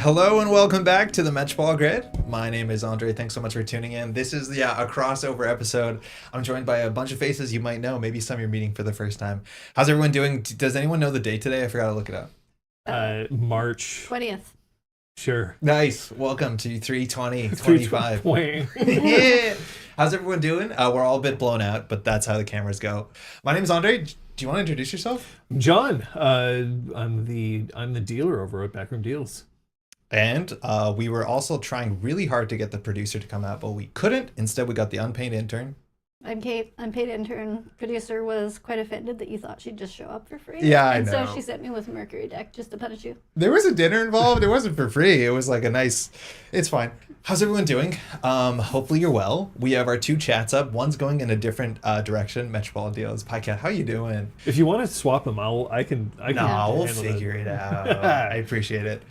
Hello and welcome back to the Metropole Grid. My name is Andre. Thanks so much for tuning in. This is a crossover episode. I'm joined by a bunch of faces you might know. Maybe some you're meeting for the first time. How's everyone doing? Does anyone know the date today? I forgot to look it up. March 20th. Sure. Nice. Welcome to 3/20/25. Yeah. How's everyone doing? We're all a bit blown out, but that's how the cameras go. My name is Andre. Do you want to introduce yourself? John, I'm the dealer over at Backroom Deals. And we were also trying really hard to get the producer to come out, but we couldn't. Instead, we got the unpaid intern. I'm Kate, unpaid intern. Producer was quite offended that you thought she'd just show up for free. Yeah, I and know. So she sent me with Mercury deck just to punish you. There was a dinner involved. It wasn't for free. It was like a nice... It's fine. How's everyone doing? Hopefully you're well. We have our two chats up. One's going in a different direction. Metropole Deals. Pycat, how you doing? If you want to swap them, I can. No, we'll figure it out. I appreciate it.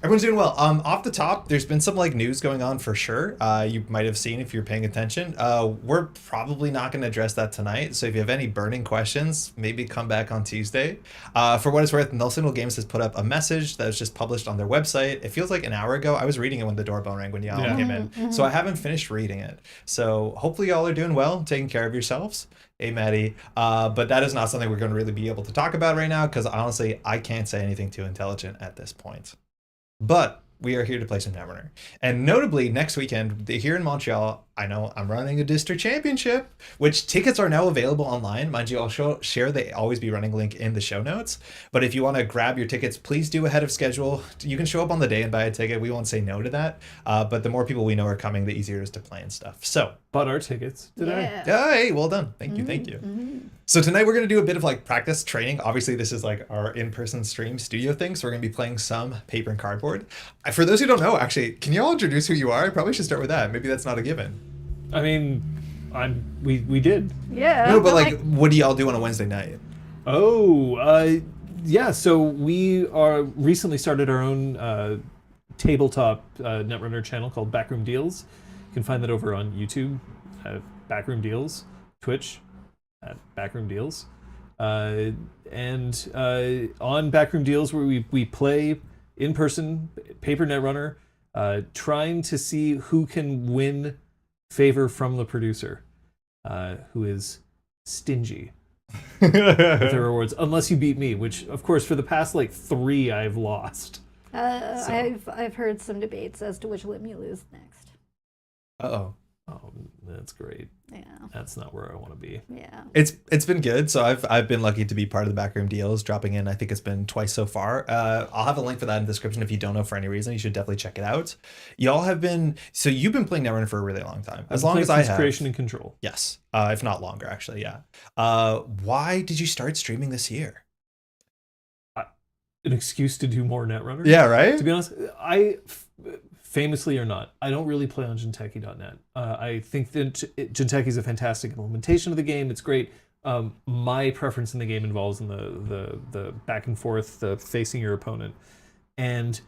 Everyone's doing well. Off the top, there's been some news going on for sure. You might have seen if you're paying attention. We're probably not going to address that tonight. So if you have any burning questions, maybe come back on Tuesday. For what it's worth, No Signal Games has put up a message that was just published on their website. It feels like an hour ago. I was reading it when the doorbell rang when y'all came in. Mm-hmm. So I haven't finished reading it. So hopefully y'all are doing well, taking care of yourselves. Hey, Maddie. But that is not something we're going to really be able to talk about right now because honestly, I can't say anything too intelligent at this point. But we are here to play some Netrunner. And notably, next weekend, here in Montreal, I know I'm running a district championship, which tickets are now available online. Mind you, I'll share the Always Be Running link in the show notes. But if you want to grab your tickets, please do ahead of schedule. You can show up on the day and buy a ticket. We won't say no to that. But the more people we know are coming, the easier it is to play and stuff. So, bought our tickets today. Yeah, hey, well done. Thank you. Mm-hmm. So tonight we're going to do a bit of practice training. Obviously, this is our in-person stream studio thing. So we're going to be playing some paper and cardboard. For those who don't know, actually, can you all introduce who you are? I probably should start with that. Maybe that's not a given. I mean, we did. Yeah. No, but what do y'all do on a Wednesday night? Oh, yeah. So we recently started our own tabletop Netrunner channel called Backroom Deals. You can find that over on YouTube at Backroom Deals, Twitch at Backroom Deals, and on Backroom Deals where we play in person paper Netrunner, trying to see who can win favor from the producer, who is stingy with the rewards, unless you beat me, which of course for the past 3 I've lost. I've heard some debates as to which limb you lose next. Uh-oh. Oh, that's great. Yeah. That's not where I want to be. Yeah. It's been good. So I've been lucky to be part of the Backroom Deals, dropping in. I think it's been twice so far. I'll have a link for that in the description. If you don't know for any reason, you should definitely check it out. Y'all have been, so you've been playing Netrunner for a really long time. As long as I have. Creation and Control. Yes. If not longer, actually. Yeah. Why did you start streaming this year? An excuse to do more Netrunner? Yeah, right? To be honest, famously or not, I don't really play on Jinteki.net. I think that Jinteki is a fantastic implementation of the game. It's great. My preference in the game involves in the back and forth, the facing your opponent. And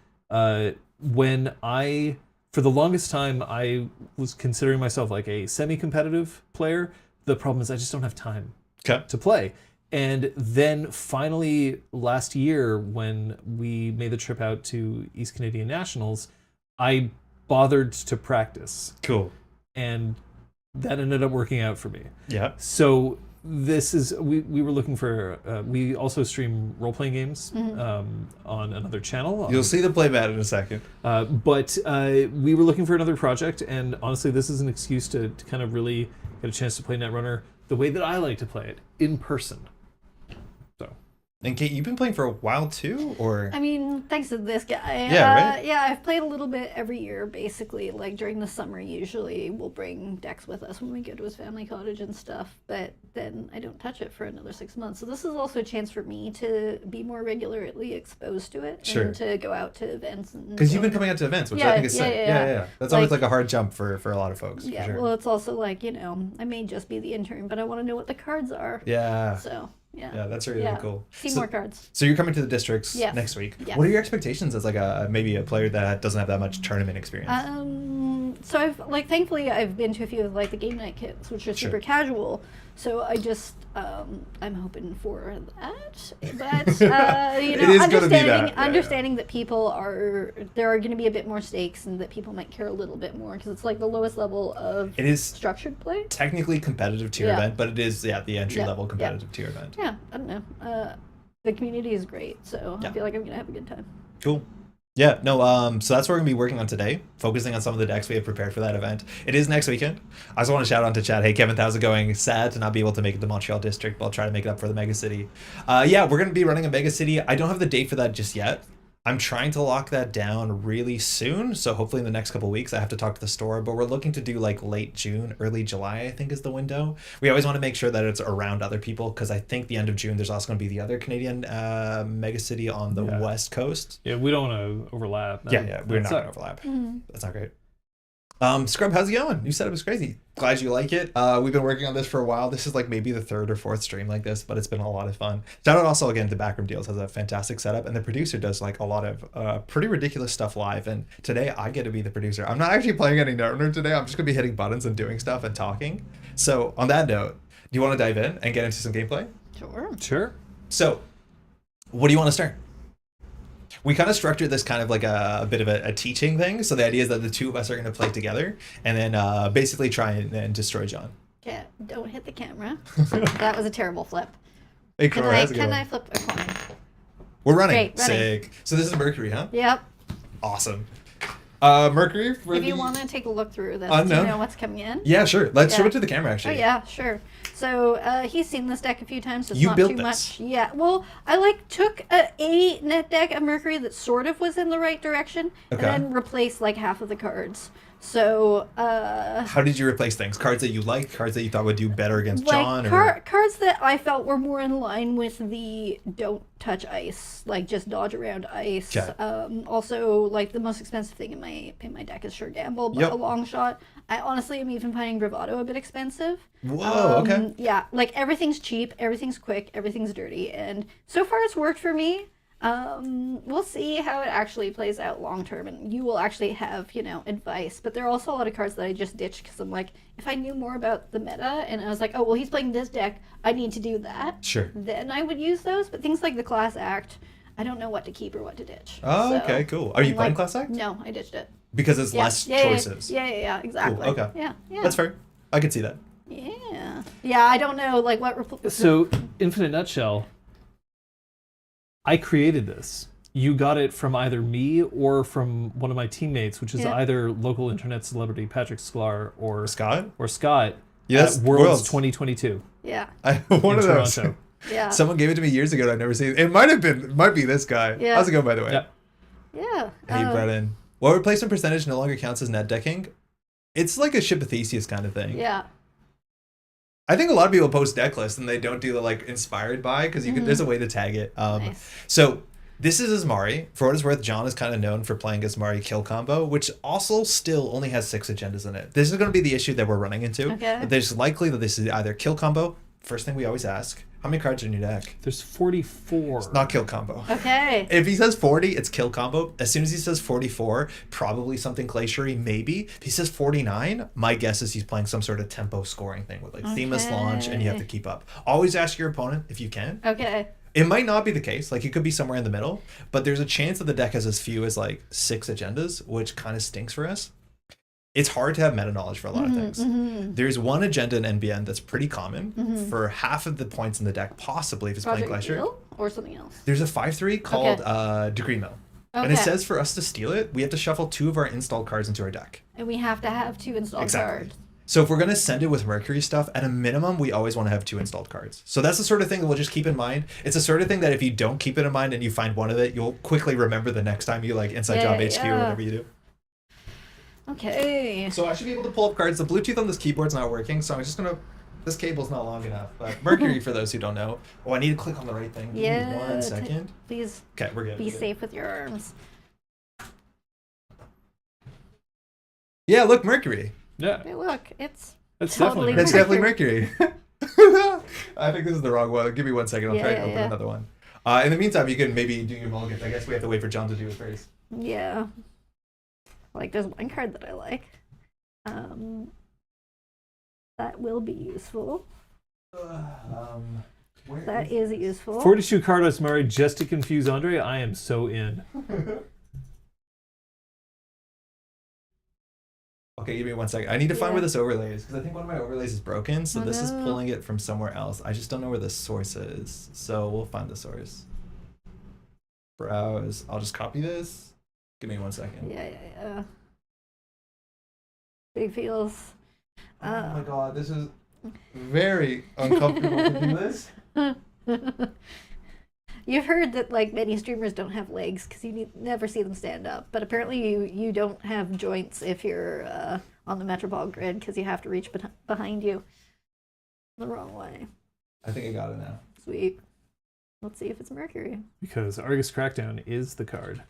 when for the longest time, I was considering myself like a semi-competitive player. The problem is I just don't have time to play. And then finally last year, when we made the trip out to East Canadian Nationals, I bothered to practice. Cool. And that ended up working out for me. Yeah. So this is, we were looking for, we also stream role-playing games on another channel. You'll see the playmat in a second. But we were looking for another project, and honestly, this is an excuse to kind of really get a chance to play Netrunner the way that I like to play it, in person. And Kate, you've been playing for a while too, or? I mean, thanks to this guy. Yeah, right? Yeah, I've played a little bit every year, basically. During the summer, usually we'll bring decks with us when we go to his family cottage and stuff. But then I don't touch it for another 6 months. So this is also a chance for me to be more regularly exposed to it. Sure. And to go out to events. Because you've been coming out to events, which I think is sick. Yeah. That's always a hard jump for a lot of folks. Yeah, for sure. well, it's also I may just be the intern, but I want to know what the cards are. Yeah. So... Yeah, that's really cool. See more cards. So you're coming to the districts next week. Yes. What are your expectations as maybe a player that doesn't have that much tournament experience? So I've thankfully I've been to a few of the game night kits, which are super casual. So I just I'm hoping for that. But It is gonna be that. understanding that there are going to be a bit more stakes and that people might care a little bit more because it's the lowest level of structured play. Technically competitive tier event, but it is the entry level competitive tier event. Yeah, I don't know. The community is great, so I feel like I'm gonna have a good time. Cool. Yeah, no, so that's what we're going to be working on today, focusing on some of the decks we have prepared for that event. It is next weekend. I just want to shout out to chat. Hey, Kevin, how's it going? Sad to not be able to make it to Montreal District, but I'll try to make it up for the Mega City. Yeah, we're going to be running a Mega City. I don't have the date for that just yet. I'm trying to lock that down really soon, so hopefully in the next couple of weeks I have to talk to the store, but we're looking to do late June, early July, I think is the window. We always want to make sure that it's around other people, because I think the end of June there's also going to be the other Canadian Mega City on the West Coast. Yeah, we don't want to overlap. We're not going to overlap. Mm-hmm. That's not great. Scrub, how's it going? You said it was crazy. Glad you like it. We've been working on this for a while. This is maybe the third or fourth stream like this, but it's been a lot of fun. Shout out also again to Backroom Deals, has a fantastic setup, and the producer does a lot of pretty ridiculous stuff live. And today I get to be the producer. I'm not actually playing any Netrunner today. I'm just gonna be hitting buttons and doing stuff and talking. So on that note, do you want to dive in and get into some gameplay? Sure. So, what do you want to start? We kind of structured this kind of like a bit of a teaching thing. So the idea is that the two of us are going to play together and then basically try and destroy John. Yeah, don't hit the camera. That was a terrible flip. Hey, Can I flip a coin? We're running. Great, running. Sick. So this is Mercury, huh? Yep. Awesome. Mercury. If you want to take a look through this, do you know what's coming in? Yeah, sure. Let's show it to the camera, actually. Oh yeah, sure. So he's seen this deck a few times. So it's you not built too this. much. Yeah. Well, I took a net deck of Mercury that sort of was in the right direction, and then replaced half of the cards. So how did you replace things? Cards that you liked, cards that you thought would do better against John, or cards that I felt were more in line with the don't touch ice, just dodge around ice. Okay. Also, the most expensive thing in my deck is Sure Gamble, but a long shot. I honestly am even finding Bravado a bit expensive. Whoa, okay. Yeah, everything's cheap, everything's quick, everything's dirty, and so far it's worked for me. We'll see how it actually plays out long term, and you will actually have, advice. But there are also a lot of cards that I just ditched because I'm if I knew more about the meta and I was oh, well, he's playing this deck, I need to do that. Sure. Then I would use those. But things like the Class Act, I don't know what to keep or what to ditch. Oh, okay, cool. Are you playing Class Act? No, I ditched it. Because it's less choices. Yeah, exactly. Cool. Okay. Yeah. That's fair. I can see that. Yeah, I don't know, what... So, Infinite Nutshell, I created this. You got it from either me or from one of my teammates, which is either local internet celebrity Patrick Sklar or Scott. Yes, at Worlds 2022. Yeah. One of those. Toronto. Yeah. Someone gave it to me years ago and I've never seen it. It might be this guy. Yeah. How's it going, by the way? Yeah. Yeah. Hey, Brennan. While replacement percentage no longer counts as net decking, it's like a Ship of Theseus kind of thing. Yeah. I think a lot of people post deck lists and they don't do the inspired by, because there's a way to tag it. Nice. So this is Azmari. For what it's worth, John is kind of known for playing Azmari kill combo, which also still only has 6 agendas in it. This is going to be the issue that we're running into. Okay. There's likely that this is either kill combo. First thing we always ask, how many cards are in your deck? There's 44. It's not kill combo. Okay. If he says 40, it's kill combo. As soon as he says 44, probably something glaciary, maybe. If he says 49, my guess is he's playing some sort of tempo scoring thing with themeless launch, and you have to keep up. Always ask your opponent if you can. Okay. It might not be the case. It could be somewhere in the middle, but there's a chance that the deck has as few as 6 agendas, which kind of stinks for us. It's hard to have meta knowledge for a lot of things. There's one agenda in NBN that's pretty common for half of the points in the deck, possibly if it's playing Glacier. Or something else. There's a 5/3 called Degree Mill. Okay. And it says for us to steal it, we have to shuffle 2 of our installed cards into our deck. And we have to have 2 installed cards. So if we're going to send it with Mercury stuff, at a minimum, we always want to have 2 installed cards. So that's the sort of thing that we'll just keep in mind. It's the sort of thing that if you don't keep it in mind and you find one of it, you'll quickly remember the next time you Inside Job HQ or whatever you do. Okay. So I should be able to pull up cards. The Bluetooth on this keyboard's not working, so I'm just going to... This cable's not long enough. But Mercury, for those who don't know. Oh, I need to click on the right thing. Give me 1 second. Please. Okay, we're good. Be safe with your arms. Yeah, look, Mercury. Yeah. Hey, look, it's Definitely That's definitely Mercury. I think this is the wrong one. Give me 1 second. I'll try to open another one. In the meantime, you can maybe do your mulligans. I guess we have to wait for John to do his race. Yeah. There's one card that I like. That will be useful. Where That is useful. 42 card Azmari just to confuse Andre. I am so in. Okay, give me 1 second. I need to find Yeah. where this overlay is, because I think one of my overlays is broken, so Oh, this is no. pulling it from somewhere else. I just don't know where the source is, so we'll find the source. Browse. I'll just copy this. Give me 1 second. Yeah. Big feels. Oh my god, this is very uncomfortable to do this. You've heard that like many streamers don't have legs because never see them stand up, but apparently you don't have joints if you're on the Metropole Grid because you have to reach behind you the wrong way. I think I got it now. Sweet. Let's see if it's Mercury. Because Argus Crackdown is the card.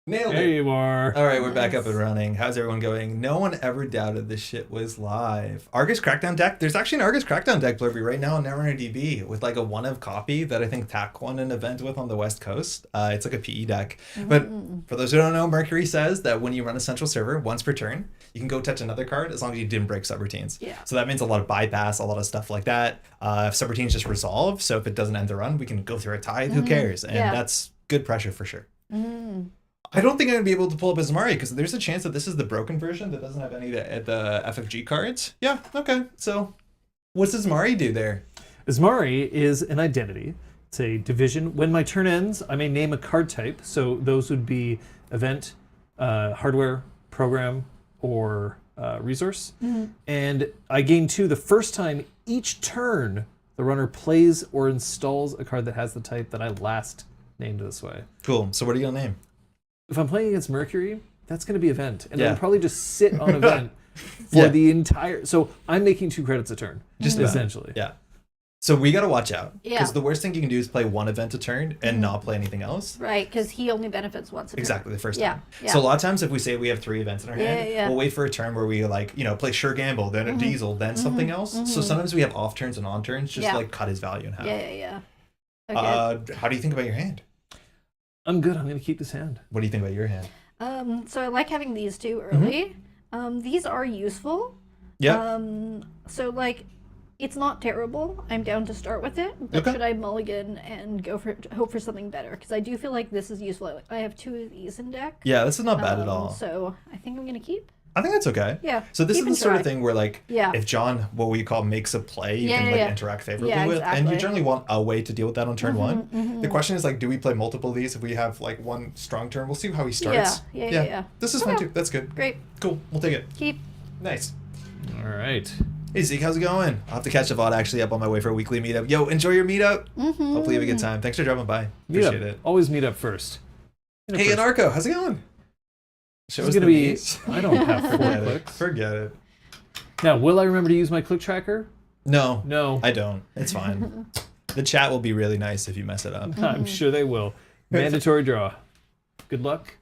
Nailed There it. you are. All right, we're back Nice. up and running. How's everyone going? No one ever doubted this shit was live. Argus Crackdown deck. There's actually an Argus Crackdown deck blurby right now on Netrunner DB with like a 1-of copy that I think TAC won an event with on the West Coast. It's like a PE deck. But for those who don't know, Mercury says that when you run a central server once per turn, you can go touch another card as long as you didn't break subroutines. Yeah. So that means a lot of bypass, a lot of stuff like that. If subroutines just resolve, so if it doesn't end the run, we can go through a tithe. Who cares? And Yeah. that's good pressure for sure. Mm. I don't think I'm gonna be able to pull up Azmari because there's a chance that this is the broken version that doesn't have any of the FFG cards. Yeah, okay. So, what's Azmari do there? Azmari is an identity. It's a division. When my turn ends, I may name a card type. So those would be event, hardware, program, or resource. And I gain 2 the first time each turn the runner plays or installs a card that has the type that I last named this way. Cool. So, what are you gonna name? If I'm playing against Mercury, that's going to be event. And Yeah. it'll probably just sit on event for Yeah. the entire... So I'm making 2 credits a turn, Just about. essentially. Yeah. So we gotta watch out Yeah. because the worst thing you can do is play one event a turn and not play anything else. Right, because he only benefits once a turn. Exactly, the first Yeah, time. yeah. So a lot of times if we say we have 3 events in our hand, Yeah. we'll wait for a turn where we play Sure Gamble, then a Diesel, then something else. So sometimes we have off turns and on turns, just Yeah. like cut his value in half. Yeah. Okay. How do you think about your hand? I'm good. I'm going to keep this hand. What do you think about your hand? So I like having these 2 early. These are useful. Yeah. So like, it's not terrible. I'm down to start with it. But Okay. should I mulligan and hope for something better? Because I do feel like this is useful. I have 2 of these in deck. Yeah, this is not bad at all. So I think I'm gonna keep. I think that's okay. Yeah. So this is keep the and sort of try. thing where like Yeah. if John, what we call makes a play, you Yeah, can yeah, like yeah. interact favorably Yeah, with, and you exactly. generally want a way to deal with that on turn one. Mhm. The question is like, do we play multiple of these if we have like one strong turn? We'll see how he starts. Yeah. This is fun too. That's good. Great. Cool. We'll take it. Keep. Nice. All right. Hey Zeke, how's it going? I'll have to catch the VOD actually up on my way for a weekly meetup. Yo, enjoy your meetup. Hopefully you have a good time. Thanks for dropping by. Meet Appreciate up. it. Always meet up first. Meet up Hey first. Anarcho, how's it going? Show This us is going to the be... knees. I don't have 4 Forget it. clicks. Forget it. Now, will I remember to use my click tracker? No. No. I don't. It's fine. The chat will be really nice if you mess it up. I'm sure they will. Mandatory draw. Good luck.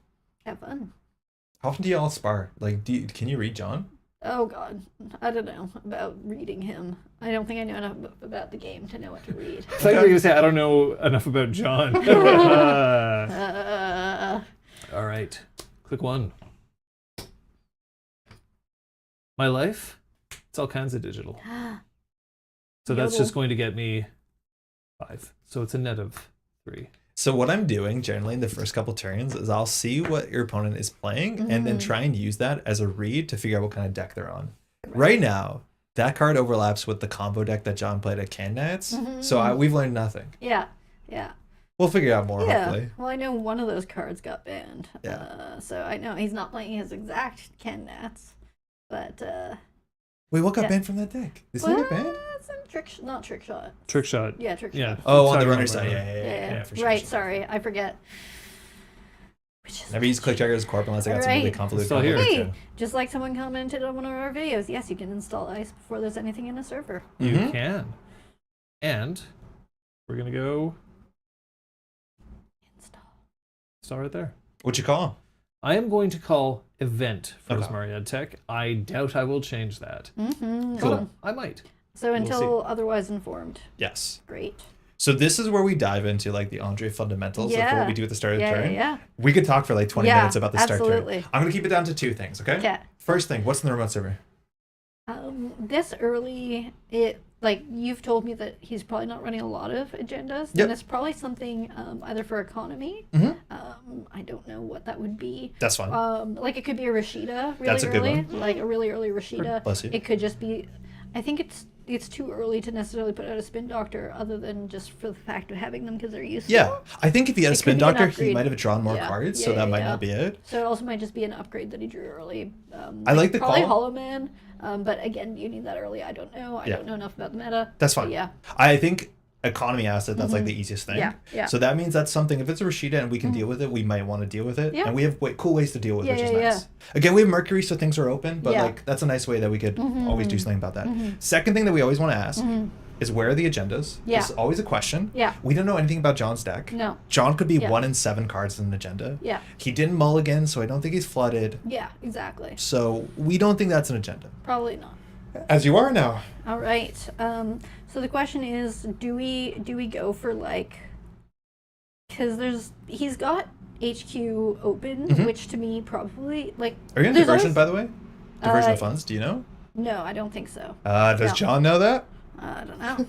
Have fun. How often do y'all spar? Like, can you read John? Oh God, I don't know about reading him. I don't think I know enough about the game to know what to read. I thought you were going to say, I don't know enough about John. All right. Click 1. My life, it's all kinds of digital. So that's Yodel. just going to get me 5. So it's a net of 3. So what I'm doing generally in the first couple turns is I'll see what your opponent is playing and then try and use that as a read to figure out what kind of deck they're on. Right now, that card overlaps with the combo deck that John played at Cannats. So we've learned nothing. Yeah. We'll figure out more, hopefully. Well, I know one of those cards got banned. Yeah. So I know he's not playing his exact Ken Nats, but Wait, what got Yeah. banned from that deck? Did he get banned? it's not trick shot. Trick shot. Yeah, trick Yeah. shot. Oh, on Sorry, the runner runner. side. Yeah. Yeah, for sure. Right. for sure. Sorry, I forget. Which is Never use click tracker as corp unless I got some really Right. convoluted Still here. combo. Hey, just like someone commented on one of our videos, yes, you can install ice before there's anything in a server. You Mhm. can. And we're going to go install right there. What you call? I am going to call event for Okay. Azmari Tech. I doubt I will change that. Mm-hmm. Cool. I might. So We'll until otherwise informed. Yes. Great. So this is where we dive into like the Andre fundamentals of what we do at the start of the turn. Yeah. We could talk for like 20 minutes about the start absolutely. turn. I'm going to keep it down to 2 things, okay? Okay. First thing, what's in the remote server? This early, you've told me that he's probably not running a lot of agendas. Yep. And it's probably something either for economy. I don't know what that would be. That's fine. Like it could be a Rashida really That's a good early, one. like a really early Rashida. Bless you. It could just be. I think it's too early to necessarily put out a spin doctor, other than just for the fact of having them because they're useful. Yeah, I think if he had a It spin could be an doctor, he upgrade. might have drawn more Yeah. cards, Yeah, so that yeah, might yeah. not be it. So it also might just be an upgrade that he drew early. I like the probably call. Hollow Man, but again, do you need that early? I don't know. I Yeah. don't know enough about the meta. That's but fine. yeah. I think economy asset, that's like the easiest thing. Yeah, yeah. So that means that's something, if it's a Rashida and we can deal with it, we might want to deal with it. Yeah. And we have cool ways to deal with it, Yeah, which is yeah, nice. Again, we have Mercury, so things are open, but Yeah. like that's a nice way that we could always do something about that. Second thing that we always want to ask is where are the agendas? Yeah. This is always a question. Yeah. We don't know anything about John's deck. No. John could be Yeah. 1 in 7 cards in an agenda. Yeah. He didn't mulligan, so I don't think he's flooded. Yeah, exactly. So we don't think that's an agenda. Probably not. As you are now. All right. So the question is, do we go for like, because he's got HQ open, which to me probably like. Are you in there's diversion, always- by the way? Diversion Uh, of funds, do you know? No, I don't think so. Does no. John know that? I don't know.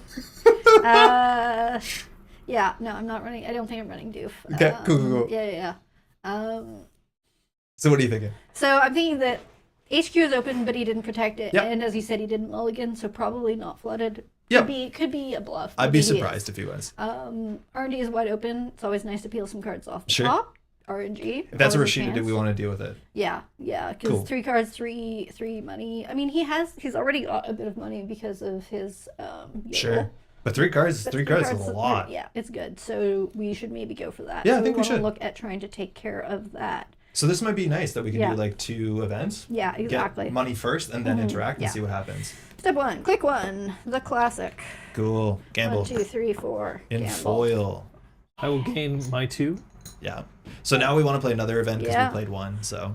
Yeah, no, I'm not running. I don't think I'm running Doof. Okay, cool. Yeah. So what are you thinking? So I'm thinking that HQ is open, but he didn't protect it, Yep. and as you said, he didn't mulligan, so probably not flooded. Yep. Could be a bluff. I'd be Maybe he is. surprised if he was. R&D is wide open. It's always nice to peel some cards off the Sure. top. RNG. If that's a always Rashida, do chance. we want to deal with it? Yeah, because Cool. 3 cards, three money. I mean, he's already got a bit of money because of his Yodel. Sure. But 3 cards, But 3 cards is a three- lot. Yeah, it's good. So we should maybe go for that. Yeah, so I think we wanna should. look at trying to take care of that. So this might be nice that we can Yeah. do like 2 events. Yeah, exactly. Get money first and then interact and Yeah. see what happens. Step 1, click 1, the classic. Cool. Gamble. 1, 2, 3, 4. In gamble. foil. I will gain my 2. Yeah. So now we want to play another event because Yeah. we played 1. So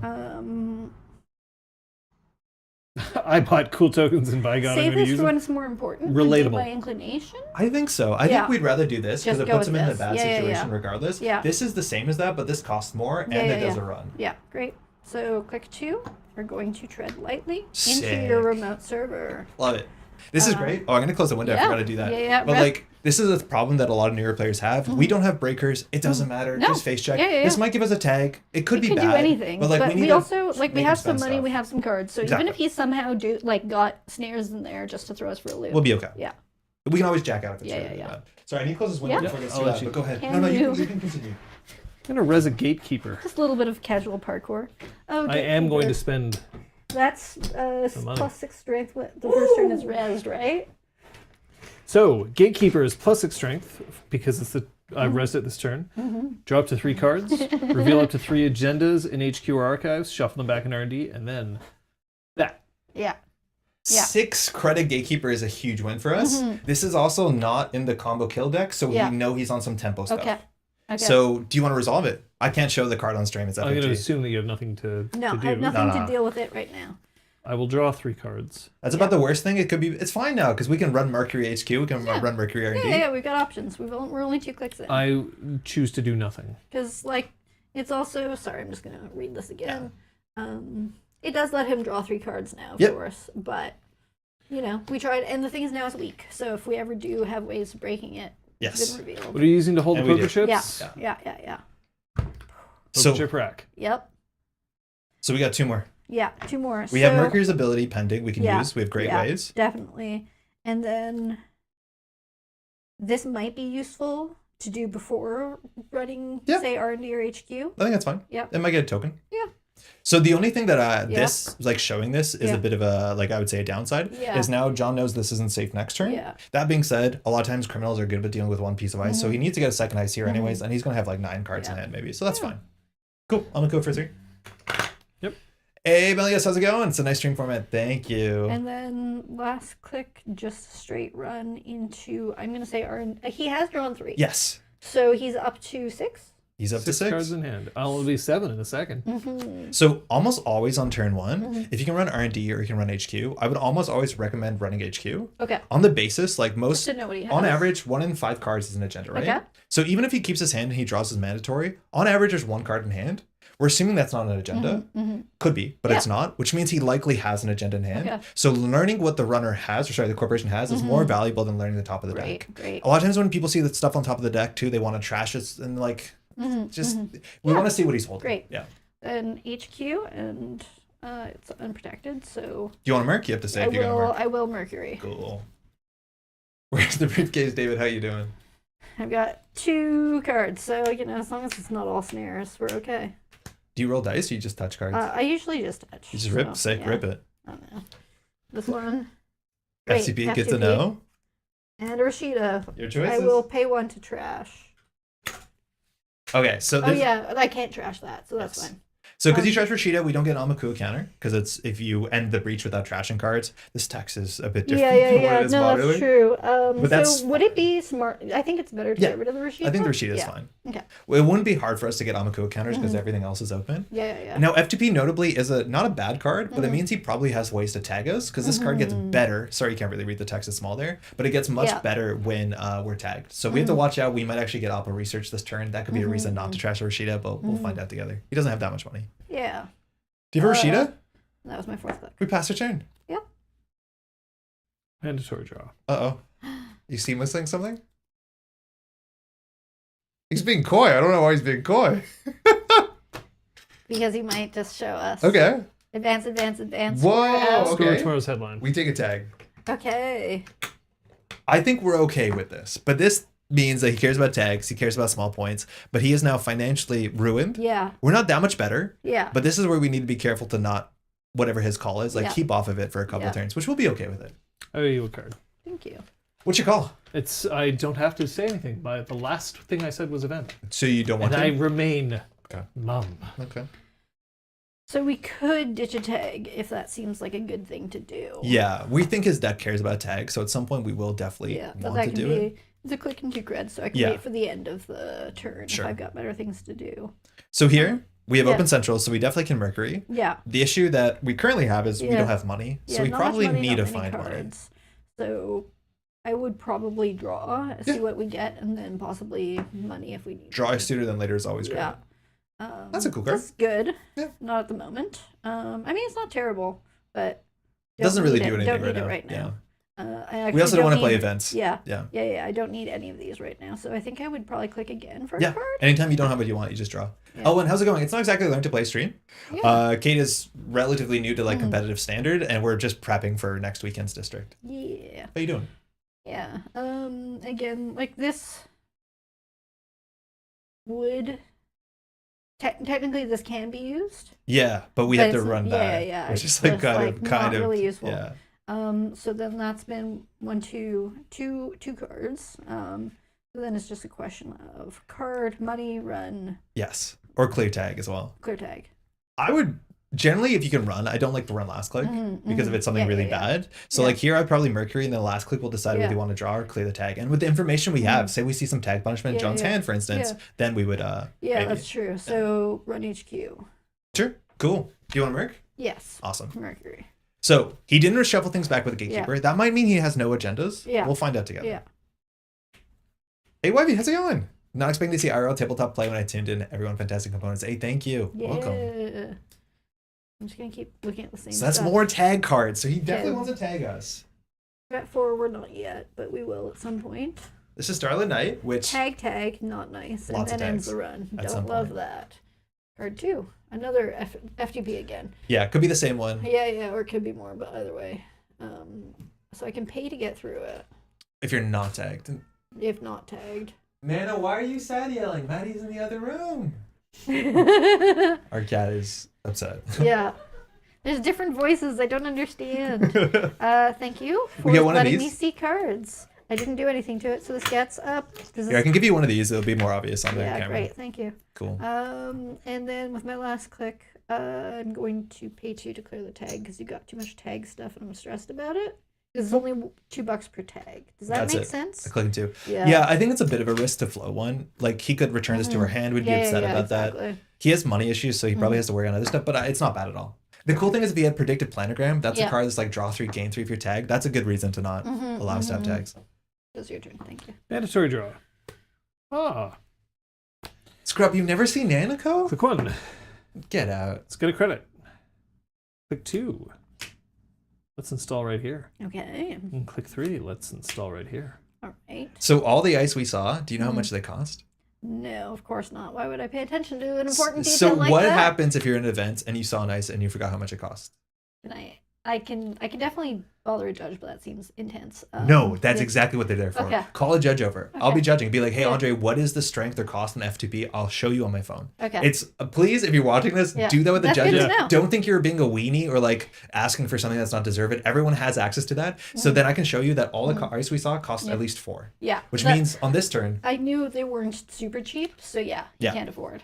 I bought cool tokens in Bygone. I'm going to use safest them. when it's more important. Relatable. To do by inclination. I think so. I Yeah. think we'd rather do this because Just it go puts him with in a this. bad Yeah, yeah, situation yeah. regardless. Yeah. This is the same as that, but this costs more and Yeah, it yeah, does yeah. a run. Yeah, great. So click 2. We're going to tread lightly Sick. into your remote server. Love it. This is great. Oh, I'm going to close the window. I yeah. forgot to do that. Yeah. But like, this is a problem that a lot of newer players have. We don't have breakers. It doesn't matter. No. Just face check. Yeah. This might give us a tag. It could It be could bad. do anything, But like, we need we to also like we make have him some spend money, stuff. we have some cards. So Exactly. even if he somehow got snares in there just to throw us for a loop, We'll be okay. Yeah. We can always jack out if it's Yeah, really yeah. bad. Sorry, I need to close this window Yeah. before it gets I'll too let loud. you- But go ahead. Can No, you you- can continue. I'm going to res a gatekeeper. Just a little bit of casual parkour. Oh, I am going to Gatekeeper. spend. That's money. plus 6 strength. The first turn is rezzed, right? So, Gatekeeper is plus 6 strength because it's the I resed it this turn. Draw up to 3 cards, reveal up to 3 agendas in HQ or archives, shuffle them back in R&D, and then that. Yeah. Yeah. 6 credit gatekeeper is a huge win for us. This is also not in the combo kill deck, so Yeah. we know he's on some tempo stuff. Okay. So do you want to resolve it? I can't show the card on stream. It's I'm going to FFG. assume that you have nothing to No, do. I have nothing No. to deal with it right now. I will draw 3 cards. That's about the worst thing. It could be. It's fine now because we can run Mercury HQ. We can Yeah. run Mercury R&D. Yeah, we've got options. We're only 2 clicks in. I choose to do nothing. Because, like, it's also... Sorry, I'm just going to read this again. It does let him draw 3 cards now, of Yep. course. But, you know, we tried... And the thing is now it's weak. So if we ever do have ways of breaking it, Yes. it's been revealed. What are you using to hold And the we poker do. chips? Yeah. Poker So chip rack. Yep. we got 2 more. Yeah, 2 more. We have Mercury's ability pending. We can Yeah, use. We have great yeah, ways. Definitely. And then this might be useful to do before running, Yeah. say, R&D or HQ. I think that's fine. Yep. It might get a token. Yeah. So the only thing that Yeah. this like showing this is Yeah. a bit of a like I would say a downside Yeah. is now John knows this isn't safe next turn. Yeah. That being said, a lot of times criminals are good at dealing with 1 piece of ice, so he needs to get a second ice here anyways, and he's gonna have like 9 cards in Mm-hmm. Yeah. hand maybe, so that's Yeah. fine. Cool. I'm gonna go for 3. Yep. Hey Melias, how's it going? It's a nice stream format. Thank you. And then last click, just straight run into, I'm going to say, he has drawn 3. Yes. So he's up to 6. He's up to 6. cards in hand. I'll be 7 in a second. So almost always on turn 1, if you can run R&D or you can run HQ, I would almost always recommend running HQ. Okay. On the basis, like most, to know what he has. on average, 1 in 5 cards is an agenda, right? Okay. So even if he keeps his hand and he draws his mandatory, on average there's 1 card in hand. We're assuming that's not an agenda. Could be, but it's not, which means he likely has an agenda in hand. Okay. So learning what the runner has, or sorry, the corporation has, is more valuable than learning the top of the deck. Great. A lot of times when people see that stuff on top of the deck too, they want to trash it and like, we want to see what he's holding. Great. Yeah. And HQ, and it's unprotected, so... Do you want to Merc? You have to say if you're going to Merc. I will Mercury. Cool. Where's the briefcase, David? How you doing? I've got 2 cards, so, as long as it's not all snares, we're okay. Do you roll dice or you just touch cards? I usually just touch. You just rip, sick, yeah. rip it. I don't know. This one. Great, FTP, good to know. And Rashida. Your choices. I will pay 1 to trash. Okay, so Oh yeah, I can't trash that, so that's fine. So because you trash Rashida, we don't get an Amakua counter, because it's if you end the breach without trashing cards. This text is a bit different than what it is No, modularly. that's true. But that's so would it be smart? I think it's better to get rid of the Rashida. I think the Rashida is fine. Okay. Well, it wouldn't be hard for us to get Amakua counters because everything else is open. Yeah. Now, FTP notably is not a bad card, but it means he probably has ways to tag us, because this card gets better. Sorry, you can't really read the text, it's small there, but it gets much better when we're tagged. So we have to watch out. We might actually get Oppo research this turn. That could be a reason not to trash Rashida, but we'll find out together. He doesn't have that much money. Yeah. Do you have a Rashida? That was my 4th click. We passed our turn. Yeah. Mandatory draw. Uh-oh. You see him missing something? He's being coy. I don't know why he's being coy. Because he might just show us. Okay. Advance. Whoa, Let's go to okay. tomorrow's headline. We take a tag. Okay. I think we're okay with this, but this means that he cares about tags, he cares about small points, but he is now financially ruined. Yeah. We're not that much better. Yeah. But this is where we need to be careful to not, whatever his call is, like keep off of it for a couple of turns, which we'll be okay with it. I owe you a card. Thank you. What's your call? I don't have to say anything. The last thing I said was event. So you don't want and to? I remain mum. Okay. So we could ditch a tag if that seems like a good thing to do. Yeah, we think his deck cares about tags, so at some point we will definitely want to do it. It's a click and 2 creds, so I can wait for the end of the turn if I've got better things to do. So here, we have Open Central, so we definitely can Mercury. Yeah. The issue that we currently have is we don't have money, so we probably need to find money. So I would probably draw, see what we get, and then possibly money if we need Draw sooner than later is always great. Yeah. That's a cool card. That's good. Yeah. Not at the moment. I mean, it's not terrible, but doesn't really do anything right now. Yeah. I we also don't want to play need, events. Yeah. I don't need any of these right now, so I think I would probably click again for a card. Anytime you don't have what you want, you just draw. Yeah. Oh, and how's it going? It's not exactly Learn to Play stream. Yeah. Kate is relatively new to competitive standard, and we're just prepping for next weekend's district. Yeah. How you doing? Yeah. Again, like this would technically this can be used. Yeah, but we have to run that. Yeah. Which is kind of really useful. Yeah. So then that's been 2 cards. So then it's just a question of card, money, run. Yes. Or clear tag as well. Clear tag. I would generally, if you can run, I don't like to run last click because if it's something really bad. So like here, I'd probably Mercury, and then the last click we'll decide whether we want to draw or clear the tag. And with the information we have, say we see some tag punishment in John's hand, for instance, then we would maybe. That's true. So run HQ. Sure. Cool. Do you want to Merc? Yes. Awesome. Mercury. So he didn't reshuffle things back with the Gatekeeper. That might mean he has no agendas. Yeah. We'll find out together. Yeah. Hey, Webby, how's it going? Not expecting to see IRL tabletop play when I tuned in. Everyone, fantastic components. Hey, thank you. Welcome. I'm just going to keep looking at the same So that's stuff. more tag cards. So he definitely wants to tag us. At 4, we're not yet, but we will at some point. This is Starlit Night, which... Tag, not nice. Lots and of then ends tags the run. at Don't some love point. that. Card 2. Another FTP again. Yeah, could be the same one. Yeah, or it could be more, but either way. So I can pay to get through it. If you're not tagged. If not tagged. Nana, why are you sad yelling? Maddie's in the other room. Our cat is upset. Yeah. There's different voices I don't understand. Thank you for get one of letting these? me see cards. I didn't do anything to it, so this gets up. Here, I can give you one of these. It'll be more obvious on the camera. Yeah, great. Thank you. Cool. And then with my last click, I'm going to pay 2 to clear the tag because you got too much tag stuff and I'm stressed about it. It's only $2 per tag. Does that That's make it. sense? I click it too. Yeah. Yeah, I think it's a bit of a risk to flow one. Like, he could return this to her hand. We'd be upset about that. He has money issues, so he probably has to worry on other stuff, but it's not bad at all. The cool thing is if he had predicted planogram, that's a card that's like draw 3, gain 3 for your tag. That's a good reason to not allow us to have tags. It's your turn. Thank you. Mandatory draw. Ah. Scrub, you've never seen Nanako? Click 1. Get out. Let's get a credit. Click 2. Let's install right here. Okay. And click 3. Let's install right here. All right. So all the ice we saw, do you know how much they cost? No, of course not. Why would I pay attention to an important detail So like what that? happens if you're in an event and you saw an ice and you forgot how much it cost? And I can definitely bother a judge, but that seems intense. No, that's exactly what they're there for. Okay. Call a judge over. I'll Okay. be judging. Be like, hey, Yeah. Andre, what is the strength or cost in F2P? I'll show you on my phone. Okay. It's please, if you're watching this, Yeah. do that with the That's good judges. to know. Don't think you're being a weenie or like asking for something that's not deserved. Everyone has access to that. So then I can show you that all the ice we saw cost at least 4. Yeah. Which means on this turn, I knew they weren't super cheap, so you can't afford.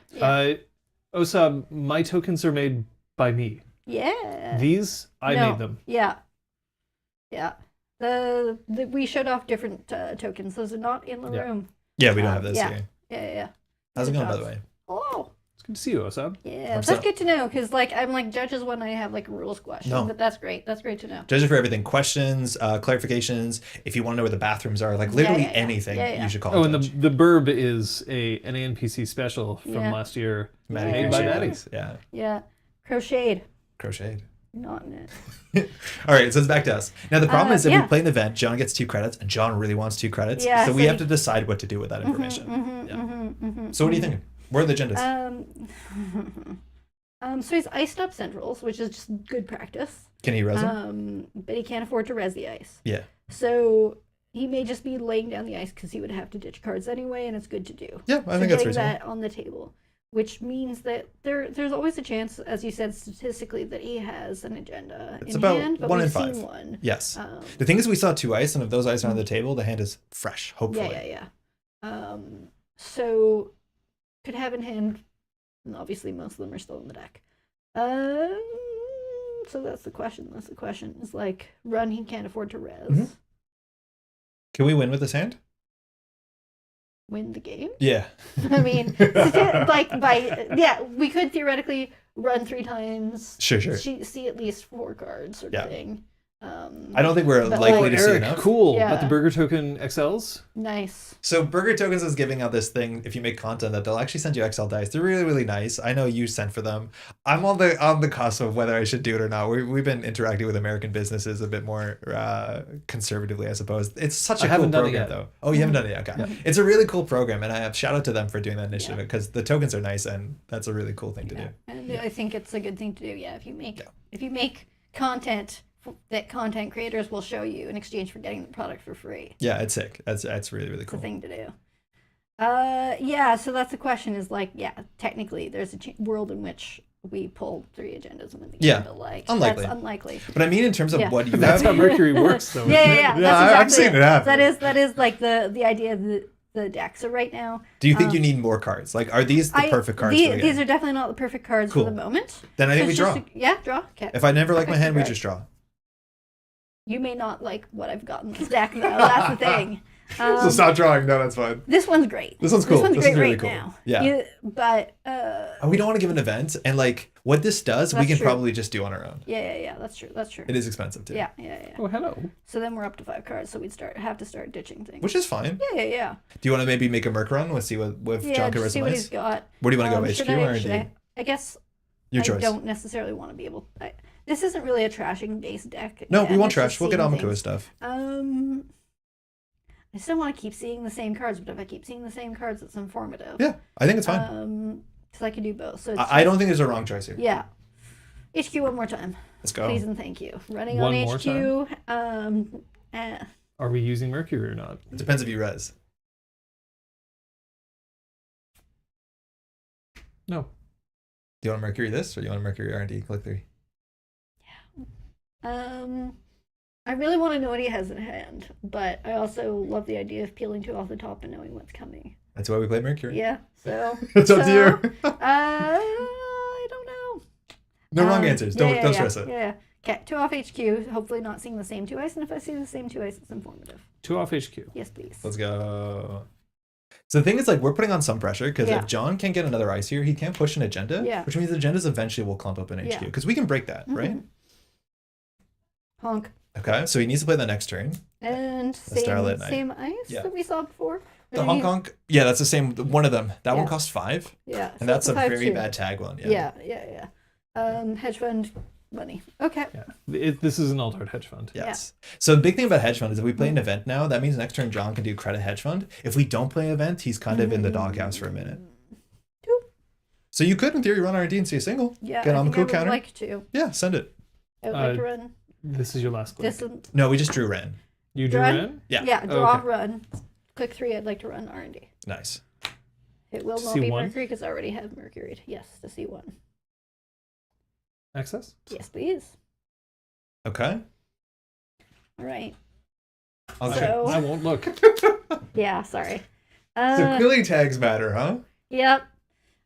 Osa, my tokens are made by me. Yeah. These, I made them. Yeah. Yeah. We showed off different tokens. Those are not in the room. yeah, we don't have this yeah. here. Yeah. How's it going, by the way? Oh. It's good to see you, Osa. Yeah, What's that's up? good to know because I'm like judges when I have like a rules question. No. But that's great. That's great to know. Judges for everything. Questions, clarifications. If you want to know where the bathrooms are, like literally yeah. anything, Yeah. you should call Oh, a and judge. the Burb is an ANPC special from Yeah. last year. Maddie Made by Crocheted. Maddie's. Yeah. Yeah. Crocheted. Crocheted. Not in it. All right, so it's back to us. Now, the problem is if yeah. we play an event, John gets 2 credits, and John really wants 2 credits. Yeah, so so we have he- to decide what to do with that information. So what are you thinking? Where are the agendas? So he's iced up centrals, which is just good practice. Can he res them? But he can't afford to res the ice. Yeah. So he may just be laying down the ice because he would have to ditch cards anyway, and it's good to do. Yeah, I So think that's getting reasonable. that on the table, which means that there's always a chance, as you said statistically, that he has an agenda It's in about hand, but 1 in we've 5. seen one. Yes. The thing is, we saw 2 ice, and if those ice are on the table, the hand is fresh, hopefully. Yeah. So could have in hand, and obviously most of them are still in the deck. So that's the question. Is like run he can't afford to res. Can we win with this hand? Win the game. Yeah. I mean, we could theoretically run 3 times. Sure. See at least 4 cards sort of thing. I don't think we're but likely like- to see Eric, enough. cool. Yeah. Got the Burger Token XLs? Nice. So Burger Tokens is giving out this thing, if you make content, that they'll actually send you XL dice. They're really, really nice. I know you sent for them. I'm on the cusp of whether I should do it or not. We've been interacting with American businesses a bit more conservatively, I suppose. It's such a cool haven't done it program, yet. though. Oh, you haven't done it yet? Okay. It's a really cool program, and I have shout out to them for doing that initiative because the tokens are nice, and that's a really cool thing to do. And I think it's a good thing to do. Yeah, if you make content that content creators will show you in exchange for getting the product for free. Yeah, it's sick. That's really, really It's cool. a thing to do. So that's the question is like, technically there's a world in which we pull 3 agendas and win the game, Yeah. but like Unlikely. that's unlikely. But I mean, in terms of what you That's how have, Mercury works, though. Yeah. Yeah, That's I've exactly seen it happen. That is like the idea of the deck. So right now, do you think you need more cards? Like, are these the perfect cards for the These game? are definitely not the perfect cards Cool. for the moment. Then I think So we it's draw. just draw. Okay. If I never like my hand, we Right. just draw. You may not like what I've got in this deck, though. That's the thing. So stop drawing. No, that's fine. This one's great. This one's cool. This one's This great is really right cool. now. Yeah. But And we don't want to give an event, and like what this does, we That's can true. probably just do on our own. yeah. That's true. It is expensive too. Yeah. Oh, hello. So then we're up to 5 cards, so we'd have to start ditching things. Which is fine. Yeah. Do you want to maybe make a Merc run? Let's see if John can just see what he's resume. got. Where do you want to go, Should HQ or should RD? I guess Your I choice. don't necessarily want to be able. This isn't really a trashing based deck. No, and we won't it's just trash. We'll get seeing Amakua things. stuff. I still want to keep seeing the same cards, but if I keep seeing the same cards, it's informative. Yeah, I think it's fine. Because I can do both. So it's I don't think there's a wrong choice here. Yeah. HQ one more time. Let's go. Please and thank you. Running One on more HQ. Are we using Mercury or not? It depends if you res. No. Do you want to Mercury this, or do you want to Mercury R&D? Click 3. I really want to know what he has in hand, but I also love the idea of peeling 2 off the top and knowing what's coming. That's why we play Mercury. Yeah, so It's up to you. I don't know. No wrong answers. Don't stress it. Yeah. Okay, 2 off HQ. Hopefully not seeing the same 2 ice, and if I see the same 2 ice, it's informative. 2 off HQ. Yes, please. Let's go. So the thing is, like, we're putting on some pressure because if John can't get another ice here, he can't push an agenda, which means agendas eventually will clump up in HQ because we can break that, right? Honk. Okay, so he needs to play the next turn. And same ice that we saw before. The honk honk, that's the same one of them. That one costs 5. Yeah, and that's a very bad tag one. Yeah. Hedge fund money. Okay. Yeah. This is an altered hedge fund. Yes. So the big thing about hedge fund is if we play an event now, that means next turn John can do credit hedge fund. If we don't play an event, he's kind of in the doghouse for a minute. So you could, in theory, run R&D and see a single. Yeah, get on the cool counter. I would like to. Yeah, send it. I would like to run. This is your last click. No, we just drew Ren. You drew Ren? Yeah. Yeah, draw, run. Click 3, I'd like to run R&D. Nice. It will not be Mercury because I already have Mercury. Yes, to C1. Access? Yes, please. Okay. All right. I won't look. Yeah, sorry. So clearly tags matter, huh? Yep.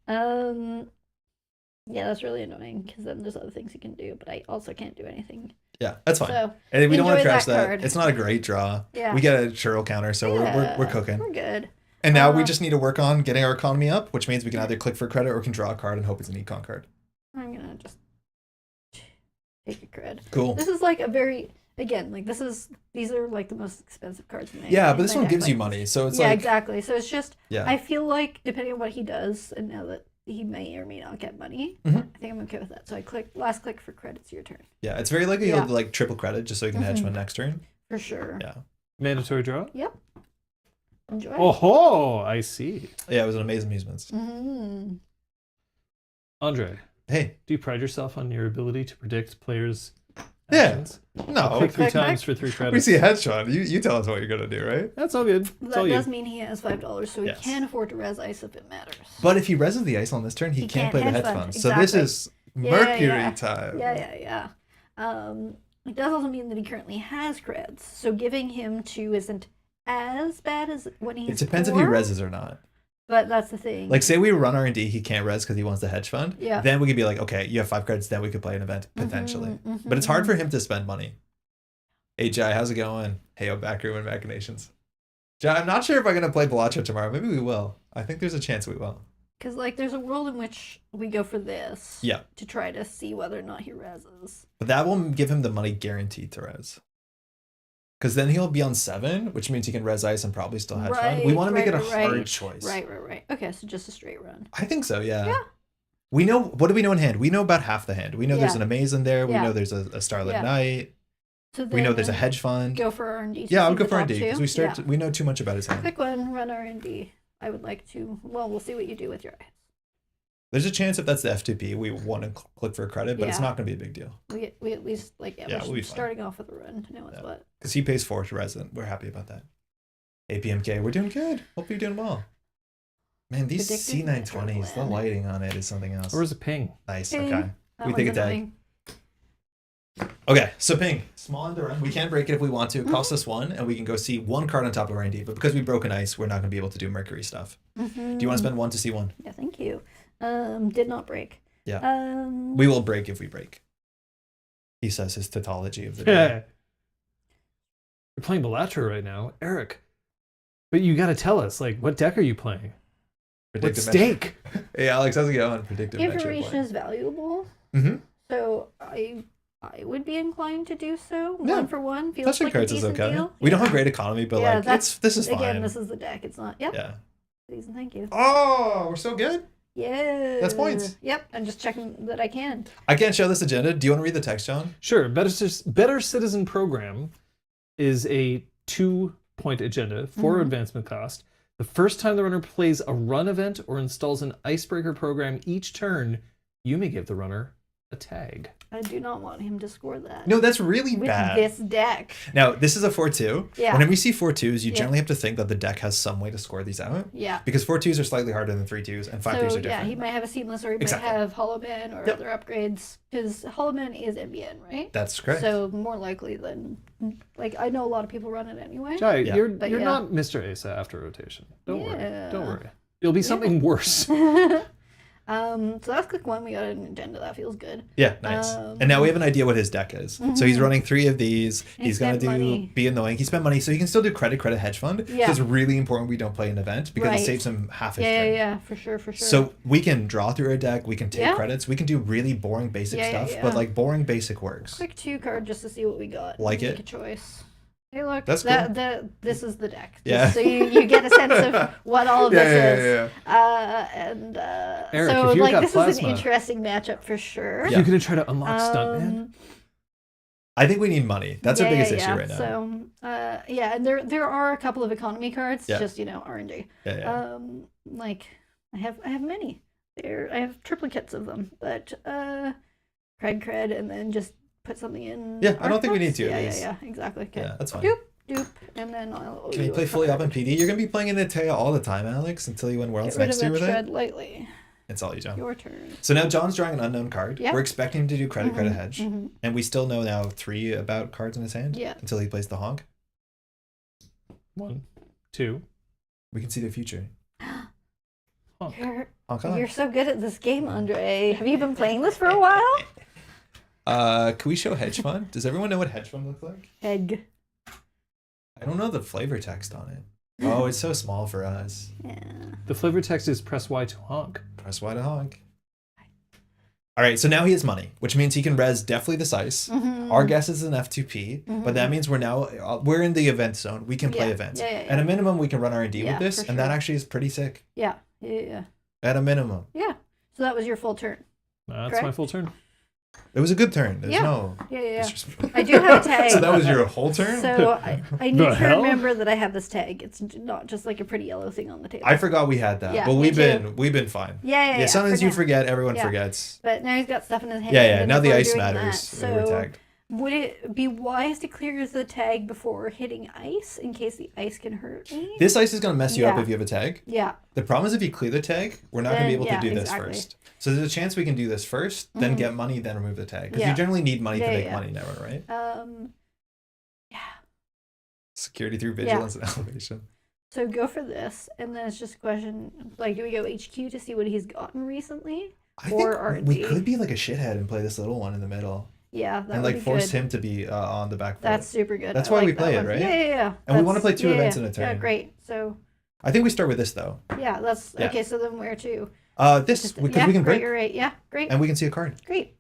Yeah, that's really annoying because then there's other things you can do, but I also can't do anything. Yeah, that's fine. So, and we don't want to crash that. card. It's not a great draw. Yeah. We get a churl counter, so we're cooking. We're good. And now we just need to work on getting our economy up, which means we can either click for credit or we can draw a card and hope it's an econ card. I'm gonna just take a cred. Cool. This is like a very these are like the most expensive cards in my but this one gives you money, so it's exactly. So it's just I feel like depending on what he does, and now that he may or may not get money, I think I'm okay with that. So I last click for credits. Your turn. Yeah, it's very likely you'll like triple credit just so you can hedge fund next turn. For sure. Yeah. Mandatory draw? Yep. Enjoy. Oh, I see. Yeah, it was an amazing amusements. Andre. Hey. Do you pride yourself on your ability to predict players' actions? No. I'll click 3 times for 3 credits. We see a hedge fund. You tell us what you're going to do, right? That's all good. That does mean he has $5, so he can afford to res ice if it matters. But if he reses the ice on this turn, he can't play the hedge fund. Exactly. So this is Mercury time. Yeah. It does also mean that he currently has creds, so giving him 2 isn't as bad as when he's It depends if he reses or not. But that's the thing. Like, say we run R&D, he can't res because he wants the hedge fund. Yeah. Then we could be like, okay, you have 5 credits, then we could play an event, potentially. But it's hard for him to spend money. Hey, Jai, how's it going? Hey, Backroom and Machinations. Jai, I'm not sure if I'm going to play Balacho tomorrow. Maybe we will. I think there's a chance we will. Because, like, there's a world in which we go for this. Yeah. To try to see whether or not he reses. But that will give him the money guaranteed to res. Because then he'll be on 7, which means he can res ice and probably still hedge fund. We want to make it a hard choice. Right. Okay, so just a straight run. I think so, yeah. We know, what do we know in hand? We know about half the hand. We know there's an Amaze in there. We know there's a Starlit Knight. So we know there's a hedge fund. Go for R&D. Yeah, I would go for R&D because we know too much about his hand. Pick one, run R&D. I would like to, well, we'll see what you do with your eyes. There's a chance if that's the F2P, we want to click for a credit, but it's not going to be a big deal. We at least, we're starting off with a run to know what's what. Because he pays 4 to resident. We're happy about that. APMK, we're doing good. Hope you're doing well. Man, these C920s, the lighting on it is something else. Or is it ping? Nice, okay. We take a tag. Okay, so ping. Small end to run. We can break it if we want to. It costs us 1, and we can go see 1 card on top of R&D. But because we broke an ice, we're not going to be able to do Mercury stuff. Do you want to spend 1 to see 1? Yeah, thank you. Did not break. Yeah. We will break if we break. He says his tautology of the day. You're playing Balatro right now, Eric. But you got to tell us, like, what deck are you playing? What stake? Hey, Alex, how's it going? Predictive information is valuable. So I would be inclined to do so. 1 for 1 feels touching like cards a decent is okay. deal. We don't have great economy, but like this is fine. Again, this is the deck. It's not. Yep. Yeah. Please and thank you. Oh, we're so good. Yeah. That's points. Yep. I'm just checking that I can. I can't show this agenda. Do you want to read the text, John? Sure. Better Citizen Program is a 2-point agenda for advancement cost. The first time the runner plays a run event or installs an icebreaker program each turn, you may give the runner a tag. I do not want him to score that. No, that's really bad. With this deck. Now, this is a 4-2. Yeah. Whenever you see 4-2s, you generally have to think that the deck has some way to score these out. Yeah. Because 4-2s are slightly harder than 3-2s, and 5-3s are different. Yeah, he might have a Seamless, or he might have Hollow Man or other upgrades. Because Hollow Man is NBN, right? That's correct. So more likely than, like, I know a lot of people run it anyway. Jai, you're not Mr. Asa after rotation. Don't worry. Don't worry. It'll be something worse. So that's click 1. We got an agenda. That feels good. Yeah, nice. And now we have an idea what his deck is. So he's running 3 of these. He He's going to spent money. be annoying. He spent money, so he can still do credit hedge fund. Yeah. So it's really important we don't play an event because Right. it saves him half his Yeah, turn. yeah, for sure. So we can draw through our deck. We can take Yeah. credits. We can do really boring basic Yeah, stuff, yeah. but like boring basic works. Click 2 card just to see what we got. Like Make it? a choice. Hey, look. That's This is the deck. Yeah. So you get a sense of what all of this is. Eric, So if you've got this is plasma- an interesting matchup for sure. Yeah. You're gonna try to unlock Stuntman. I think we need money. That's our biggest issue right now. So and there are a couple of economy cards. Yeah. Just RNG. Yeah. Like I have many. I have triplicates of them, but cred, and then just put something in. Yeah, I don't think we Artifacts. need to, at Yeah, least. yeah, exactly. Okay. Yeah, that's fine. Doop, and then I'll. Can you do play a fully up in card. PD? You're going to be playing in Atea all the time, Alex, until you win Worlds Get rid next of year a with tread it. lightly. It's all you, John. Your turn. So now John's drawing an unknown card. Yeah. We're expecting him to do credit hedge. Mhm. And we still know now 3 about cards in his hand. Yeah. Until he plays the honk. 1, 2. We can see the future. Honk. Honk honk. You're so good at this game, Andre. Have you been playing this for a while? Can we show hedge fund? Does everyone know what hedge fund looks like? Egg. I don't know the flavor text on it. Oh, it's so small for us. Yeah. The flavor text is press Y to honk. Press Y to honk. All right, so now he has money, which means he can res definitely this ice. Mm-hmm. Our guess is an F2P, but that means we're in the event zone. We can play Yeah, events. yeah. At a minimum, we can run R&D Yeah, with this, for and that sure. actually is pretty sick. Yeah. At a minimum. Yeah. So that was your full turn. That's Correct? my full turn. It was a good turn. There's Yeah. no... Yeah. disrespect. I do have a tag. So that was your whole turn? So I need The to hell? remember that I have this tag. It's not just like a pretty yellow thing on the table. I forgot we had that, Yeah, but me we've too. been fine. Yeah. Sometimes for you now. forget, everyone Yeah. forgets. But now he's got stuff in his hand. Yeah. and Now if the we're ice doing matters. that, We're so tagged. would it be wise to clear the tag before hitting ice in case the ice can hurt me? This ice is going to mess you up Yeah. if you have a tag. Yeah. The problem is if you clear the tag, we're not going to be able Then, to do yeah, this exactly. first. So there's a chance we can do this first, then get money, then remove the tag. Because Yeah. you generally need money to Yeah, make yeah. money now, right? Yeah. Security through vigilance and elevation. So go for this, and then it's just a question, like, do we go HQ to see what he's gotten recently? I Or think R&D. we could be like a shithead and play this little one in the middle. Yeah, that And would like be force good. him to be on the back foot. That's super good. That's I why like we that play it, one. right? Yeah. And we wanna That's- play 2 events in a Yeah, turn. great. So, I think we start with this though. yeah, that's Yeah. okay. So then where to? Because we can break You're right. Yeah, great. and we can see a card. Great.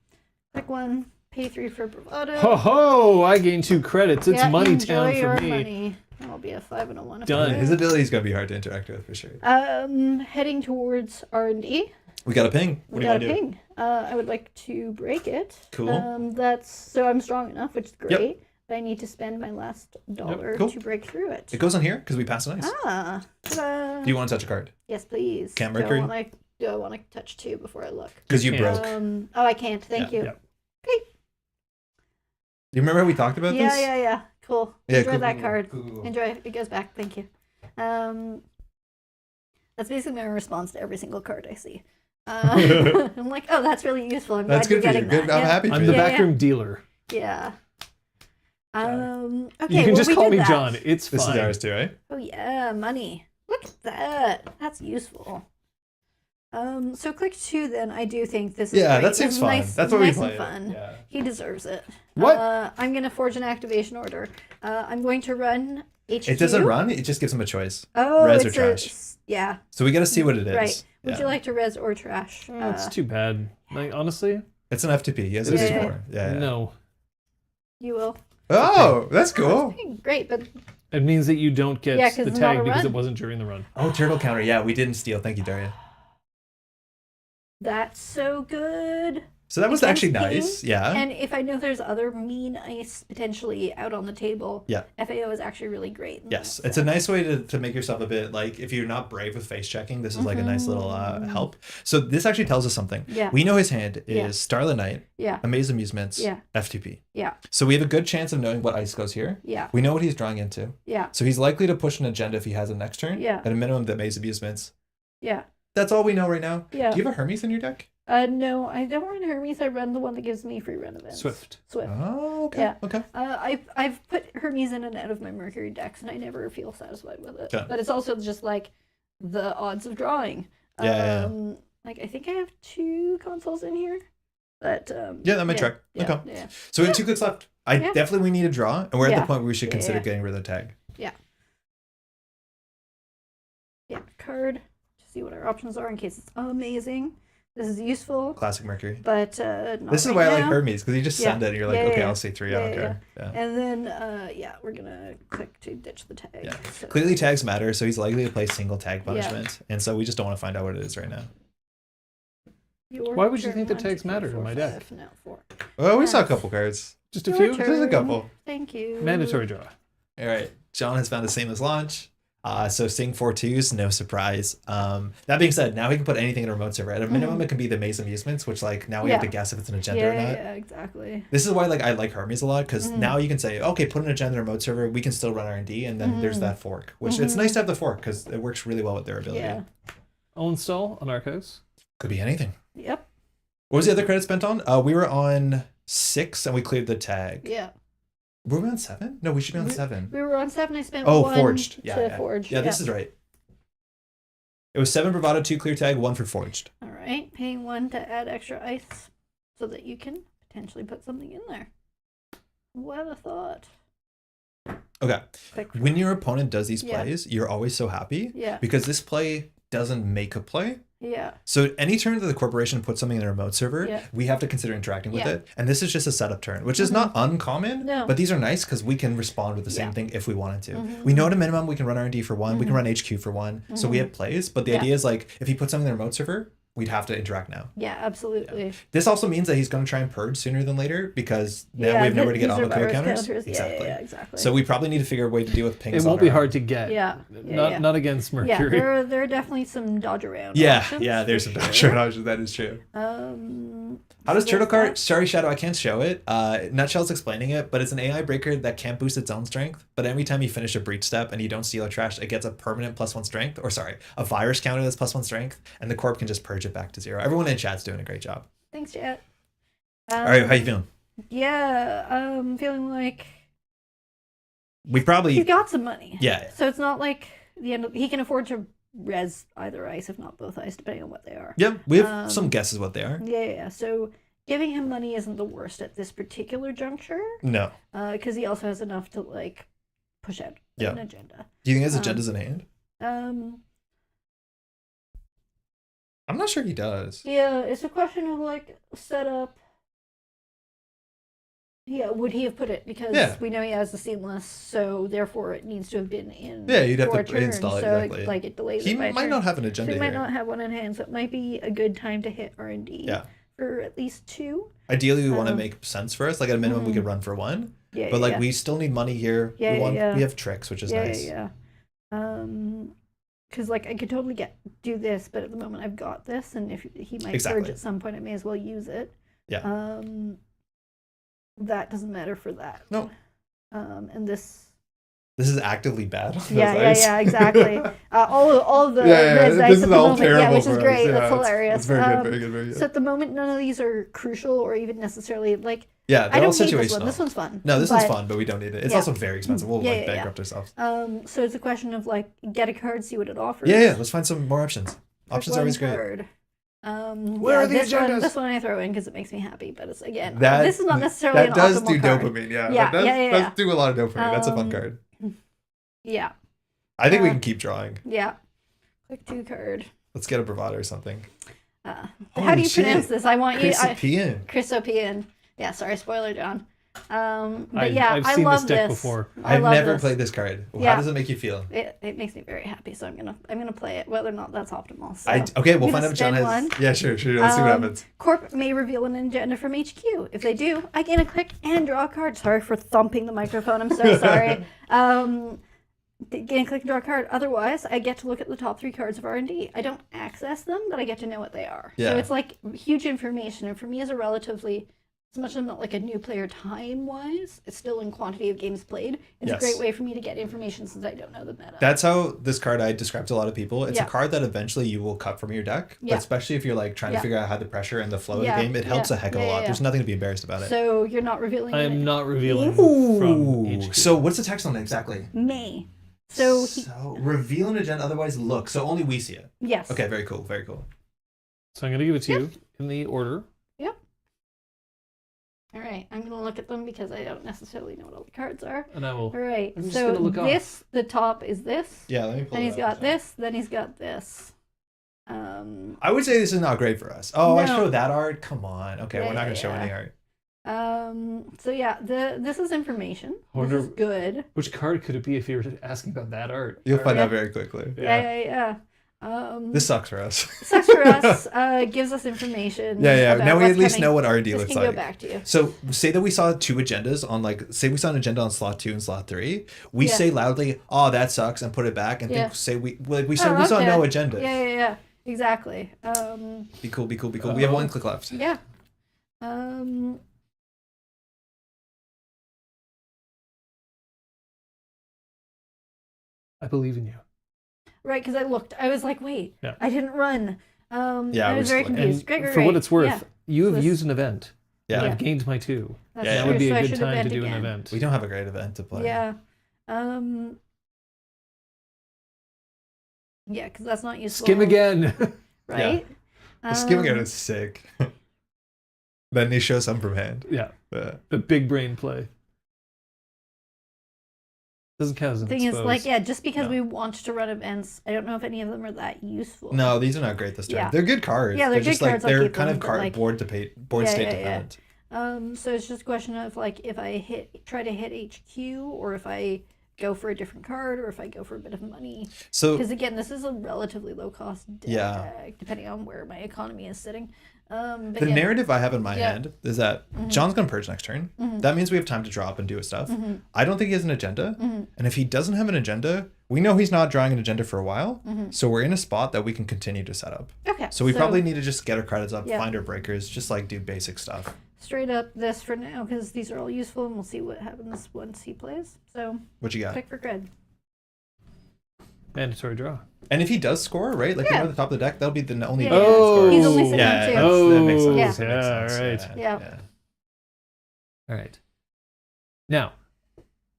Click 1, pay 3 for bravado. Ho ho! I gain 2 credits. It's Yeah, money enjoy town your for me. money. That'll be a 5 and a 1. if I Done. win. His ability is going to be hard to interact with for sure. Heading towards R&D. We got a ping. What We do you got want a to do? ping. I would like to break it. Cool. That's so I'm strong enough, which is great. But I need to spend my last dollar cool. to break through it. It goes on here because we pass an ice. Ah. Ta-da. Do you want to touch a card? Yes, please. Can't Mercury? Do I want to touch 2 before I look? Because you You broke. can't. Oh, I can't. Thank you. Yeah. Great. Do you remember how we talked about this? Yeah. Cool. Yeah, Enjoy cool, that cool, card. cool. Enjoy. It goes back. Thank you. That's basically my response to every single card I see. I'm like, oh, that's really useful. I'm That's glad good for you're you. getting Good. that. I'm happy for I'm you. the Yeah, backroom dealer. Yeah. Okay. You can just we call did me that. John. It's This fine. is ours too, right? Oh yeah, money. Look at that. That's useful. So click 2 then. I do think this is Yeah, great. that seems This is fun. nice, That's what we nice play. and fun. Yeah. He deserves it. What? I'm gonna forge an activation order. I'm going to run HQ. It doesn't run. It just gives him a choice. Oh, Res or it's trash. Yeah. So we got to see what it is. Right. Would Yeah. you like to res or trash? It's too bad. Like, honestly, It's an F2P. He has a Yeah, yeah, D4. Yeah. no. You will. Oh, that's cool. Okay, great, but It means that you don't get Yeah, 'cause the it's not tag a because run. it wasn't during the run. Oh, turtle counter. Yeah, we didn't steal. Thank you, Daria. that's so good. So that was Against actually ping, nice. Yeah. And if I know there's other mean ice potentially out on the table, Yeah. FAO is actually really great. in Yes, that it's a sense. nice way to make yourself a bit like if you're not brave with face checking, this is like a nice little help. So this actually tells us something. Yeah. We know his hand is Yeah. Starlit Night, Yeah. Amaze Amusements, Yeah. F2P. Yeah. So we have a good chance of knowing what ice goes here. Yeah. We know what he's drawing into. Yeah. So he's likely to push an agenda if he has a next turn. Yeah. At a minimum, the Amaze Amusements. Yeah. That's all we know right now. Yeah. Do you have a Hermes in your deck? No, I don't run Hermes. I run the one that gives me free run events. Swift. Oh, okay. Yeah. Okay. I've put Hermes in and out of my Mercury decks, and I never feel satisfied with it. Okay. But it's also just like the odds of drawing. Yeah, Like, I think I have 2 consoles in here. But, Yeah, that might track. Okay. Yeah. So we have 2 clicks left. We need a draw, and we're at Yeah. the point where we should Yeah, consider yeah. getting rid of the tag. Yeah, card to see what our options are in case it's amazing. This is useful, Classic Mercury. but not This is right why I like now. Hermes, because you just send it and you're like, Yeah, okay, yeah. I'll say 3, I don't care. Yeah. And then, we're gonna click to ditch the tag. Yeah. So- Clearly tags matter, so he's likely to play single tag punishment, and so we just don't want to find out what it is right now. Your Why would you turn, think the 1, 2, tags 3, matter in 4, my 5, deck? No, 4. Well, we saw a Yes. couple cards. Just a Your few? turn. Just a couple. Thank you. Mandatory draw. All right. John has found a seamless launch. So seeing 4 2s, no surprise. That being said, now he can put anything in a remote server. At a minimum, it can be the Maze Amusements, which like now we have to guess if it's an agenda or not. Yeah, exactly. This is why like I like Hermes a lot, because now you can say, okay, put an agenda in a remote server, we can still run R&D, and then there's that fork, which it's nice to have the fork because it works really well with their ability. Yeah. I'll install on Arcos. Could be anything. Yep. What was the other credit spent on? We were on 6 and we cleared the tag. Yeah. Were we on 7? No, we should be on 7. We were on 7. I spent Oh, 1 forged. to Yeah. forge. Yeah, this is right. It was 7 bravado, 2 clear tag, 1 for forged. All right. Paying 1 to add extra ice so that you can potentially put something in there. What a thought. Okay. Quick. When your opponent does these Yeah. plays, you're always so happy Yeah. because this play doesn't make a play. Yeah. So any turn that the corporation puts something in a remote server, Yeah. we have to consider interacting with Yeah. it. And this is just a setup turn, which is not uncommon, No. but these are nice because we can respond with the same Yeah. thing if we wanted to. We know at a minimum we can run R&D for 1, we can run HQ for 1, so we have plays, but the Yeah. idea is like if he puts something in the remote server, we'd have to interact now. Yeah, absolutely. This also means that he's going to try and purge sooner than later because now Yeah, we have nowhere to get these on are the clear virus counters. Exactly. Yeah, exactly. So we probably need to figure a way to deal with pings. It won't on be our hard own. to get. Yeah. Not against Yeah, Mercury. there are definitely some dodge around. Yeah, options, yeah, there's for some dodge sure. around options. That is true. How does so Turtle there's Cart? that. Sorry, Shadow, I can't show it. Nutshell's explaining it, but it's an AI breaker that can't boost its own strength. But every time you finish a breach step and you don't steal or trash, it gets a permanent +1 strength, or sorry, a virus counter that's +1 strength, and the corp can just purge it back to 0. Everyone in chat's doing a great job. Thanks, chat. All right, how you feeling? Yeah, I'm feeling like We probably he's got some money. yeah. So it's not like the end of, he can afford to res either ice, if not both ice, depending on what they are. Yep, we have some guesses what they are. Yeah. So giving him money isn't the worst at this particular juncture, No. because he also has enough to like push out an agenda. Do you think his agenda's in hand? I'm not sure he does. Yeah, it's a question of like setup. Yeah, would he have put it? Because we know he has the seamless, so therefore it needs to have been in. Yeah, you'd have for to a turn, install it, so exactly. like it delays. He it by a might turn. not have an So agenda he might here. not have one in hand, so it might be a good time to hit R&D. Yeah. For at least 2. Ideally, we want to make sense for us. Like at a minimum, we could run for 1. Yeah. But like we still need money here. Yeah, We have tricks, which is nice. Yeah. Because like I could totally do this, but at the moment I've got this, and if he might Exactly. surge at some point, I may as well use it. Yeah. That doesn't matter for that. No. And this. This is actively bad. Yeah, exactly. all of the Yeah, res dice this at is the all moment, terrible which for is us. great. Yeah, That's it's- hilarious. it's very good, very good, very good. So at the moment, none of these are crucial or even necessarily like. Yeah, I they're all don't hate this situational. one. This one's fun. No, this one's but- fun, but we don't need it. It's Yeah. also very expensive. We'll Yeah, bankrupt ourselves. So it's a question of like get a card, see what it offers. Yeah. Let's find some more options. Options are always great. Card. Where are the this one, agendas? this one I throw in because it makes me happy, but it's again That this is not necessarily that an does optimal do card. dopamine. Yeah, Yeah, that yeah. does do a lot of dopamine. That's a fun card. Yeah, I think we can keep drawing. yeah. Click 2 card. Let's get a bravado or something. How Holy do you shit. pronounce this? I want you. Chrysopian. Chrysopian. Yeah, sorry, spoiler, John. But I've I seen love this deck before. I I've love never this. played this card. How Yeah. does it make you feel? It makes me very happy, so I'm gonna play it, whether or not that's optimal. So. Okay, we'll I'm find gonna out if John spend has. one. Yeah, sure. Let's see what happens. Corp may reveal an agenda from HQ. If they do, I gain a click and draw a card. Sorry for thumping the microphone. I'm so sorry. Gain a click and draw a card. Otherwise, I get to look at the top 3 cards of R&D. I don't access them, but I get to know what they are. Yeah. So it's like huge information. And for me, as a relatively, as much as I'm not like a new player time-wise, it's still in quantity of games played. It's Yes. a great way for me to get information since I don't know the meta. That's how this card I describe to a lot of people. It's Yeah. a card that eventually you will cut from your deck, Yeah. but especially if you're like trying to Yeah. figure out how the pressure and the flow of Yeah, the game, it helps yeah, a heck of a yeah, lot. yeah. There's nothing to be embarrassed about it. So you're not revealing I it. am not revealing Ooh. from HQ. So what's the text on it exactly? May. So he, reveal an agenda, otherwise look. So only we see it. yes. Okay, very cool, very cool. So I'm going to give it to you in the order. Yep. All right, I'm going to look at them because I don't necessarily know what all the cards are. And I will. All right, I'm just so gonna look off. the top is this. Yeah, let me pull Then it he's up. got this. Then he's got this. I would say this is not great for us. Oh, I No. showed that art? Come on. Okay, Yeah, we're not yeah, going to show yeah. any art. So yeah, this is information. I wonder- This is good. Which card could it be if you were asking about that art? You'll find Yeah. out very quickly. Yeah. This sucks for us. Sucks for us. Gives us information. Yeah. about Now we what's at least coming. know what RD This looks can like. go back to you. So say that we saw 2 agendas on say we saw an agenda on slot 2 and slot 3. We Yeah. say loudly, "Oh, that sucks," and put it back, and Yeah. say we said Oh, we saw okay. no agendas. Yeah. Exactly. Be cool. We have 1 click left. Yeah. I believe in you. Right, because I was like, wait, Yeah. I didn't run. Yeah, I was very and confused. And Great. for what it's worth, Yeah, you have So this- used an event. Yeah. And Yeah. I've gained my 2. that's Yeah, That true, would be so a I good should time to event do again. an event. We don't have a great event to play. Yeah. Yeah, because that's not useful. Skim again. Right? The skimming out is sick. Then they show some from hand. Yeah. Yeah. The big brain play. Doesn't count as an Thing is, expose. like, yeah, just because No. we want to run events, I don't know if any of them are that useful. No, these are not great this turn. Yeah. They're good cards. Yeah, they're good just cards, I'll they're keep kind them, of but, card like- board Yeah, state yeah. dependent. So it's just a question of like if I try to hit HQ, or if I go for a different card, or if I go for a bit of money. So Because again, this is a relatively low cost deck, Yeah. depending on where my economy is sitting. But the yeah. narrative I have in my Yeah. hand is that John's gonna purge next turn. Mhm. That means we have time to drop and do his stuff. Mhm. I don't think he has an agenda. Mhm. And if he doesn't have an agenda, we know he's not drawing an agenda for a while. Mhm. So we're in a spot that we can continue to set up. Okay. So we probably need to just get our credits up, Yeah. find our breakers, just like do basic stuff. straight up this for now, because these are all useful, and we'll see what happens once he plays. So What you got? pick for grid. Mandatory draw. And if he does score, right? Like Yeah. you know, at the top of the deck, that'll be the only Yeah, game yeah. he scores. He's only sitting yeah, on 2. that makes sense. Yeah. That makes Yeah, sense. right. Yeah. All right. Now,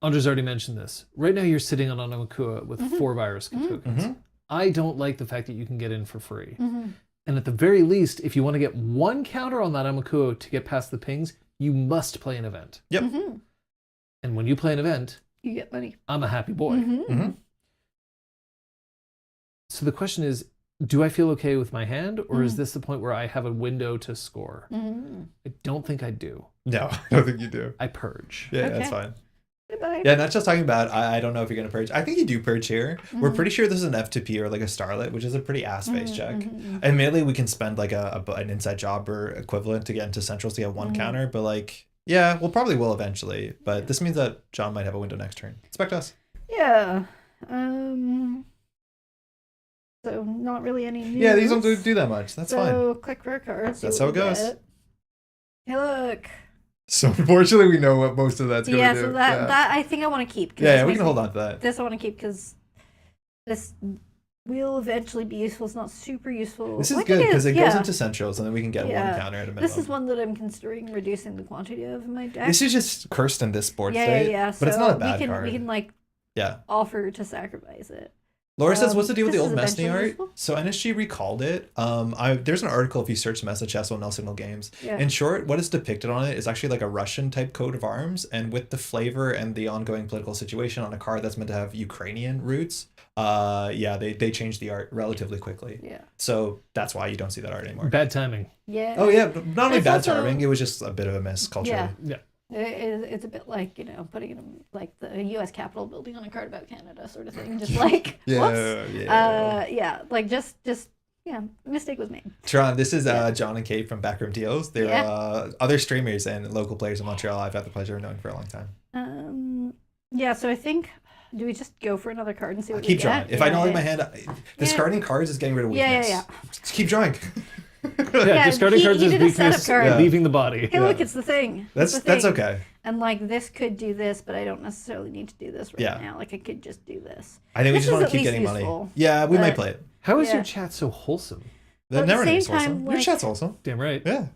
Andre's already mentioned this. Right now, you're sitting on Anamakua with 4 virus tokens. Mhm. I don't like the fact that you can get in for free. Mm-hmm. And at the very least, if you want to get 1 counter on that Amakuo to get past the pings, you must play an event. Yep. Mm-hmm. And when you play an event, You get money. I'm a happy boy. Mm-hmm. Mhm. So the question is, do I feel okay with my hand, or is Mhm. this the point where I have a window to score? Mm-hmm. I don't think I do. No, I don't think you do. I purge. Yeah, Okay. that's fine. Goodbye. Yeah, not just talking about, I don't know if you're going to purge. I think you do purge here. We're Mhm. pretty sure this is an F2P or like a Starlet, which is a pretty ass-face Mhm, check. mhm, mhm. Admittedly, we can spend like an inside job or equivalent to get into centrals to get 1 Mhm. counter, but like, yeah, we'll probably will eventually. But this means that John might have a window next turn. Expect us. Yeah. So not really any news. Yeah, these don't do that much. That's fine. So click for a card. see That's what how it we goes. get. Hey, look. So unfortunately, we know what most of that's going Yeah, to do. so that I think I want to keep. 'cause Yeah, this we makes can hold me- on to that. This I want to keep because this will eventually be useful. It's not super useful. This is Like good because it goes yeah. into centrals and then we can get Yeah. 1 counter at a minimum. This is one that I'm considering reducing the quantity of in my deck. This is just cursed in this board yeah, state. yeah. But it's So not a bad we can card. We can like Yeah. offer to sacrifice it. Laura says, what's the deal with the this old is Messney eventually art? useful. So NSG recalled it. There's an article if you search Message Chess on No Signal Games. Yeah. In short, what is depicted on it is actually like a Russian type coat of arms, and with the flavor and the ongoing political situation on a card that's meant to have Ukrainian roots. They changed the art relatively quickly. Yeah. So that's why you don't see that art anymore. Bad timing. Yeah. Oh yeah, not only It's bad also- timing, it was just a bit of a miss culturally. Yeah. Yeah. It's a bit like, putting in like the U.S. Capitol building on a card about Canada sort of thing. Just like, whoops. Like just mistake was made. Tron, this is Yeah. John and Kate from Backroom Deals. They're Yeah. other streamers and local players in Montreal I've had the pleasure of knowing for a long time. So I think, do we just go for another card and see what we Keep get? drawing. If I don't like my hand, discarding cards is getting rid of weakness. Yeah. Just keep drawing. Yeah, discarding he cards is did a setup weakness, card. Yeah. leaving the body. Hey, look, it's the thing. It's That's the thing. okay. And like this could do this, but I don't necessarily need to do this right Yeah. now. Like I could just do this. I think we This just want is to at keep least getting useful, money. Yeah, we might but- play it. How is Yeah. your chat so wholesome? The But at the never same name's time, awesome. Your like- chat's awesome. Damn right. Yeah.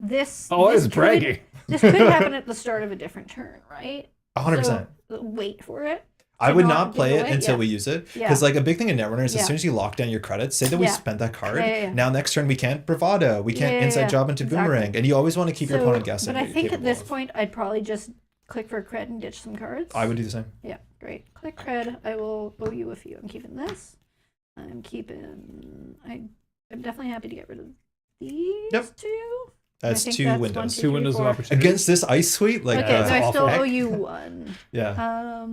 This. Oh, I this was bragging. This could happen at the start of a different turn, right? 100%. So wait for it. I would not give play it away? until Yeah. we use it. Yeah. Because like a big thing in Netrunner is as Yeah. soon as you lock down your credits, say that we Yeah. spent that card. Yeah. Now next turn we can't bravado, we can't inside job into Exactly. boomerang, and you always want to keep your opponent guessing. But I what you're think at capable this of. point, I'd probably just click for cred and ditch some cards. I would do the same. Yeah, great. Click cred. I will owe you a few. I'm keeping this. I'm keeping. I'm definitely happy to get rid of these two. That's I think two that's windows. 1, 2, 2 3, windows of 4. opportunity. Against this ice suite, like Okay, so I awful. still heck. owe you one. Yeah.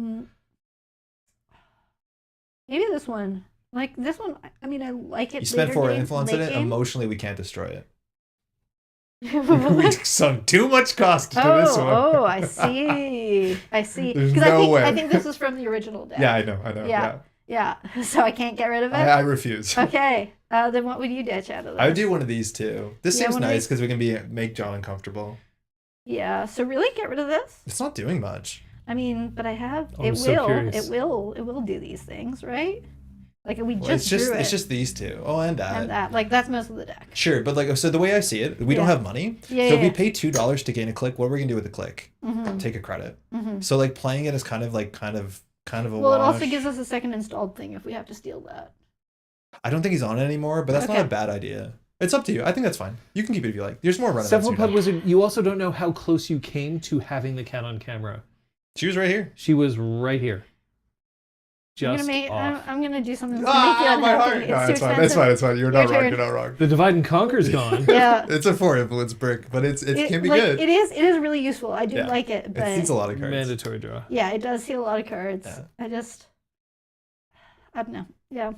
Maybe this one. Like this one. I mean, I like it. You spent later 4 game, influence in late it. game. Emotionally, we can't destroy it. We sunk too much cost to this one. Oh, I see. I see. There's Because no way. I think this is from the original deck. Yeah, I know. Yeah. Yeah. So I can't get rid of it. I refuse. Okay. Then what would you ditch out of this? I would do one of these too. This Yeah, seems one of nice these. because we can make John uncomfortable. Yeah. So really, get rid of this. It's not doing much. I mean, but I have. I'm It so will. curious. It will do these things, right? Like we Well, just drew it. it's just these two. Oh, and that. and that. Like that's most of the deck. Sure, but like so the way I see it, we don't Yeah. have money. Yeah, So if yeah, we pay $2 to gain a click, what are we gonna do with the click? Mm-hmm. Take a credit. Mm-hmm. So like playing it is kind of a Well, it also wash. gives us a second installed thing if we have to steal that. I don't think he's on it anymore, but that's not Okay. a bad idea. It's up to you. I think that's fine. You can keep it if you like. There's more run. Cephalopod Wizard, you also don't know how close you came to having the cat on camera. She was right here. She was right here. Just off. I'm gonna do something that's gonna make you unhappy. It's too expensive. It's fine. You're not Your wrong, turn. You're not wrong. The divide and conquer's gone. Yeah. It's a 4 influence brick, but it can be like, good. It is really useful. I do Yeah. like it, but It needs a lot of cards. Mandatory draw. yeah, it does see a lot of cards. Yeah. I don't know. Yeah.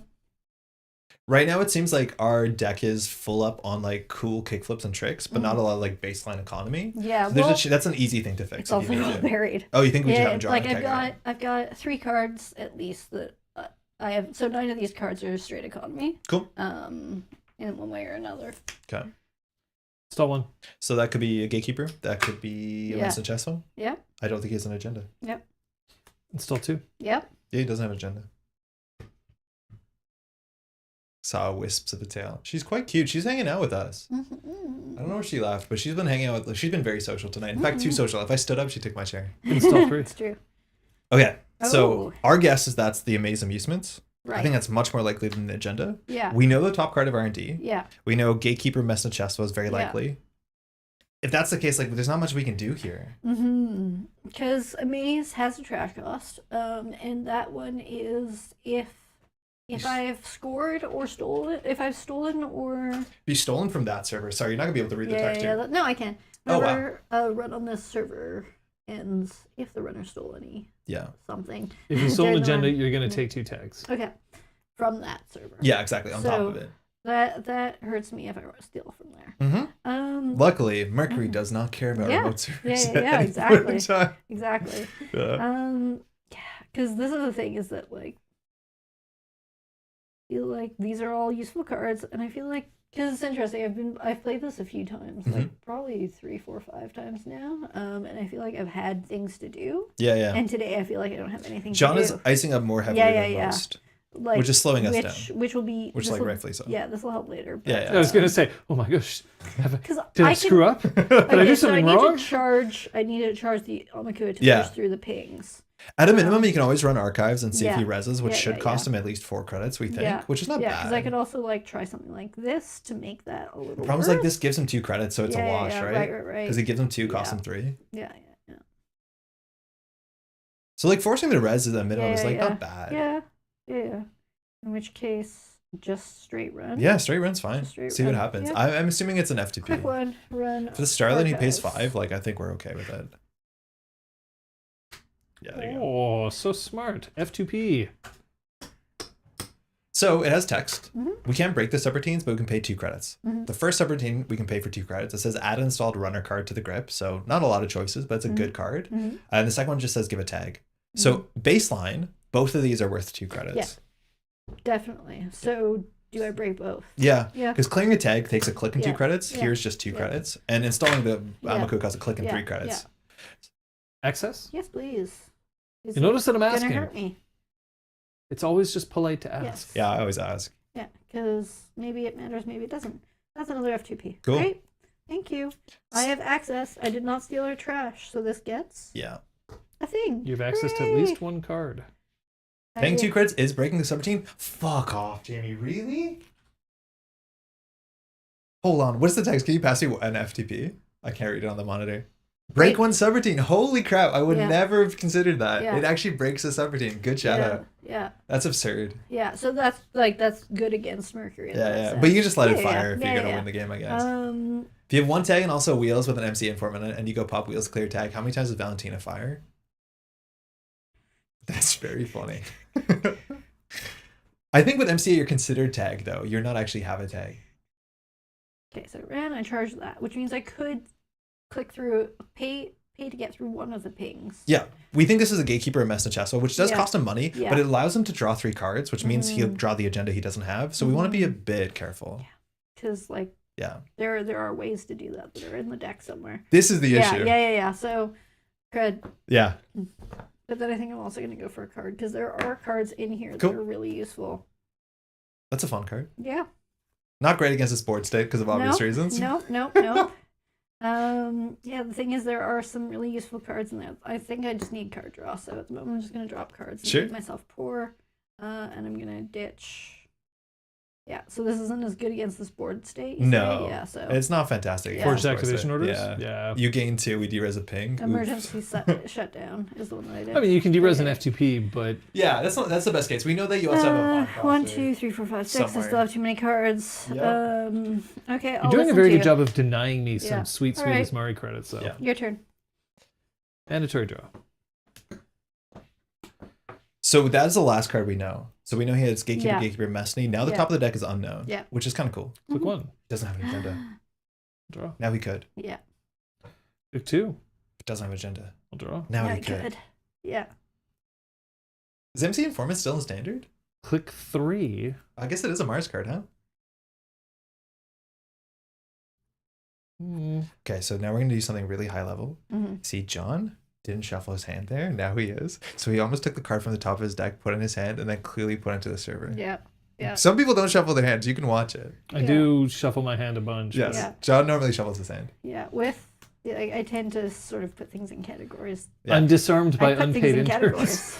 Right now, it seems like our deck is full up on like cool kickflips and tricks, but not a lot of like baseline economy. Yeah. So there's Well, that's an easy thing to fix. it's if also you need all it. buried. Oh, you think we should have a Yeah, draw? like Okay, I've got 3 cards at least that I have. So 9 of these cards are straight economy. Cool. In one way or another. Okay. Stall one. So that could be a gatekeeper. That could be a Yeah. Winston Chessel. Yeah. I don't think he has an agenda. Stall two. Yep. Yeah, he doesn't have an agenda. Saw wisps of a tail. She's quite cute. She's hanging out with us. Mm-hmm. I don't know where she left, but she's been hanging out with. She's been very social tonight. In fact, too social. If I stood up, she took my chair. Stall three. It's true. Okay. So Oh. our guess is that's the Amaze Amusements. Right. I think that's much more likely than the agenda. Yeah. We know the top card of R&D. Yeah. We know Gatekeeper Messna Chess was very Yeah. likely. If that's the case, like there's not much we can do here. Mm-hmm. Because Amaze has a trash cost, and that one is if I've scored or stolen, if I've stolen or Be stolen from that server. Sorry, you're not gonna be able to read the text here. no, I can. Oh, wow. Whenever a run on this server ends, if the runner stole any Yeah. something. If you stole an During the agenda, run. you're going to take 2 tags. Okay, from that server. Yeah, exactly. On top So- of it. That hurts me if I steal from there. Mm-hmm. Luckily, Mercury does not care about Yeah. remote servers. Yeah, at any exactly. point in time. Exactly. Yeah. Yeah, because this is the thing is that like, I feel like these are all useful cards, and I feel like because it's interesting. I've played this a few times, like probably 3, 4, 5 times now, and I feel like I've had things to do. Yeah. And today I feel like I don't have anything John to is do. icing up more heavily Yeah, than yeah. most, Like, which is slowing us down. Which will be Which, this'll- like, rightfully so. Yeah, this will help later. But, Yeah. I was going to say, oh my gosh, Because did I screw up? Did I do something wrong? I need to charge the Omiku to Yeah. push through the pings. At a minimum, you can always run archives and see if Yeah. he reses, which Yeah, should yeah, cost yeah. him at least 4 credits, we think, Yeah. which is not Yeah, bad. because I could also like try something like this to make that a little. The problem's like this gives him 2 credits, so it's a wash, right? Right. Because he gives him 2, costs Yeah. him 3. Yeah. So like forcing him to res at a minimum is like Yeah. not bad. Yeah. In which case, just straight run. Yeah, straight run's fine. Straight See what run. happens. Yeah. I'm assuming it's an FTP. Quick one, run. For the Starlin, he pays archives. 5. Like I think we're okay with it. Yeah, there you go. Oh, so smart. F2P. So it has text. Mhm. We can't break the subroutines, but we can pay 2 credits. Mhm. The first subroutine we can pay for 2 credits. It says add installed runner card to the grip, so not a lot of choices, but it's a good card. Mhm. And the second one just says give a tag. So baseline, both of these are worth 2 credits. Yeah. Definitely. So do I break both? Yeah. Yeah. Because clearing a tag takes a click and 2 Yeah. credits. Yeah. Here's just 2 Yeah. credits. And installing the Yeah. Amaku costs a click and Yeah. 3 credits. Access? Yes, please. Is You notice that I'm it gonna asking. hurt me? It's always just polite to ask. Yes. Yeah, I always ask. Yeah, because maybe it matters, maybe it doesn't. That's another F2P. Cool. Great. Thank you. I have access. I did not steal our trash, so this gets Yeah. a thing. You have access to at least 1 card. Paying 2 creds is breaking the subroutine? Fuck off, Jamie. Really? Hold on. What's the text? Can you pass me an FTP? I can't read it on the monitor. Break 1 subroutine. Holy crap. I would never have considered that. Yeah. It actually breaks a subroutine. Good shout out. Yeah. That's absurd. Yeah. So that's good against Mercury. Yeah. But you can just let it fire if yeah, you're going to win the game, I guess. If you have 1 tag and also wheels with an MC inform in it and you go pop wheels clear tag, how many times does Valentina fire? That's very funny. I think with MCA you're considered tag though. You're not actually have a tag. Okay, so I charged that, which means I could click through, pay to get through one of the pings. Yeah, we think this is a gatekeeper of Machinations, which does cost him money, but it allows him to draw 3 cards, which means he'll draw the agenda he doesn't have. So we want to be a bit careful. Because there are ways to do that are in the deck somewhere. This is the issue. Yeah. So, cred. Yeah. But then I think I'm also going to go for a card because there are cards in here that are really useful. That's a fun card. Yeah. Not great against a sports state because of obvious reasons. No. Yeah, the thing is there are some really useful cards in there. I think I just need card draw, so at the moment I'm just going to drop cards and keep myself poor. And I'm going to ditch. Yeah, so this isn't as good against this board state. No. Yeah, so it's not fantastic. Forged activation orders? Yeah. You gain 2, we derez a ping. Emergency shutdown is the one that I did. I mean, you can derez an FTP, but... Yeah, that's the best case. We know that you also have a 1, 2, 3, 4, 5, 6. I still have too many cards. Yep. Okay, You're doing a very good job of denying me some sweet Azmari credits, though. Yeah. Your turn. Mandatory draw. So that's the last card we know. So we know he has Gatekeeper, Messney. Now the top of the deck is unknown, which is kind of cool. Click 1. He doesn't have an agenda. Draw. Now he could. Yeah. Click 2. It doesn't have an agenda. I'll draw. Now he could. Yeah. Is MC Informant still in standard? Click 3. I guess it is a Mars card, huh? Okay, so now we're going to do something really high level. See, John didn't shuffle his hand there. Now he is. So he almost took the card from the top of his deck, put it in his hand, and then clearly put it into the server. Yeah. Yeah. Some people don't shuffle their hands. You can watch it. I do shuffle my hand a bunch. Yes. Yeah. John normally shuffles his hand. Yeah. I tend to sort of put things in categories. Yeah. I'm disarmed by unpaid interns.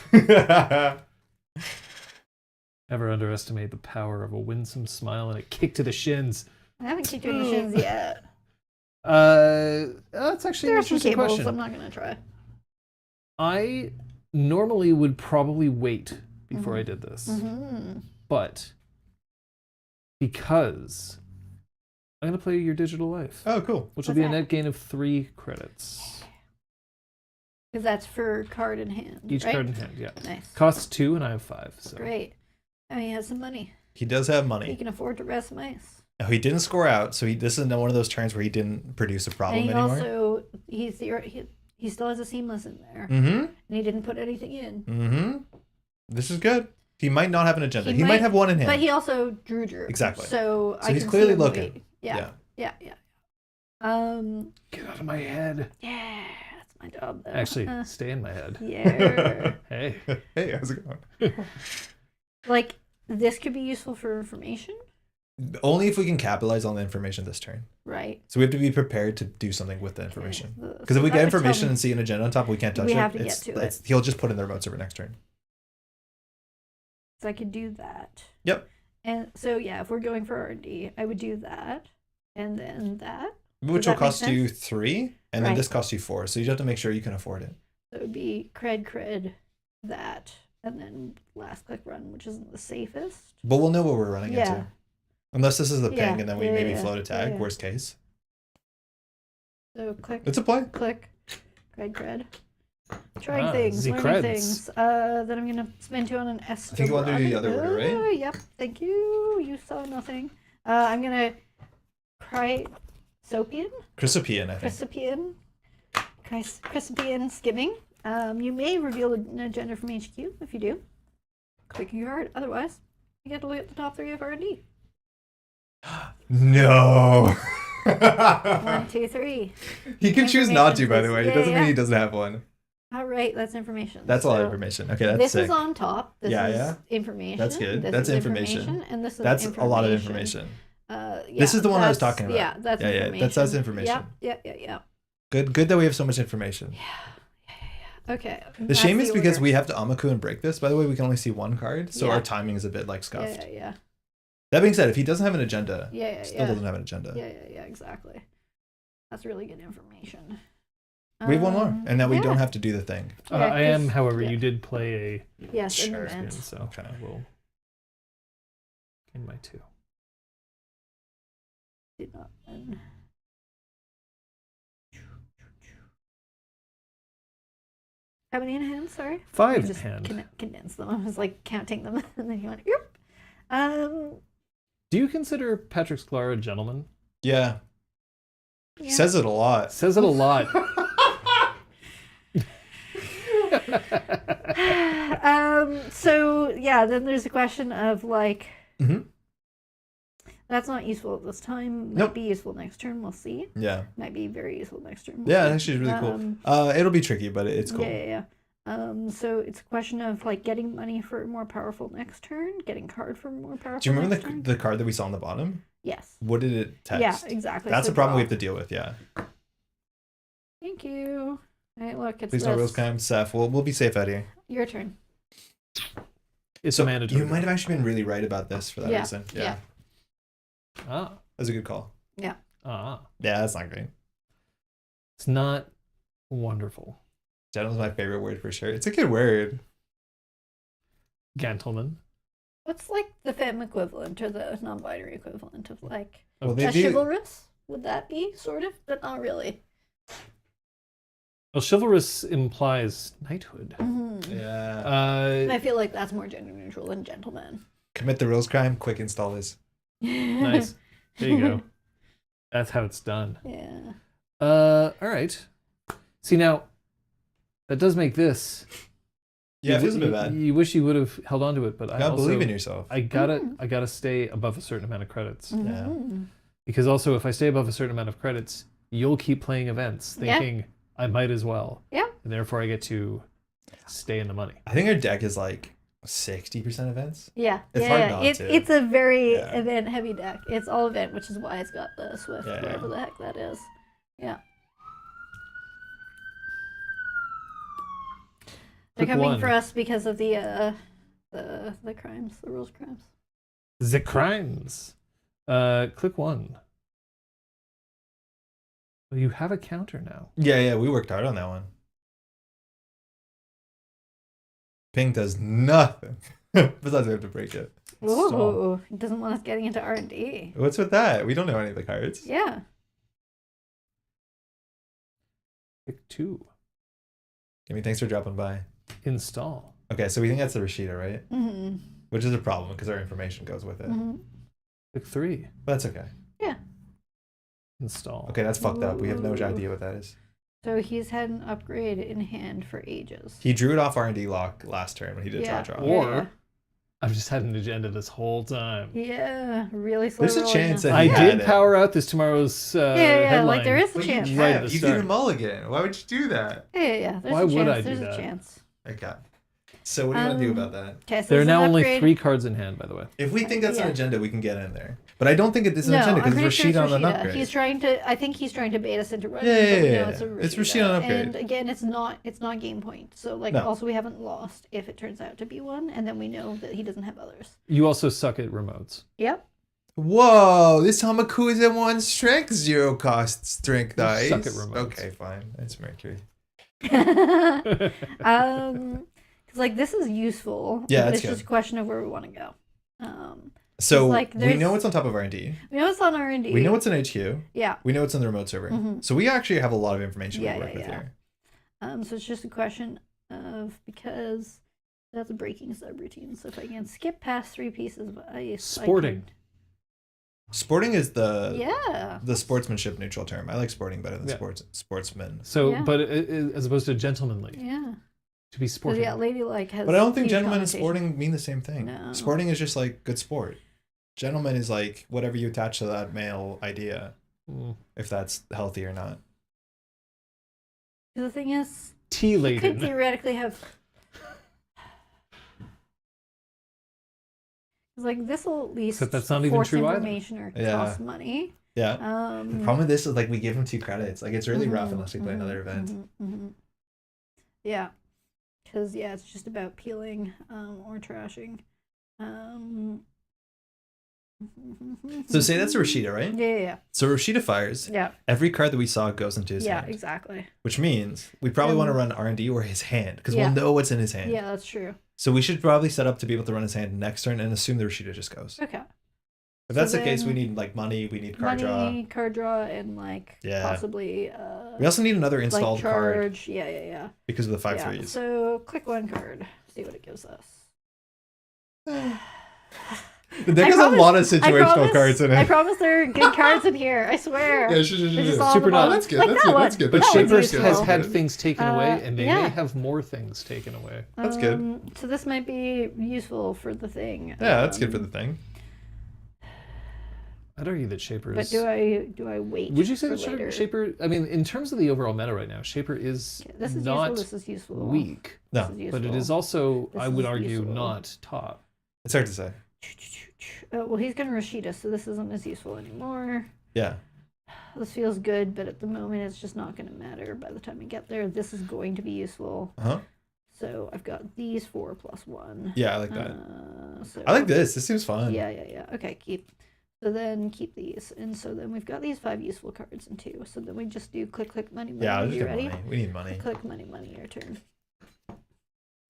Never underestimate the power of a winsome smile and a kick to the shins. I haven't kicked you in the shins yet. That's actually an interesting question. I'm not going to try. I normally would probably wait before I did this. But because I'm going to play Your Digital Life. Oh, cool. Which will be a net gain of 3 credits. Because that's for card in hand. Each card in hand, yeah. Nice. Costs 2 and I have 5. So. Great. And he has some money. He does have money. He can afford to rest mice. Now, he didn't score out, so this is one of those turns where he didn't produce a problem anymore. He still has a seamless in there. And he didn't put anything in. This is good. He might not have an agenda. He might have one in hand. But he also drew. Exactly. So he's clearly looking. Yeah. Get out of my head. Yeah, that's my job though. Actually, stay in my head. Yeah. Hey, how's it going? Like, this could be useful for information. Only if we can capitalize on the information this turn. Right. So we have to be prepared to do something with the information. Because if we get information and see an agenda on top, we can't touch it. We have to get to it. He'll just put in the remote server next turn. So I could do that. Yep. And so, yeah, if we're going for R&D, I would do that. And then that. Which will cost you 3. And then this costs you 4. So you have to make sure you can afford it. So it would be cred, that. And then last click run, which isn't the safest. But we'll know what we're running into. Unless this is the ping and then we maybe float a tag, worst case. So click. It's a play. Click. Cred. Trying things, learning things. Then I'm going to spend 2 on an S. I think you want to do the other order, right? Yep. Thank you. You saw nothing. I'm going to Chrysopian, I think. Chrysopian skimming. You may reveal an agenda from HQ if you do. Click your card. Otherwise, you get to look at the top 3 of R&D. No. 1, 2, 3. He can choose not to, by the way. It doesn't mean he doesn't have one. All right, that's information. That's a lot of information. Okay, that's this sick. Is on top. This is information. That's good. That's information. And this is that's information. A lot of information. This is the one I was talking about. Yeah, that's information. That's information. Yeah. Good that we have so much information. Yeah. Okay. The shame is because we have to Amaku and break this. By the way, we can only see one card, so our timing is a bit like scuffed. Yeah. That being said, if he doesn't have an agenda, still doesn't have an agenda. Yeah, exactly. That's really good information. We have one more, and now we don't have to do the thing. I am, however, you did play a sure. spin, so I will gain my 2. Did not win. How many in hand? Sorry. 5 just in hand. Condense them. I was like counting them, and then you went, "Yep." Do you consider Patrick Sklar a gentleman? Yeah. Says it a lot. Says it a lot. So yeah, then there's a question of like, that's not useful at this time. Might be useful next turn. We'll see. Yeah. Might be very useful next turn. Yeah, actually, really cool. It'll be tricky, but it's cool. Yeah. So it's a question of like getting money for more powerful next turn, getting card for more powerful. Do you remember next turn? the card that we saw on the bottom? Yes. What did it text? Yeah, exactly. That's a problem we have to deal with. Yeah. Thank you. All right, look, it's Please no real scam, Seth. We'll be safe out here. Your turn. It's a mandatory. You might have actually been really right about this for that reason. Yeah. That's a good call. Yeah. Yeah, that's not great. It's not wonderful. Gentleman's my favorite word for sure. It's a good word. Gentleman. What's like the femme equivalent or the non-binary equivalent of like chivalrous? Would that be sort of, but not really. Well, chivalrous implies knighthood. Yeah. I feel like that's more gender neutral than gentleman. Commit the rules crime, quick install this. Nice. There you go. That's how it's done. Yeah. All right. See, now, that does make this. Yeah, it feels a bit bad. You wish you would have held on to it, but I also believe in yourself. I gotta stay above a certain amount of credits. Yeah. Because also, if I stay above a certain amount of credits, you'll keep playing events, thinking I might as well. Yeah. And therefore, I get to stay in the money. I think our deck is like 60% events. Yeah. It's hard not to. It's a very event heavy deck. It's all event, which is why it's got the Swift, whatever the heck that is. Yeah. They're coming for us because of the crimes, the rules crimes. The crimes. Click 1. Well, you have a counter now. Yeah, we worked hard on that one. Ping does nothing. Besides we have to break it. Ooh, it doesn't want us getting into R&D. What's with that? We don't know any of the cards. Yeah. Pick 2. Gimme, thanks for dropping by. Install. Okay, so we think that's the Rashida, right? Mm-hmm. Which is a problem because our information goes with it. Mm-hmm. Pick 3. But that's okay. Yeah. Install. Okay, that's fucked up. We have no idea what that is. So he's had an upgrade in hand for ages. He drew it off R&D lock last turn when he did draw. Or I've just had an agenda this whole time. Yeah, really slow. There's a chance that I did power out this tomorrow's headline. like there is a chance. You did a mulligan. Why would you do that? Yeah. Why would I do that? There's a chance. Okay. So what do you want to do about that? Okay, so there are now only 3 cards in hand, by the way. If we think that's an agenda, we can get in there. But I don't think it is an agenda because it's Rashida on an upgrade. He's trying to. I think he's trying to bait us into running. Yeah. It's Rashida on an upgrade. And again, it's not game point. So also we haven't lost if it turns out to be one, and then we know that he doesn't have others. You also suck at remotes. Yep. Whoa! This Hamaku is at 1 strength, 0 cost strength dice. Suck at remotes. Okay, fine. It's Mercury. Because this is useful. Yeah, it's just a question of where we want to go. So we know what's on top of R&D. We know it's on R&D. We know what's in HQ. Yeah. We know it's in the remote server. Mm-hmm. So we actually have a lot of information to work with here. So it's just a question of, because that's a breaking subroutine. So if I can skip past 3 pieces of ice. Sporting. Sporting is the the sportsmanship neutral term. I like sporting better than sportsman. So, but as opposed to gentlemanly. Yeah. To be sporting. Yeah, ladylike has. But I don't think gentleman and sporting mean the same thing. No. Sporting is just like good sport. Gentleman is like whatever you attach to that male idea, if that's healthy or not. The thing is, Tea-laden. you could theoretically have. This will at least Except that's not even force true information or cost money. Yeah. The problem with this is we give him 2 credits. It's really rough unless we play another event. Yeah. Because, yeah, it's just about peeling or trashing. So say that's a Rashida, right? Yeah. So Rashida fires. Yeah. Every card that we saw goes into his hand. Yeah, exactly. Which means we probably want to run R&D or his hand because we'll know what's in his hand. Yeah, that's true. So we should probably set up to be able to run his hand next turn and assume the Rashida just goes. Okay. If that's the case, we need like money, we need card draw, and like possibly. We also need another installed like card. Yeah. Because of the 5/3s. So click one card. See what it gives us. The deck has a lot of situational cards in it. I promise there are good cards in here. I swear. Yeah, sure. Super not. That's good. Like That's good. But That Shapers one's has useful. had things taken away, and they yeah. may have more things taken away. That's good. So this might be useful for the thing. Yeah, that's good for the thing. I'd argue that Shaper But is. do I wait? Would you say for that later? Shaper? I mean, in terms of the overall meta right now, Shaper is This is not useful. This is useful. weak, No, This is but it useful. is also, This I would is argue, useful. not top. It's hard to say. Well, he's gonna Rashida, so this isn't as useful anymore. Yeah. This feels good, but at the moment it's just not gonna matter. By the time we get there, this is going to be useful. Uh-huh. So I've got these 4 + 1. Yeah, I like that. So I like this. This seems fun. Yeah. Okay, keep. So then keep these, and so then we've got these 5 useful cards and 2. So then we just do click, money. Yeah, I'll just you get ready? money. We need money. Click, money. Your turn. So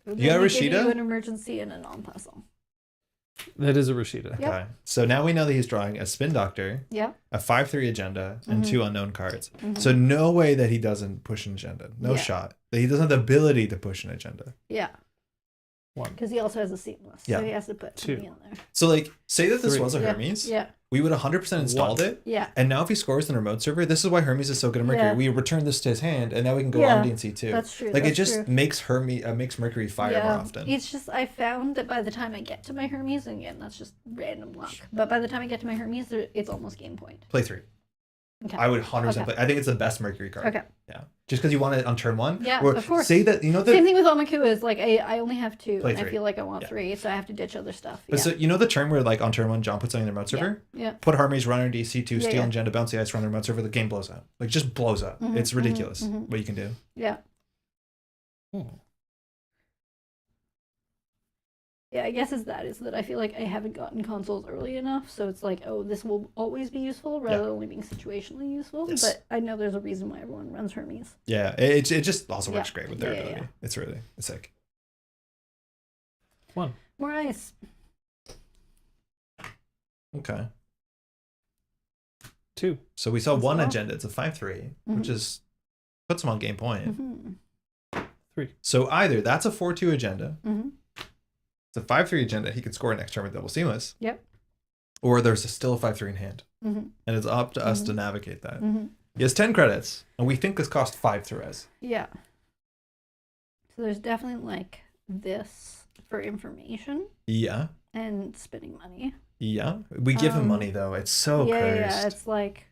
You got then we give Rashida? you an emergency and a non-passant. That is a Rashida. Yep. Okay. So now we know that he's drawing a Spin Doctor, Yeah. a 5/3 agenda, and Mhm. 2 unknown cards. Mhm. So no way that he doesn't push an agenda. No Yeah. shot. That he doesn't have the ability to push an agenda. Yeah. 1. Because he also has a seamless, Yeah. so he has to put 2. something in there. So like, say that this 3. was a Yeah. Hermes, Yeah. we would 100% installed it. Yeah. And now if he scores in the remote server, this is why Hermes is so good at Mercury. Yeah. We return this to his hand, and now we can go Yeah. on DNC too. That's true. Like that's it just true. makes makes Mercury fire more often. It's just I found that by the time I get to my Hermes, and again that's just random luck, but by the time I get to my Hermes, it's almost game point. Play 3. Okay. I would 100% Okay. play. I think it's the best Mercury card. Okay. Yeah. Just because you want it on turn 1. Yeah, Or of course. say that, you know, Same the, thing with Omaku is like I only have 2, Play and 3. I feel like I want Yeah. 3, so I have to ditch other stuff. but Yeah. so, you know the turn where like on turn 1, John puts something in the remote server? Yeah. Put Hermes, runner, DC2, Yeah, steal, yeah. agenda, bounce the ice, run the remote server, the game blows up. Like just blows up. Mhm, It's ridiculous mhm. what you can do. Yeah. Hmm. Yeah, I guess is that I feel like I haven't gotten consoles early enough, so it's like, oh, this will always be useful rather than only being situationally useful. Yes. But I know there's a reason why everyone runs Hermes. Yeah, it just also works Yeah. great with their Yeah, ability. yeah. It's sick. 1. More ice. Okay. 2. So we saw That's one well. agenda. It's a 5/3, which Mhm. is puts him on game point. hmm 3. So either that's a 4/2 agenda, hmm it's a 5/3 agenda, he could score next turn with double seamless. Yep. Or there's still a 5/3 in hand. hmm And it's up to us to navigate that. hmm He has 10 credits, and we think this cost 5 to res. Yeah. So there's definitely like this for information Yeah. and spending money. Yeah. We give him money though. It's so cursed. Yeah, it's like.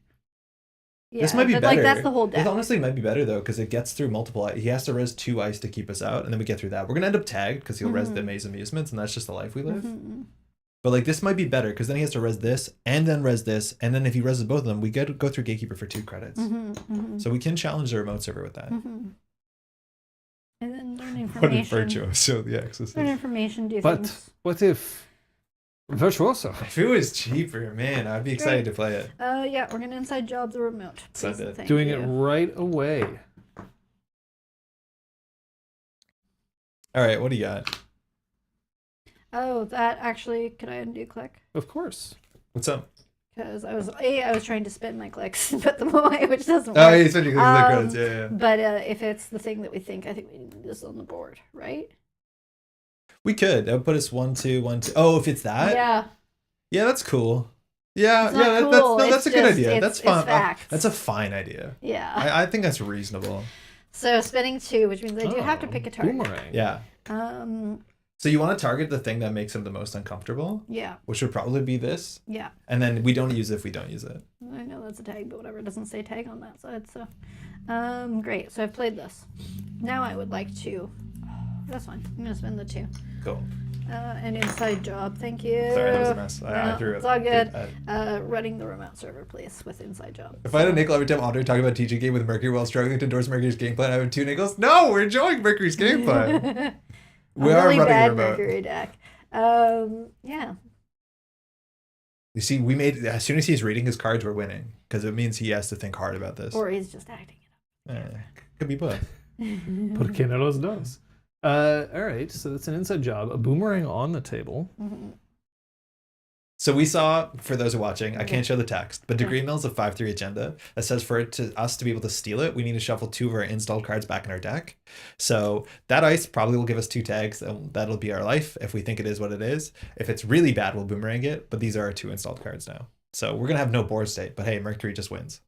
Yeah, This might be but, better. Like that's the whole deck. It honestly might be better though, because it gets through multiple. He has to res 2 ice to keep us out, and then we get through that. We're gonna end up tagged because he'll res the Maze Amusements, and that's just the life we live. Mhm. But like this might be better because then he has to res this and then res this, and then if he reses both of them, we go through Gatekeeper for 2 credits. So we can challenge the remote server with that. And then learn What a information. virtuoso the Axis Learn is. information, do But things. what if Virtuoso? If it was cheaper, man, I'd be excited to play it. Yeah, we're gonna inside job the remote. Send Please and it. thank Doing you. it right away. All right, what do you got? Oh, that actually, could I undo click? Of course. What's up? Because I was trying to spin my clicks and put them away, which doesn't Oh, work. he's spending the credits. Yeah. But if it's the thing that we think, I think we need this on the board, right? We could. That would put us 1, 2, 1, 2. Oh, if it's that? Yeah. Yeah, that's cool. Yeah, It's not yeah, cool, that's a it's good just- idea. it's- That's it's fun. facts. That's a fine idea. Yeah. I think that's reasonable. So spinning 2, which means I do have to pick a target. Boomerang. Yeah. So you want to target the thing that makes him the most uncomfortable, Yeah. which would probably be this. Yeah. And then we don't use it if we don't use it. I know that's a tag, but whatever. It doesn't say tag on that side, so. Great. So I've played this. Now I would like to. That's fine. I'm gonna spend the 2. Cool. An inside job, thank you. Sorry, that was a mess. I No, threw it. it's all good. Running the remote server, please, with inside job. If I had a nickel every time Andre talking about teaching game with Mercury while struggling to endorse Mercury's game plan, I have 2 nickels. No, we're enjoying Mercury's game plan. We are really running bad remote. Mercury deck. Yeah. You see, we made as soon as he's reading his cards, we're winning because it means he has to think hard about this. Or he's just acting it up. Could be both. Porque no los dos. All right, so that's an inside job. A boomerang on the table. Mm-hmm. So we saw, for those who are watching, I can't show the text, but Degree Mill's a 5/3 agenda that says for us to be able to steal it, we need to shuffle 2 of our installed cards back in our deck. So that ice probably will give us 2 tags, and that'll be our life if we think it is what it is. If it's really bad, we'll boomerang it, but these are our 2 installed cards now. So we're going to have no board state, but hey, Mercury just wins.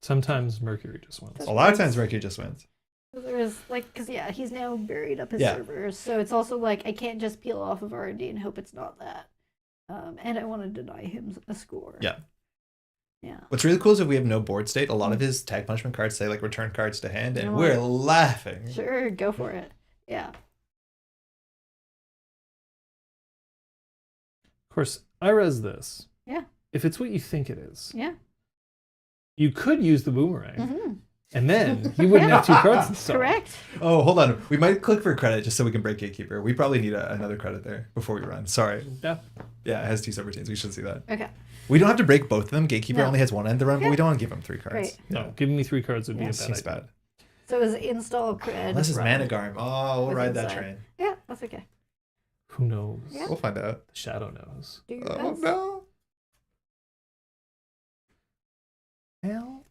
Sometimes Mercury just wins. A lot of times Mercury just wins. There's because he's now buried up his Yeah. servers, so it's also like I can't just peel off of R&D and hope it's not that. And I want to deny him a score. Yeah. Yeah. What's really cool is if we have no board state, a lot of his tag punishment cards say like return cards to hand, and You know we're what? laughing. Sure, go for it. Yeah. Of course, I res this. Yeah. If it's what you think it is, Yeah. you could use the boomerang, Mm-hmm. and then you wouldn't have 2 cards installed. Correct. Oh, hold on. We might click for credit just so we can break Gatekeeper. We probably need another credit there before we run. Sorry. Yeah. Yeah, it has 2 subroutines. We should see that. Okay. We don't have to break both of them. Gatekeeper No. only has 1 end to run, but Yeah. we don't want to give him 3 cards. Great. No, giving me 3 cards would be Yeah. a bad Seems idea. bad. So it was install cred. Unless it's run. Managarm. Oh, we'll With ride that inside. train. Yeah, that's okay. Who knows? Yeah. We'll find out. The shadow knows. Do your Oh, best. no. Well,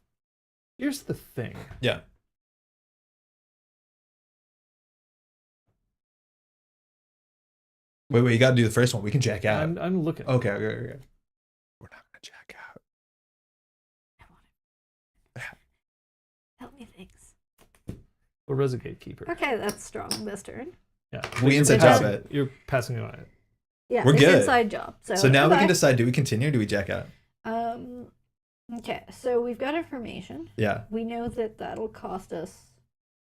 here's the thing. Yeah. Wait, you got to do the first one. We can jack out. I'm looking. Okay. We're not going to jack out. Help me things. We'll res a gatekeeper. Okay, that's strong this turn. Yeah. We You're inside passing- job it. You're passing on it. Yeah, We're it's good. inside job. So now we goodbye. can decide, do we continue or do we jack out? Okay, so we've got information. Yeah. We know that that'll cost us.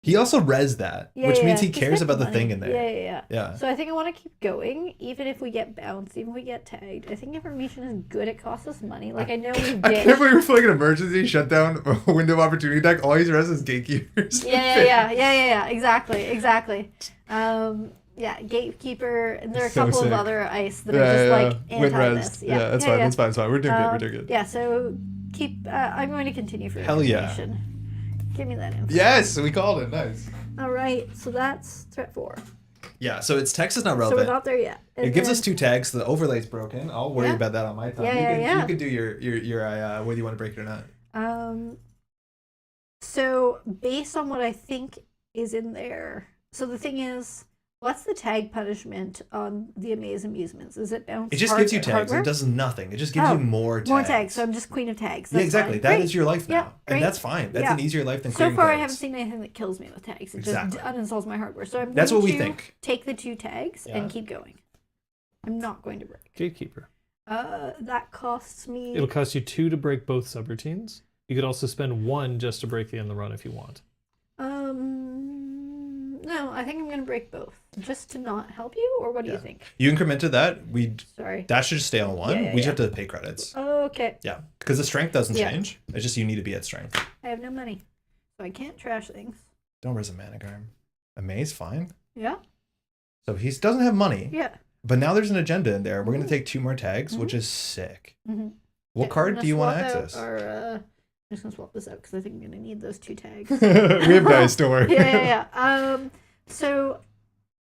He also res that, Yeah, which yeah, means he he's cares got about the money. thing in there. Yeah. Yeah. So I think I want to keep going, even if we get bounced, even if we get tagged. I think information is good. It costs us money. Like I know we've I can't ditched. believe we're playing an emergency shutdown window of opportunity deck. All he's res is gatekeepers. Yeah. Exactly. Yeah, gatekeeper, and there are a So couple sick. of other ice that are just like Win anti res. this. Yeah, that's fine. That's fine. It's fine. We're doing good. We're doing good. Yeah, so keep. I'm going to continue for Hell yeah. information. Give me that info. Yes, we called it. Nice. All right, so that's threat 4. Yeah, so its text is not So relevant. we're not there yet. It And gives us then- 2 tags. The overlay's broken. I'll worry Yeah. about that on my time. Yeah. You can do your whether you want to break it or not. So based on what I think is in there, so the thing is, what's the tag punishment on the Amaze Amusements? Is it bounce? It just gives you tags. Hardware? It does nothing. It just gives Oh, you more tags. More tags. So I'm just queen of tags. Yeah, That's exactly. fine. That Great. is your life now. Yeah, great. And that's fine. That's Yeah. an easier life than So clearing far, I cards. haven't seen anything that kills me with tags. It Exactly. just uninstalls my hardware. So I'm That's going what we to think. take the 2 tags Yeah. and keep going. I'm not going to break. Gatekeeper. That costs me. It'll cost you 2 to break both subroutines. You could also spend 1 just to break the end of the run if you want. No, I think I'm going to break both. Just to not help you, or what do you Yeah. think? You incremented that. Sorry. That should just stay on 1. Yeah, We just have to pay credits. Okay. Yeah, because the strength doesn't Yeah. change. It's just you need to be at strength. I have no money, so I can't trash things. Don't res a Managarm. Amaze, fine. Yeah? So he doesn't have money, Yeah. but now there's an agenda in there. We're going Mhm. to take 2 more tags, which Mhm. is sick. Mm-hmm. What card do you want to access? I'm just going to swap this out because I think I'm going to need those 2 tags. We have dice, don't worry. yeah. So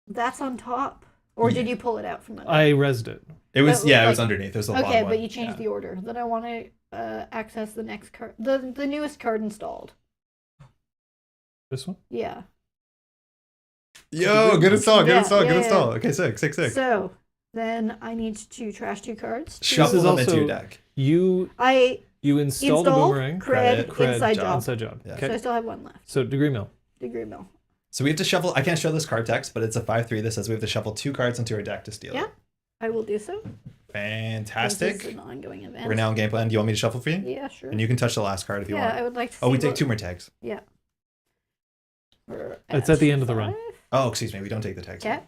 that's on top, or did you pull it out from under? I resed it. It was, But, yeah, it was like- underneath. It was the Okay, bottom but one. you changed Yeah. the order. Then I want to access the next card, the newest card installed. This one? Yeah. Yo, good install, good Yeah, install, yeah, good yeah. install. Okay, sick. So then I need to trash 2 cards. Shuffle is them also- into your deck. You I installed a install boomerang. cred, inside job. job. Inside job. Yeah. So I Okay. still have 1 left. So degree mill. Degree mill. So we have to shuffle. I can't show this card text, but it's a 5/3 that says we have to shuffle 2 cards into our deck to steal Yeah. it. I will do so. Fantastic. This is an ongoing event. We're now in game plan. Do you want me to shuffle for you? Yeah, sure. And you can touch the last card if you Yeah, want. I would like to. Oh, we see take what- 2 more tags. Yeah. We're It's at the end of the run. 5. Oh, excuse me. We don't take the tags. Okay.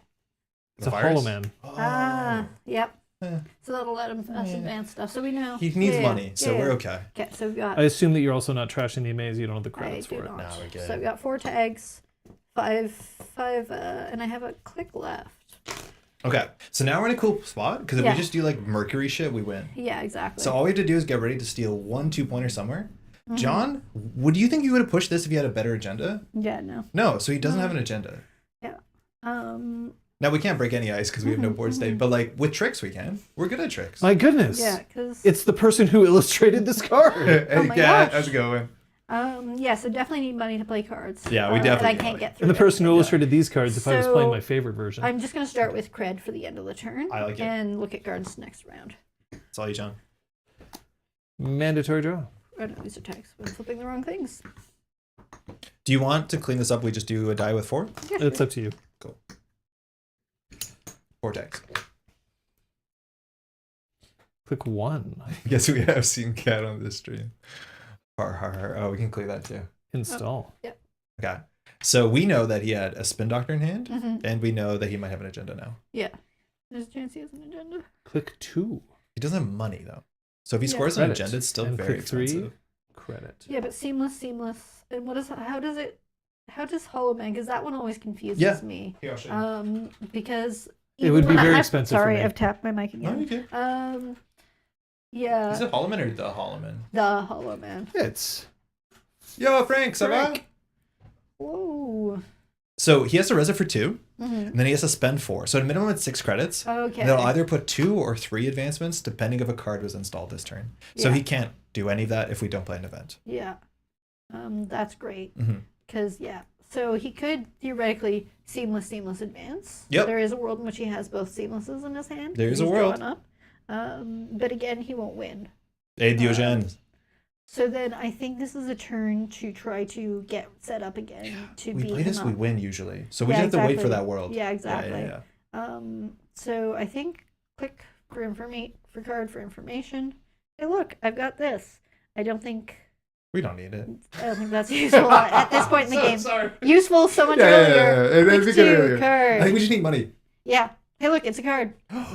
It's a Hollow Man. Oh. Yep. Eh. So that'll let him advance stuff. So we know. He needs Yeah, money, so yeah. we're okay. Okay, so we've got. I assume that you're also not trashing the amaze. You don't have the I credits do for it. not. No, we're good. So I've got 4 tags, five, and I have a click left. Okay, so now we're in a cool spot because if Yeah. we just do like Mercury shit, we win. Yeah, exactly. So all we have to do is get ready to steal 1 2-pointer somewhere. Mm-hmm. John, would you think you would have pushed this if you had a better agenda? Yeah, no. No, so he doesn't have an agenda. Yeah. Now we can't break any ice because we have no board state, but like with tricks we can. We're good at tricks. My goodness. Yeah, because. It's the person who illustrated this card. Oh my yeah, gosh. how's it going? Yeah, so definitely need money to play cards. Yeah, we And definitely I need can't money. get through And the it. person who illustrated these cards, if I was playing So, my favorite version. I'm just going to start with cred for the end of the turn. I like it. And look at cards next round. It's all you, John. Mandatory draw. Oh no, these are tags. I'm flipping the wrong things. Do you want to clean this up? We just do a die with 4? Yeah, It's sure. up to you. 4 tags. Click 1. Yes, we have seen Cat on this stream. Oh, we can clear that too. Install. Okay. So we know that he had a spin doctor in hand, Mm-hmm. and we know that he might have an agenda now. Yeah. There's a chance he has an agenda. Click 2. He doesn't have money though. So if he Yeah. scores an Credit. agenda, it's still And very click 3. expensive. Credit. Yeah, but seamless. And how does Hollow Man, because that one always confuses Yeah. me. Here, I'll show you. Because. It would be even- very I'm expensive for Sorry, me. I've tapped my mic No, again. you can. Yeah. Is it Holloman or the Holloman? The Hollow Man. It's Yo, Frank, ça va? Frank. Whoa. So he has to reserve for 2, Mm-hmm. and then he has to spend 4. So at minimum, it's 6 credits. Okay. And they'll either put 2 or 3 advancements, depending if a card was installed this turn. So Yeah. he can't do any of that if we don't play an event. Yeah. That's great. Mm-hmm. Because, yeah. So he could theoretically seamless advance. Yep. There is a world in which he has both seamlesses in his hand. There is He's a world. drawn up. But again, he won't win. Hey, Diogen. So then I think this is a turn to try to get set up again to We beat play him this, we up. win usually. So we Yeah, just have to wait for exactly. that world. Yeah, exactly. Yeah. So I think click for card for information. Hey, look, I've got this. I don't think We don't need it. that's useful at this point in the game. Sorry. Useful so much Yeah, earlier. It'd Click be good 2 earlier. I card. think we just need money. Yeah. Hey, look, it's a card.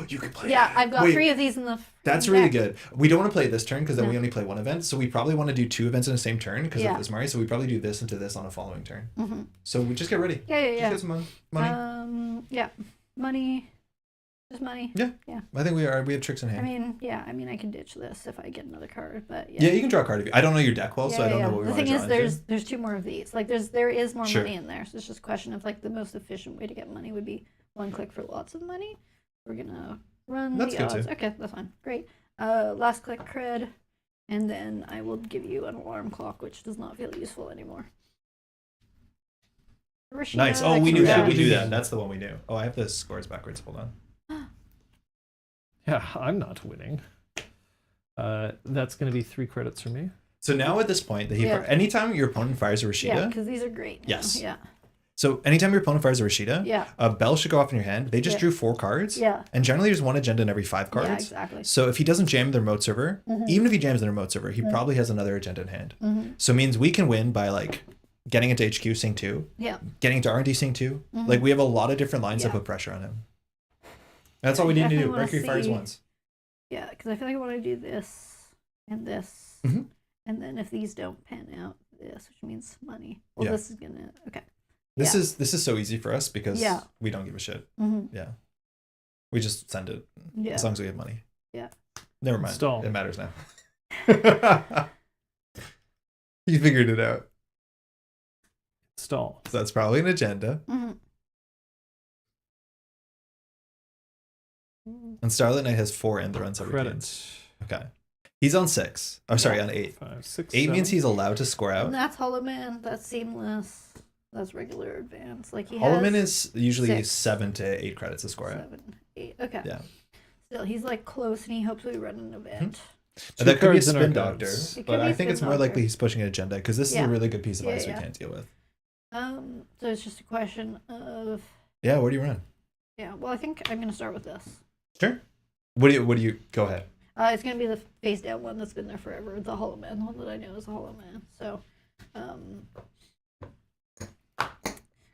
You could play Yeah, it. I've got Wait, 3 of these in the. That's freaking really deck. good. We don't want to play it this turn because then No. we only play 1 event. So we probably want to do 2 events in the same turn because Yeah. of Azmari. So we probably do this into this on a following turn. Mm-hmm. So we just get ready. Yeah. Just get some money. Yeah. Money. Just money. I think we have tricks in hand. I mean, I can ditch this if I get another card, but Yeah, you can draw a card. I don't know your deck well, so I don't know what we The want to thing draw is, into. there's 2 more of these. Like, there is more Sure. money in there. So it's just a question of like the most efficient way to get money would be 1 click for lots of money. We're gonna run That's the good, odds. too. Okay, that's fine. Great. Last click cred, and then I will give you an alarm clock, which does not feel useful anymore. Nice. Rashida, Oh, we knew that. We knew congrats. that. That's the one we knew. Oh, I have the scores backwards. Hold on. Yeah, I'm not winning. That's going to be 3 credits for me. So now at this point, Yeah. anytime your opponent fires a Rashida, Yeah, because these are great. now. Yes. Yeah. so anytime your opponent fires a Rashida, Yeah. a bell should go off in your hand. They just Yeah. drew 4 cards. Yeah. And generally there's 1 agenda in every 5 cards. Yeah. Exactly. So if he doesn't jam the remote server, Mhm. even if he jams the remote server, he probably has another agenda in hand. Mm-hmm. So it means we can win by like getting into HQ seeing 2, Yeah. getting into R&D seeing 2. Mhm. Like we have a lot of different lines that Yeah. put pressure on him. That's all we need to Definitely do. wanna Mercury fires see- once. Yeah, because I feel like I want to do this and this, Mhm. and then if these don't pan out, this, which means money. Well, Yeah. this is gonna okay. This Yeah. is so easy for us because Yeah. we don't give a shit. Mm-hmm. Yeah. We just send it Yeah. as long as we have money. Yeah. Never mind. Install. It matters now. You figured it out. Install. So that's probably an agenda. Mm-hmm. And Starlit Knight has 4 end runs every game. Credit. Okay. He's on 6. Oh, sorry, on 8. 5, 6, 8 means 7. he's allowed to score out. And that's Hollow Man. That's seamless. That's regular advance. Like he Holloman has is usually 6. 7 to 8 credits to score out. 7, 8. Okay. Yeah. Still, he's like close, and he hopes we run an event. And that could be a cards in spin our doctor, cards. It could but be I a think spin it's more doctor. likely he's pushing an agenda because this is Yeah. a really good piece of Yeah, ice yeah. we can't deal with. So it's just a question of Yeah, where do you run? yeah. Well, I think I'm gonna start with this. Sure. What do you go ahead? It's gonna be the face down one that's been there forever, the Hollow Man, the one that I know is the Hollow Man. So,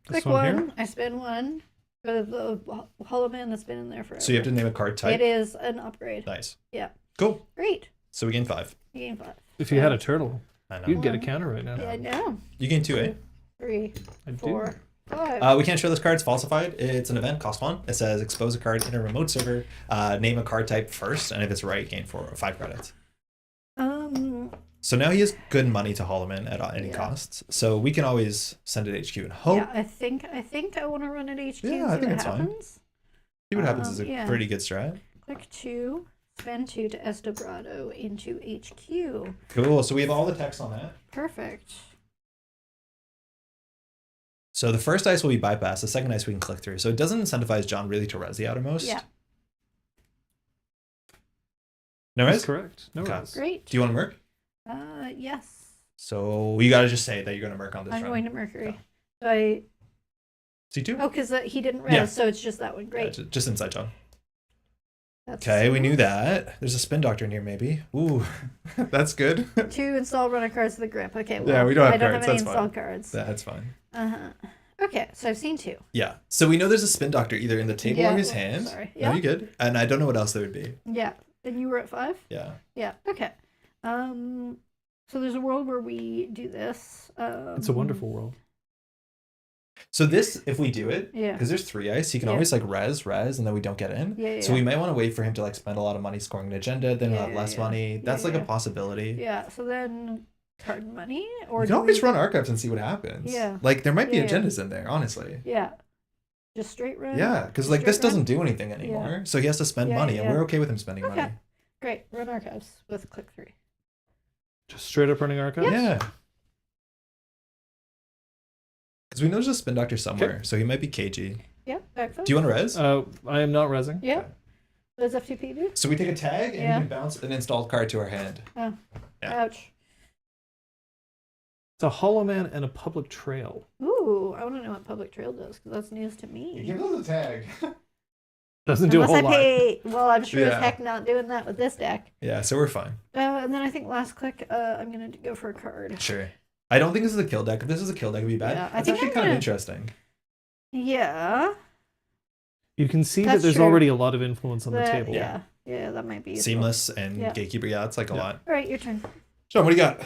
This click one one. here? I spin 1. The Hollow Man that's been in there forever. So you have to name a card type. It is an upgrade. Nice. Yeah. Cool. Great. So we gain 5. You gain 5. If you had a turtle, I know. you'd get a counter right now. Yeah, I know. You gain 2, eh? 3, I 4, 5. We can't show this card. It's falsified. It's an event. Cost 1. It says expose a card in a remote server. Name a card type first, and if it's right, gain 4 or 5 credits. So now he has good money to Holloman at any costs. So we can always send it HQ and hope. Yeah, I think I want to run it HQ. Yeah, I think it's fine. See what happens is a pretty good strat. Click 2, spend 2 to Estabrado into HQ. Cool. So we have all the text on that. Perfect. So the first ice will be bypassed. The second ice we can click through. So it doesn't incentivize John really to res the outermost. Yeah. No res? That's correct. No Okay. res. Great. Do you want to merc? Yes. So you got to just say that you're going to merc on this I'm run. going to Mercury. So I... C2? Oh, because he didn't res, Yeah. so it's just that one. Great. Yeah, just inside John. That's Okay, we knew that. There's a spin doctor in here, maybe. Ooh, that's good. 2 install runner cards to the grip. Okay, well, Yeah, we don't have I don't cards, have any that's install fine. cards. That's fine. Okay, so I've seen 2. Yeah. So we know there's a spin doctor either in the table or his hand. Sorry. No, Yeah. you're good. And I don't know what else there would be. Yeah. And you were at 5? Yeah. Yeah. Okay. So there's a world where we do this. It's a wonderful world. So this, if we do it, Yeah. because there's 3 ice, he can Yeah. always like res, and then we don't get in. Yeah, So we might want to wait for him to like spend a lot of money scoring an agenda, then we'll have less money. That's like a possibility. Yeah. So then card money, or You can always run archives and see what happens. Yeah. Like there might be Yeah. agendas in there, honestly. Yeah. Just straight run. Yeah, because Just like this straight run? doesn't do anything anymore. So he has to spend Yeah, money, and yeah. we're okay with him spending Okay. money. Great. Run archives with click 3. Just straight up running archive? Yeah. Because we know there's a spin doctor somewhere, so he might be KG. Yeah. Backfill. Do you want to res? I am not resing. Yeah. Okay. What does FTP do? So we take a tag and Yeah. we can bounce an installed card to our hand. Oh. Yeah. Ouch. It's a Hollow Man and a public trail. Ooh, I want to know what public trail does because that's news to me. us a tag. Doesn't do a Unless whole I lot. pay. Well, I'm sure as Yeah. heck not doing that with this deck. Yeah, so we're fine. And then I think last click, I'm gonna go for a card. Sure. I don't think this is a kill deck. If this is a kill deck, it'd be bad. Yeah, I It's think actually I'm kind of gonna- interesting. Yeah. You can see That's that there's true. already a lot of influence on the That- table. Yeah. Yeah, that might be useful. Seamless and Yeah. gatekeeper. Yeah, it's like a Yeah. lot. All right, your turn. Sean, what do you got?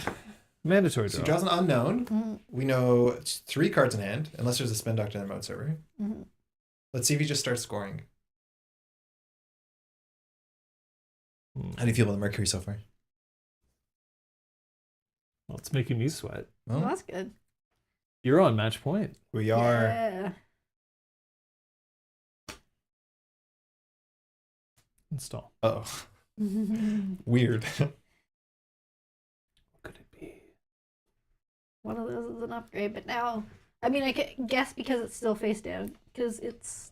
Mandatory So he draw. draws an unknown. Mhm. We know it's 3 cards in hand, unless there's a spin doctor in the remote server. Mhm. Let's see if he just starts scoring. Hmm. How do you feel about the Mercury so far? Well, it's making me sweat. Well, Well, that's good. You're on match point. we are. Yeah. Install. Oh, weird. What could it be? One of those is an upgrade, but now, I mean, I can guess because it's still face down, because it's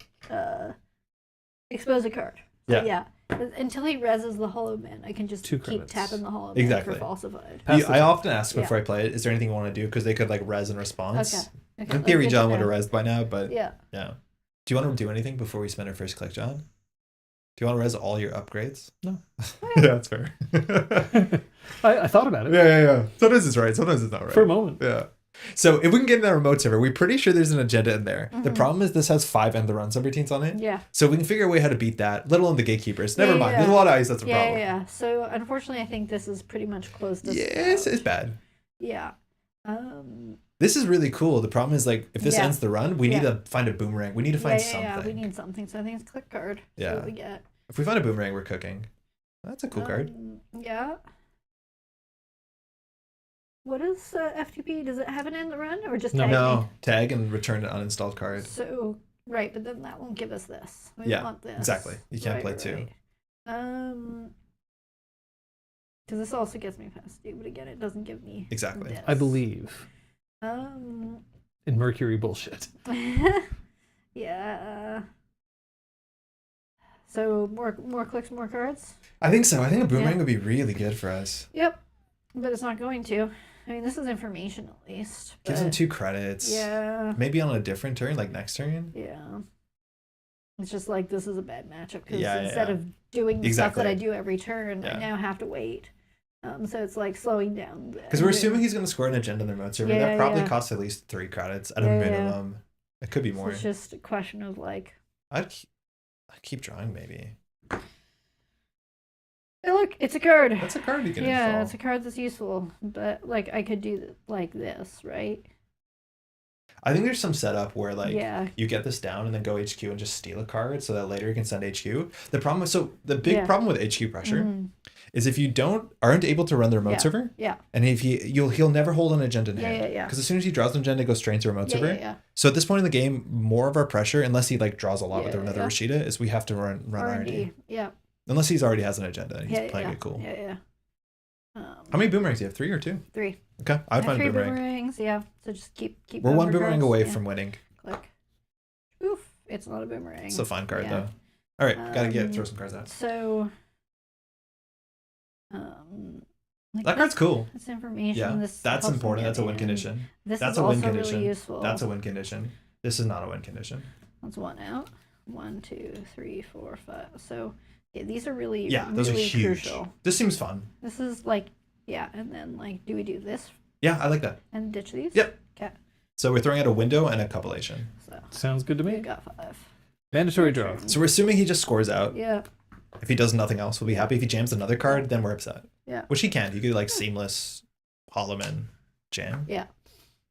expose a card. So, Yeah. Until he reses the Hollow Man, I can just 2 keep credits. tapping the Hollow Man Exactly. for falsified. Pass the I turn. often ask Yeah. before I play it, is there anything you want to do? Because they could like res in response. Okay. In theory, Good to John would have know. resed by now, but yeah. Yeah. Do you want to do anything before we spend our first click, John? Do you want to res all your upgrades? No. Yeah, that's fair. I thought about it yeah. Sometimes it's right, sometimes it's not right. for a moment. Yeah. So if we can get in that remote server, we're pretty sure there's an agenda in there. The Mhm. problem is this has 5 end the run subroutines on it. Yeah. So we can figure a way how to beat that, let alone the gatekeepers. Never Yeah, mind. yeah. There's a lot of ice, that's a Yeah, problem. yeah. So unfortunately, I think this is pretty much closed us Yes, out. it's bad. Yeah. This is really cool. The problem is like if this Yeah. ends the run, we need Yeah. to find a boomerang. We need to find yeah, something. we need something. So I think it's click card. See Yeah. what we get. If we find a boomerang, we're cooking. That's a cool card. Yeah. What is FTP? Does it have an end the run or just No. tag No, me? tag and return an uninstalled card. So right, but then that won't give us this. We Yeah, want this. exactly. You can't play two. Because this also gets me past two, but again, it doesn't give me Exactly. this. I believe Um. in Mercury bullshit. Yeah. So more clicks, more cards. I think so. I think a boomerang Yeah. would be really good for us. Yep. But it's not going to. I mean, this is information at least. Gives them but 2 credits. Yeah. Maybe on a different turn, like next turn. Yeah. It's just like this is a bad matchup because Yeah, instead yeah. of doing the stuff that Exactly. I do every turn, Yeah. I now have to wait. So it's like slowing down. Because we're assuming he's going to score an agenda in the remote server. Yeah, that probably yeah. costs at least 3 credits at Yeah, a yeah. minimum. It could be So more. it's just a question of like. I'd keep drawing maybe. Hey, look, it's a card. That's a card you can Yeah, install. it's a card that's useful, but like I could do like this, right? I think there's some setup where like Yeah. you get this down and then go HQ and just steal a card so that later you can send HQ. The problem is the big Yeah. problem with HQ pressure Mhm. is if you aren't able to run the remote Yeah. server, Yeah. and if he'll never hold an agenda in Yeah, hand. yeah, yeah. Because as soon as he draws an agenda, it goes straight into remote Yeah, server. yeah. So at this point in the game, more of our pressure, unless he like draws a lot with Yeah, another yeah. Rashida, is we have to run R&D. R&D. Yeah. Unless he's already has an agenda and he's Yeah, playing yeah. it cool. Yeah, yeah. How many boomerangs do you have? 3 or 2? 3. Okay, I would I have find a 3 boomerang. boomerangs, yeah. So just keep We're going one for boomerang cards. away Yeah. from winning. Click. Oof, it's not a boomerang. It's a fine card Yeah. though. All right, gotta throw some cards out. So, like That card's cool. This information. Yeah, This that's helps me important. get That's a win in. condition. This That's is a win also condition. really useful. That's a win condition. This is not a win condition. That's 1 out. 1, 2, 3, 4, 5. So yeah, these are really Yeah, those really are huge. crucial. This seems fun. This is like and then like do we do this Yeah, I like that. and ditch these? Yep. Okay. So we're throwing out a window and a compilation. So Sounds good to we me. got 5. Mandatory draw. So we're assuming he just scores out. Yeah. If he does nothing else, we'll be happy. If he jams another card, then we're upset. Yeah. Which he can. You could like seamless Holloman jam. Yeah.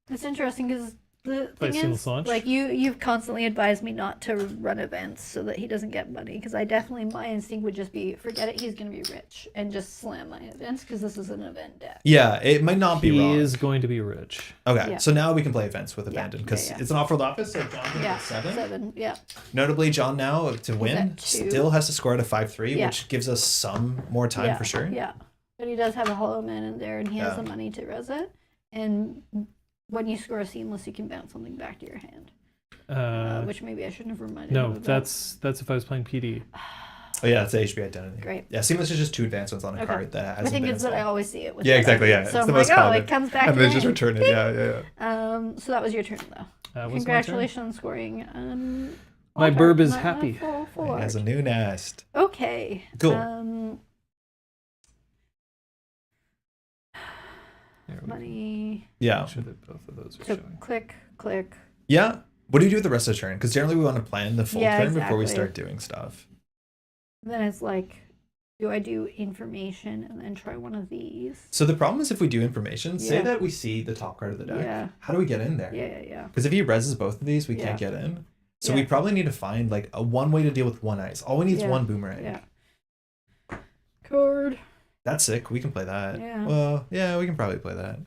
It's interesting because the Play thing seamless is, launch. like you've constantly advised me not to run events so that he doesn't get money. Because my instinct would just be, forget it, he's gonna be rich, and just slam my events because this is an event deck. Yeah, it might not be He wrong. is going to be rich. Okay, Yeah. so now we can play events with Yeah, Abandon because yeah. it's an off-world office. So John can Yeah. get 7. 7. Yeah. Notably, John now to win at 2. still has to score at a 5-3, Yeah. which gives us some more time Yeah. for sure. Yeah. But he does have a Hollow Man in there, and he has Yeah. the money to res it. And when you score a seamless, you can bounce something back to your hand. Which maybe I shouldn't have reminded him No, about. that's if I was playing PD. Oh yeah, it's the HB identity. Great. Yeah, seamless is just 2 advancements on a Okay. card that The hasn't thing been is that I installed. always see it with Yeah, that. exactly. Yeah, So it's I'm the like, most oh, common. it comes back And to then my just hand. return it. Yeah. So that was your turn, though. Was my turn. Congratulations on scoring. My Alter, burb is not happy. full It has a art. new nest. Okay. Cool. There we go. Money. Yeah. Make sure that both of those are So showing. click. Yeah. What do you do with the rest of the turn? Because generally we want to plan the full Yeah, turn before we exactly. start doing stuff. Then it's like, do I do information and then try one of these? So the problem is if we do information, say Yeah. that we see the top card of the deck. Yeah. How do we get in there? Yeah. Because if he reses both of these, we can't get in. So we Yeah. probably need to find like a one way to deal with one ice. All we need is Yeah. one boomerang. Yeah. Card. That's sick. We can play that. Yeah. Well, yeah, we can probably play that.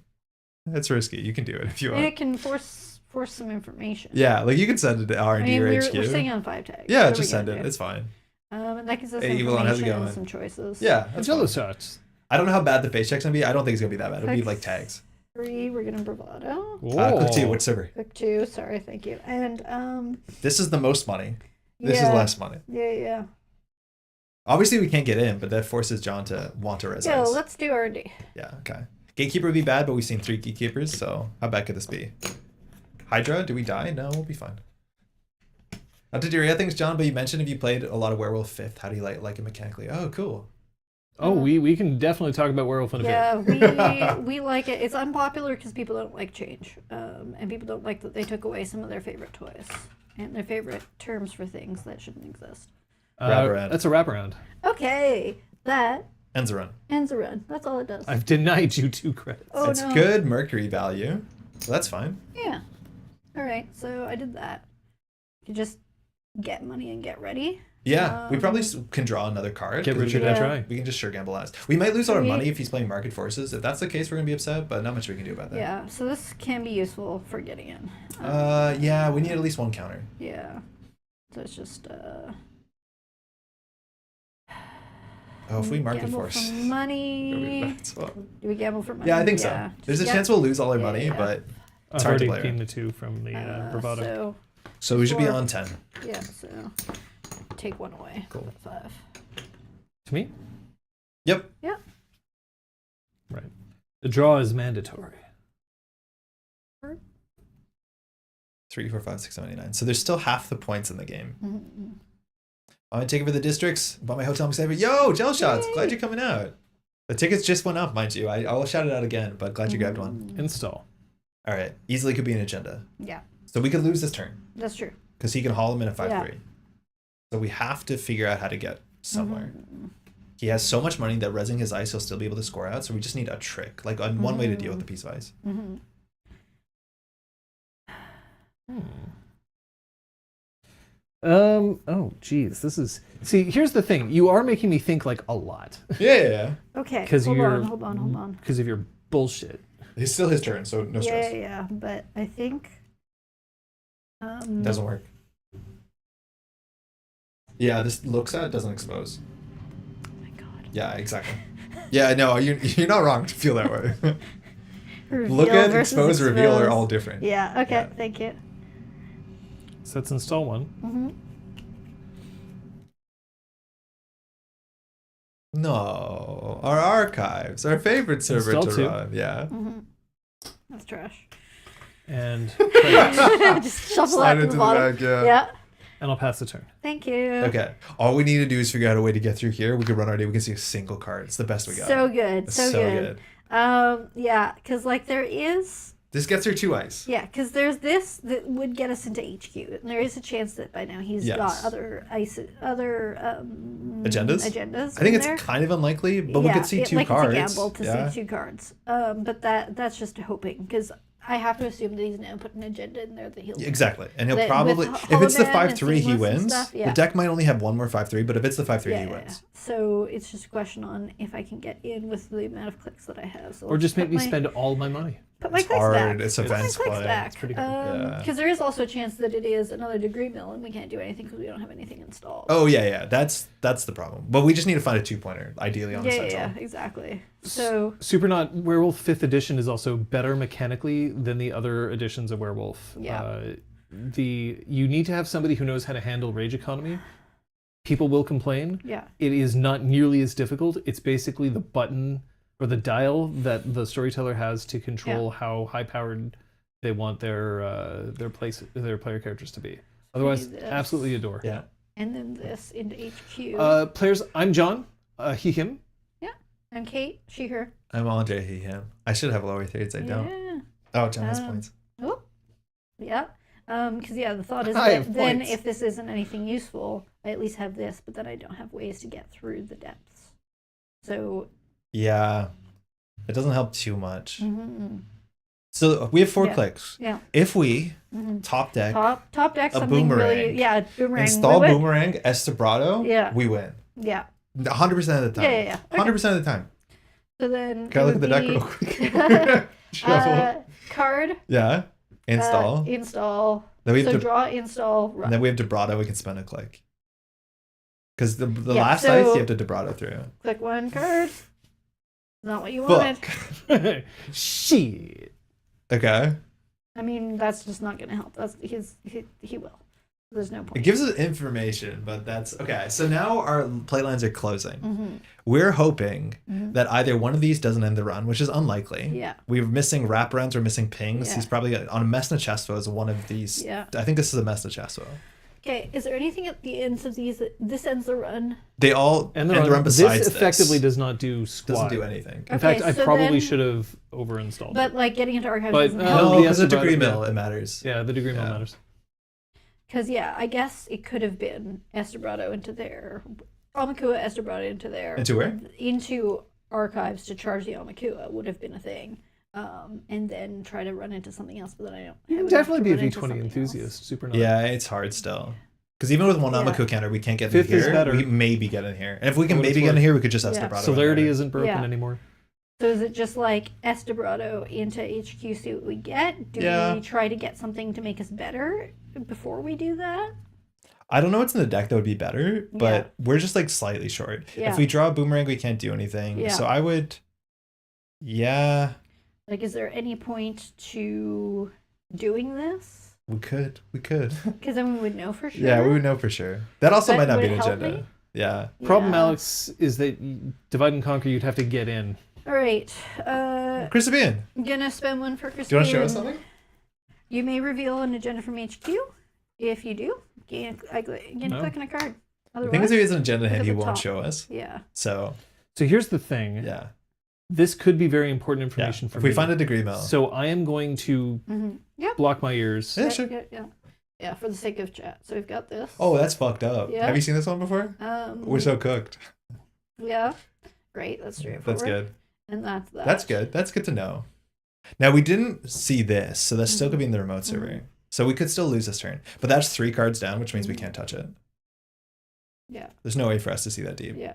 It's risky. You can do it if you And want. it can force some information. Yeah, like you can send it to I R&D mean, or we're HQ. sitting on 5 tags. Yeah, What are just we send gonna it. do? It's fine. And that gives us Hey, Evelyn, how's it information and going? some choices. Yeah, that's Jello fine. shots. I don't know how bad the face check's gonna be. I don't think it's gonna be that bad. It'll be Click like tags. 3, we're gonna bravado. Click 2, which server? Click 2, sorry, thank you. And This is the most money. This yeah, is less money. Yeah. Obviously, we can't get in, but that forces John to want to res Yo, ice. let's do R&D. Yeah, okay. Gatekeeper would be bad, but we've seen 3 Gatekeepers, so how bad could this be? Hydra, do we die? No, we'll be fine. Not to do your things, John, but you mentioned if you played a lot of Werewolf 5th, how do you like it mechanically? Oh, cool. Oh, we can definitely talk about Werewolf in a bit. Yeah, we like it. It's unpopular because people don't like change, and people don't like that they took away some of their favorite toys and their favorite terms for things that shouldn't exist. Wraparound. That's a wraparound. Okay, that Ends the run. ends a run. That's all it does. I've denied you 2 credits. Oh, It's no. good Mercury value, so that's fine. Yeah. All right, so I did that. You just get money and get ready. Yeah, we probably can draw another card. Get 'cause Richard Yeah. and try. We can just sure gamble last. We might lose all our We- money if he's playing Market Forces. If that's the case, we're gonna be upset, but not much we can do about that. Yeah, so this can be useful for getting in. Yeah, we need at least one counter. Yeah. So it's just Oh, if we Market gamble Force. for it'll be money. bad as well. Do we gamble for money? Yeah, I think so. There's a Just chance we'll lose all our money, Yeah. but I've hard to already play gained around. the 2 from the bravado. so we should be 4. on 10. Yeah, so take 1 away. Cool. 5. To me? Yep. Yeah. Right. The draw is mandatory. 3, 4, 5, 6, 7, 8, 9. So there's still half the points in the game. Mm-hmm. I'm gonna take it for the districts. Bought my hotel. I'm excited. Yo, gel shots. Yay. Glad you're coming out. The tickets just went up, mind you. I'll shout it out again, but glad you grabbed one. Install. All right. Easily could be an agenda. Yeah. So So we could lose this turn That's true. because he can haul him in a 5-3. Yeah. So we have to figure out how to get somewhere. He has so much money that resing his ice, he'll still be able to score out. So we just need a trick, like one way to deal with the piece of ice. Oh, geez. This is... See, here's the thing. You are making me think, like, a lot. Yeah. Okay. 'Cause Hold you're- on. Because of your bullshit. It's still his turn, so no stress. Yeah. But I think. Doesn't work. Yeah, this looks at doesn't expose. Oh my god. Yeah, exactly. Yeah, no, you're not wrong to feel that way. Reveal Look at versus expose, reveal are expose. all different. Yeah. Okay. Yeah. Thank you. So let's install one. No, our archives, our favorite server Install to two. run. Yeah. That's trash. And Just shuffle Slide that to into the the bottom. back, yeah. Yeah. and I'll pass the turn. Thank you. Okay. All we need to do is figure out a way to get through here. We could run our day. We can see a single card. It's the best we got. So good. It's So good. Yeah, because like there is. This gets her 2 ice. Yeah, because there's this that would get us into HQ, and there is a chance that by now he's Yes. got other Agendas? Agendas. I think in it's there. kind of unlikely, but we Yeah, could see two cards. It's a gamble to Yeah. see 2 cards. But that's just hoping because I have to assume that he's now put an agenda in there that he'll. Exactly. And he'll That probably, with if it's the Holoman 5-3, and he Seamless and wins. stuff, yeah. The deck might only have one more 5-3, but if it's the 5-3, he Yeah. wins. So it's just a question on if I can get in with the amount of clicks that I have. So Or just make me spend all my money. Put my It's clicks hard. back. It's Put my events clicks play. back. It's pretty hard. Yeah. Because there is also a chance that it is another degree mill and we can't do anything because we don't have anything installed. Oh, yeah. That's the problem. But we just need to find a 2-pointer, ideally on the central. Yeah, exactly. So Supernaut Werewolf 5th edition is also better mechanically than the other editions of Werewolf. Yeah. You need to have somebody who knows how to handle rage economy. People will complain. yeah, It is not nearly as difficult. It's basically the button or the dial that the storyteller has to control how high powered they want their player characters to be. Otherwise, this. absolutely adore. Yeah. and then this into HQ. Players, I'm John. He, him. I'm Kate. She, her. I'm Andre, he, him. I should have lower thirds. I don't. Yeah. Oh, John has points. Oh. Yeah. Because the thought is I that have then points. if this isn't anything useful, I at least have this, but then I don't have ways to get through the depths. So. Yeah. It doesn't help too much. Mm-hmm. So we have 4 Yeah. clicks. Yeah. If we Mm-hmm. top deck, Top deck a something boomerang. really. Yeah, boomerang. install Wait. Boomerang, Estebrado, Yeah. we win. Yeah. 100% of the time. Yeah. Okay. 100% of the time. So then. Can I it look at would the deck be, real quick? Shuffle. Card. Yeah. Install. Install. Then we have So to, draw, install, run. and then we have Debrado, we can spend a click. Because the Yeah, last so- ice you have to Debrado through. Click 1 card. Not what you wanted. Fuck. Shit. Okay. I mean, that's just not going to help. That's he will. There's no It point. gives us information, but that's okay. So now our play lines are closing. Mm-hmm. We're hoping that either one of these doesn't end the run, which is unlikely. Yeah. We're missing wraparounds, we're missing pings. Yeah. He's probably on a Messna is one of these. Yeah. I think this is a Messna. Okay, is there anything at the ends of these that this ends the run? They all And end the run besides this effectively does not do squat. doesn't do anything. In Okay, fact, I so probably then- should have over-installed. But like getting into archives But, doesn't no, help. No, the because the Estebrado, degree yeah. mill, it matters. Yeah, the degree mill Yeah. matters. Because yeah, I guess it could have been Estebrado into there, Amakua Estebrado into there. Into where? Into archives to charge the Amakua would have been a thing. And then try to run into something else, but then I don't. You have can enough definitely to be a run into V20 something enthusiast. Super nice. Yeah, it's hard still. Because even with one Yeah. Amaku counter, we can't get in Fifth is here. better. We maybe get in here. And if we can For what maybe it's get in worth. here, we could just Yeah. Estebrado. Celerity in there. isn't broken Yeah. anymore. So is it just like Estebrado into HQ, see what we get? Do Yeah. we try to get something to make us better before we do that? I don't know what's in the deck that would be better, but we're just like slightly short. Yeah. If we draw a boomerang, we can't do anything. Yeah. So I would, yeah, Like, is there any point to doing this? we could. Because then we would know for sure. Yeah, we would know for sure. That also But might not would be it an help agenda. me? Yeah. Problem, Yeah. Alex, is that divide and conquer. You'd have to get in. All right. Chrysabian, I'm gonna spend one for Chris. do you want to show us something? You may reveal an agenda from HQ. If you do, gain a No. click on a card. The thing is, if he has an agenda in look hand, at he the won't top. show us. Yeah. So, So here's the thing. yeah. this could be very important information for If me. we find a degree mill. So I am going to block my ears. Yeah, sure. Yeah, for the sake of chat. So we've got this. Oh, that's fucked up. Yeah. Have you seen this one before? We're so cooked. Yeah. Great. That's straightforward. That's good. And that's that. That's good. That's good to know. Now, we didn't see this, so that still could be in the remote server. So we could still lose this turn. But that's 3 cards down, which means we can't touch it. Yeah. There's no way for us to see that deep. Yeah.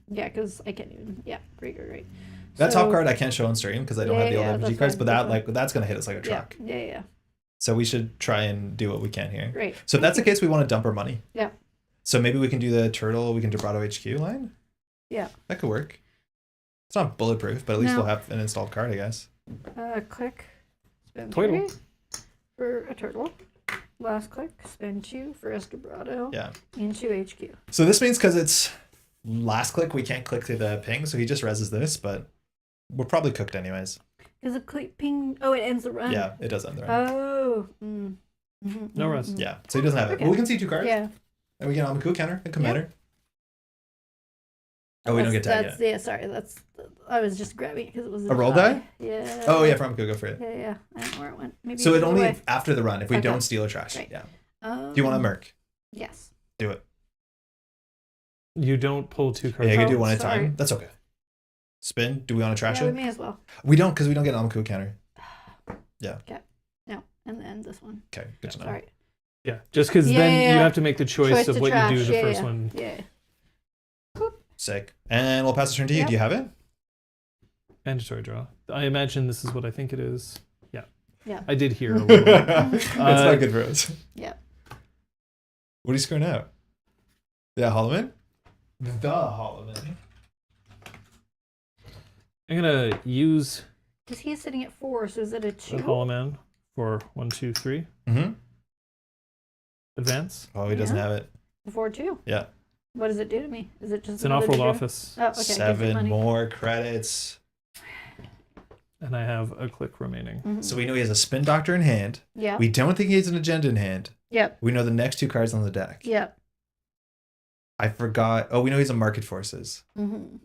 Yeah, because I can't even. Yeah, great. That top card I can't show on stream because I don't have the old MG cards, fine, but that's going to hit us like a truck. Yeah. So we should try and do what we can here. Great. So if that's the case, we want to dump our money. Yeah. So maybe we can do the turtle, we can Vibrato HQ line? Yeah. That could work. It's not bulletproof, but at least No. we'll have an installed card, I guess. Click. Spin Turtle. 3 for a turtle. Last click. Spin 2 for a vibrato. Yeah. Into HQ. So this means because it's last click, we can't click to the ping, so he just reses this, but we're probably cooked anyways. Because a click ping. Oh, it ends the run. Yeah, it does end the run. Oh. No res. Yeah, so he doesn't have it. Okay. Well, we can see 2 cards. Yeah. And we get Amaku counter. It can matter. Oh, we don't get tag yet. Yeah, sorry. I was just grabbing it because it was A roll die? Yeah. Oh, yeah, from Amaku, go for it. Yeah. I don't know where it went. Maybe So it flew only away. after the run, if we Okay. don't steal or trash. Great. Yeah. Do Do you want a Merc? Yes. Do it. You don't pull 2 cards. Yeah, you can do Oh, one at a sorry. time. That's okay. Spin. Do we want to trash Yeah, we it? may as well. We don't, because we don't get an Amaku counter. Yeah. Okay. No, and then this one. Okay, good to know. Sorry. Yeah, just because then you have to make the choice of to what trash. you do the Yeah, first yeah. one. Yeah. Sick. And we'll pass the turn to you. Yep. Do you have it? Mandatory draw. I imagine this is what I think it is. Yeah. Yeah. I did hear a little bit. That's not good for us. Yeah. What are you screwing out? Yeah, Holloman? The Holloman. I'm going to use Because he's sitting at 4, so is it a 2? the Hollow Man for 1, 2, 3. Mm-hmm. Advance. Oh, he doesn't Yeah. have it. 4-2. Yeah. What does it do to me? Is it just It's an another off-world draw? office. Oh, okay. gives me 7 money. more credits. And I have a click remaining. Mhm. So we know he has a Spin Doctor in hand. Yeah. We don't think he has an Agenda in hand. Yep. We know the next 2 cards on the deck. Yep. I forgot. Oh, we know he's a Market Forces. Mm-hmm.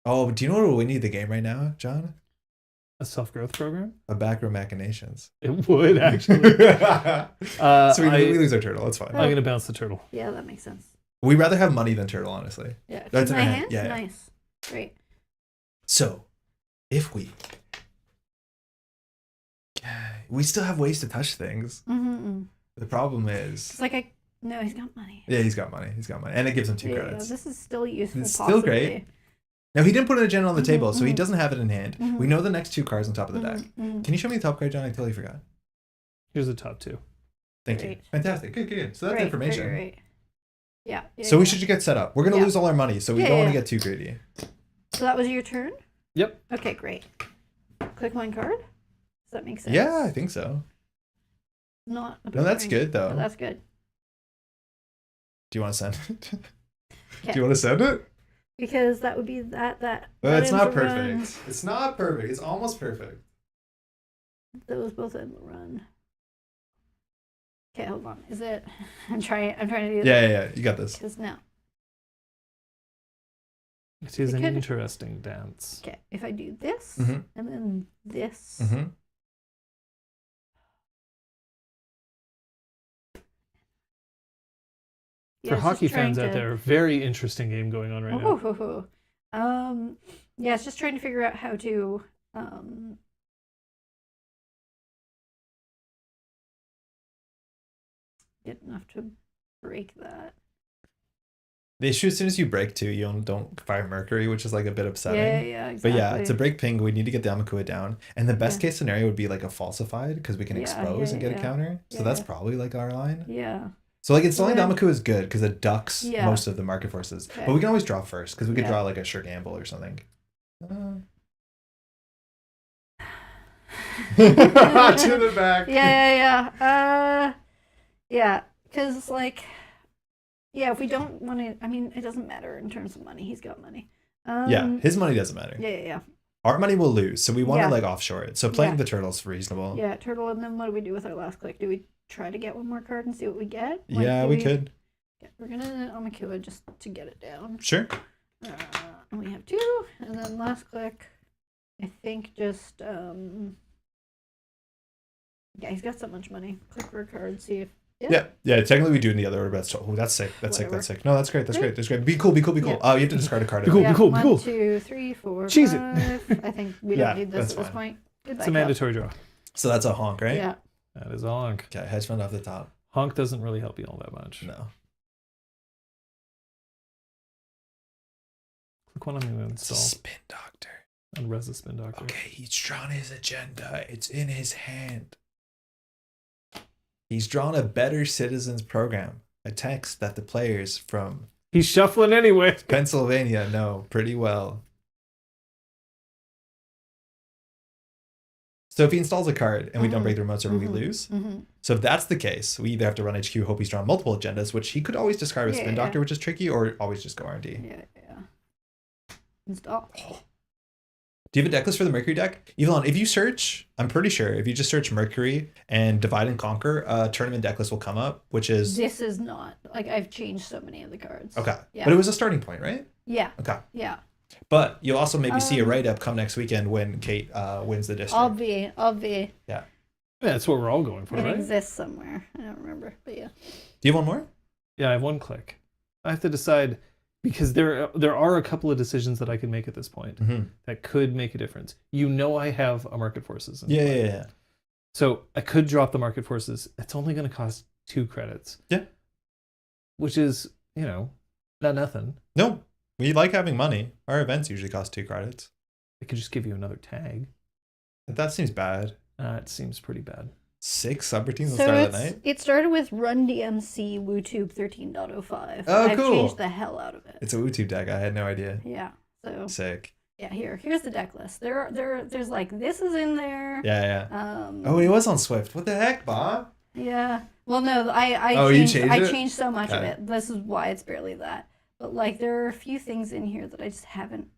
Oh, do you know what we need the game right now, John? A self-growth program? A Backroom Machinations. It would, actually. So we lose our turtle. That's fine. I'm going to bounce the turtle. Yeah, that makes sense. We'd rather have money than turtle, honestly. Yeah. That's Keep in my our hand. hand? Yeah, yeah. Nice. Great. So, if we still have ways to touch things. Mm-hmm. The problem is, It's like no, he's got money. yeah, he's got money. And it gives him 2 Yeah, credits. this is still useful. It's still great. possibly. Now, he didn't put an agenda on the table, so he mhm. doesn't have it in hand. Mhm. We know the next 2 cards on top of the deck. Mhm. Can you show me the top card, John? I totally forgot. Here's the top 2. Thank you. Great. Fantastic. Good. So that's Great, information. great. Yeah. So we should get set up. We're going to Yeah. lose all our money, so we Yeah, don't want to yeah. get too greedy. So that was your turn? Yep. Okay, great. Click one card. Does that make sense? Yeah, I think so. Not. No, that's good, though. No, that's good. Do you want to send it? Okay. Do you want to send it? Because that would be that. Well, it's ends not the run. perfect. It's not perfect. It's almost perfect. Those both end the run. Okay, hold on. Is it? I'm trying to do this. Yeah. You got this. Because now. It is It an could- interesting dance. Okay, if I do this Mhm. and then this. Mm-hmm. Yeah, For it's just hockey trying fans out to- there, very interesting game going on right now. Yeah, it's just trying to figure out how to get enough to break that. The issue as soon as you break 2, you don't fire Mercury, which is like a bit upsetting. Yeah, But exactly. yeah, to break ping, we need to get the Amakua down. And the best case scenario would be like a falsified because we can Yeah, expose and get a yeah. counter. So Yeah. that's probably like our line. Yeah. So like installing Yeah. the Amakua is good because it ducks Yeah. most of the market forces. Okay. But we can always draw first because we could Yeah. draw like a sure gamble or something. To the back. Yeah, because like, yeah, if we don't want to, I mean, it doesn't matter in terms of money. He's got money. Yeah, his money doesn't matter. Yeah. Our money will lose, so we want Yeah. to like offshore it. So playing Yeah. the turtle's reasonable. Yeah, turtle, and then what do we do with our last click? Do we try to get one more card and see what we get? Yeah, do we could. Yeah, we're gonna Amakua just to get it down. Sure. only have 2. And then last click, I think just, yeah, he's got so much money. Click for a card, see if, Yeah. Technically we do in the other order, but that's sick. That's sick. No, that's great. That's great. Be cool. Yeah. You have to discard a card. Be cool. yeah, Be cool. 1, 2, 3, 4, Cheese 5. I think we don't need this that's at this fine. point. Goodbye, It's a cup. mandatory draw. So that's a honk, right? Yeah. That is a honk. Okay, hedge fund off the top. Honk doesn't really help you all that much. No. Click one I'm going to It's a install. spin doctor. And Reza Spin Doctor. Okay, he's drawn his agenda. It's in his hand. He's drawn a Better Citizens program, a text that the players from He's shuffling anyway. Pennsylvania know pretty well. So if he installs a card and we don't break the remote server, we lose. So if that's the case, we either have to run HQ, hope he's drawn multiple agendas, which he could always discard with Spin Doctor, which is tricky, or always just go R&D. Yeah. Install. Do you have a deck list for the Mercury deck? Evelyn, if you search, I'm pretty sure, if you just search Mercury and Divide and Conquer, tournament deck list will come up, which is... This is not, like, I've changed so many of the cards. Okay. Yeah. But it was a starting point, right? Yeah. Okay. Yeah. But you'll also maybe see a write-up come next weekend when Kate wins the district. I'll be. Yeah. Yeah, that's what we're all going for, It right? exists somewhere. I don't remember, but yeah. Do you have one more? Yeah, I have one click. I have to decide because there are a couple of decisions that I can make at this point that could make a difference. You know, I have a Market Forces. Yeah. So I could drop the Market Forces. It's only going to cost 2 credits. Yeah. Which is, not nothing. No, we like having money. Our events usually cost 2 credits. I could just give you another tag. That seems bad. It seems pretty bad. 6 subroutines at the So start of the night? it started with Run DMC WooTube 13.05. Oh, I've cool. changed the hell out of it. It's a WooTube deck. I had no idea. Yeah. So Sick. yeah, here's the deck list. There's like this is in there. Yeah. Oh, he was on Swift. What the heck, Bob? Yeah. Well, no, I you changed, changed I it? changed so much of Okay. it. This is why it's barely that. But like there are a few things in here that I just haven't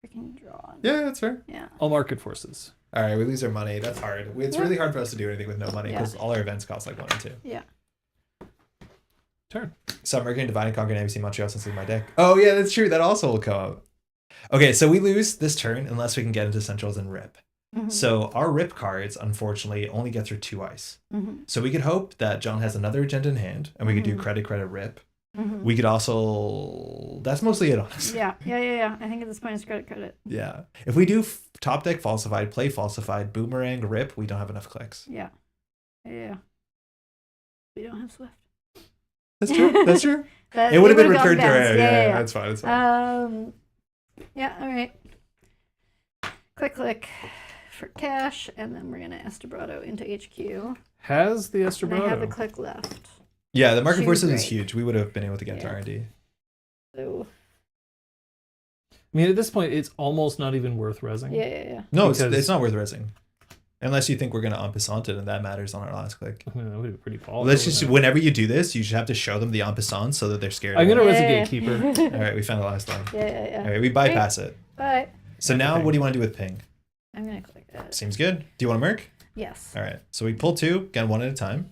freaking drawn. Yeah, that's fair. Yeah. All Market Forces. All right, we lose our money. That's hard. It's really hard for us to do anything with no money because all our events cost like 1 or 2. Yeah. Turn. So Mercury and Divine and Conquer and ABC Montreal since in my deck. Oh yeah, that's true. That also will come up. Okay, so we lose this turn unless we can get into Centrals and Rip. So our Rip cards, unfortunately, only get through 2 ice. So we could hope that John has another agenda in hand and we could do credit, Rip. We could also... That's mostly it, honestly. Yeah. I think at this point it's credit. Yeah. If we do top deck Falsified, play Falsified, Boomerang, Rip, we don't have enough clicks. Yeah. We don't have Swift. That's true. That's true. It would have been recurred to her. Yeah, that's fine. That's fine. Yeah, all right. Click for cash, and then we're gonna Estebrado into HQ. Has the And Estebrado. I have a click left. Yeah, the Market Two Forces is break. huge. We would have been able to get to R&D. So I mean, at this point, it's almost not even worth resing. yeah. No, Because- it's not worth risking. Unless you think we're going to Ampissant it, and that matters on our last click. I mean, that would be pretty volatile. Let's just, wouldn't it? whenever you do this, you should have to show them the Ampissant so that they're scared. I'm going to of it. res a Yeah. Gatekeeper. All right, we found the last one. Yeah. All right, we bypass it. But So now what do you want to do with ping? I'm gonna click it. Seems good. Do you want to merc? Yes. All right, so we pull 2, again, 1 at a time.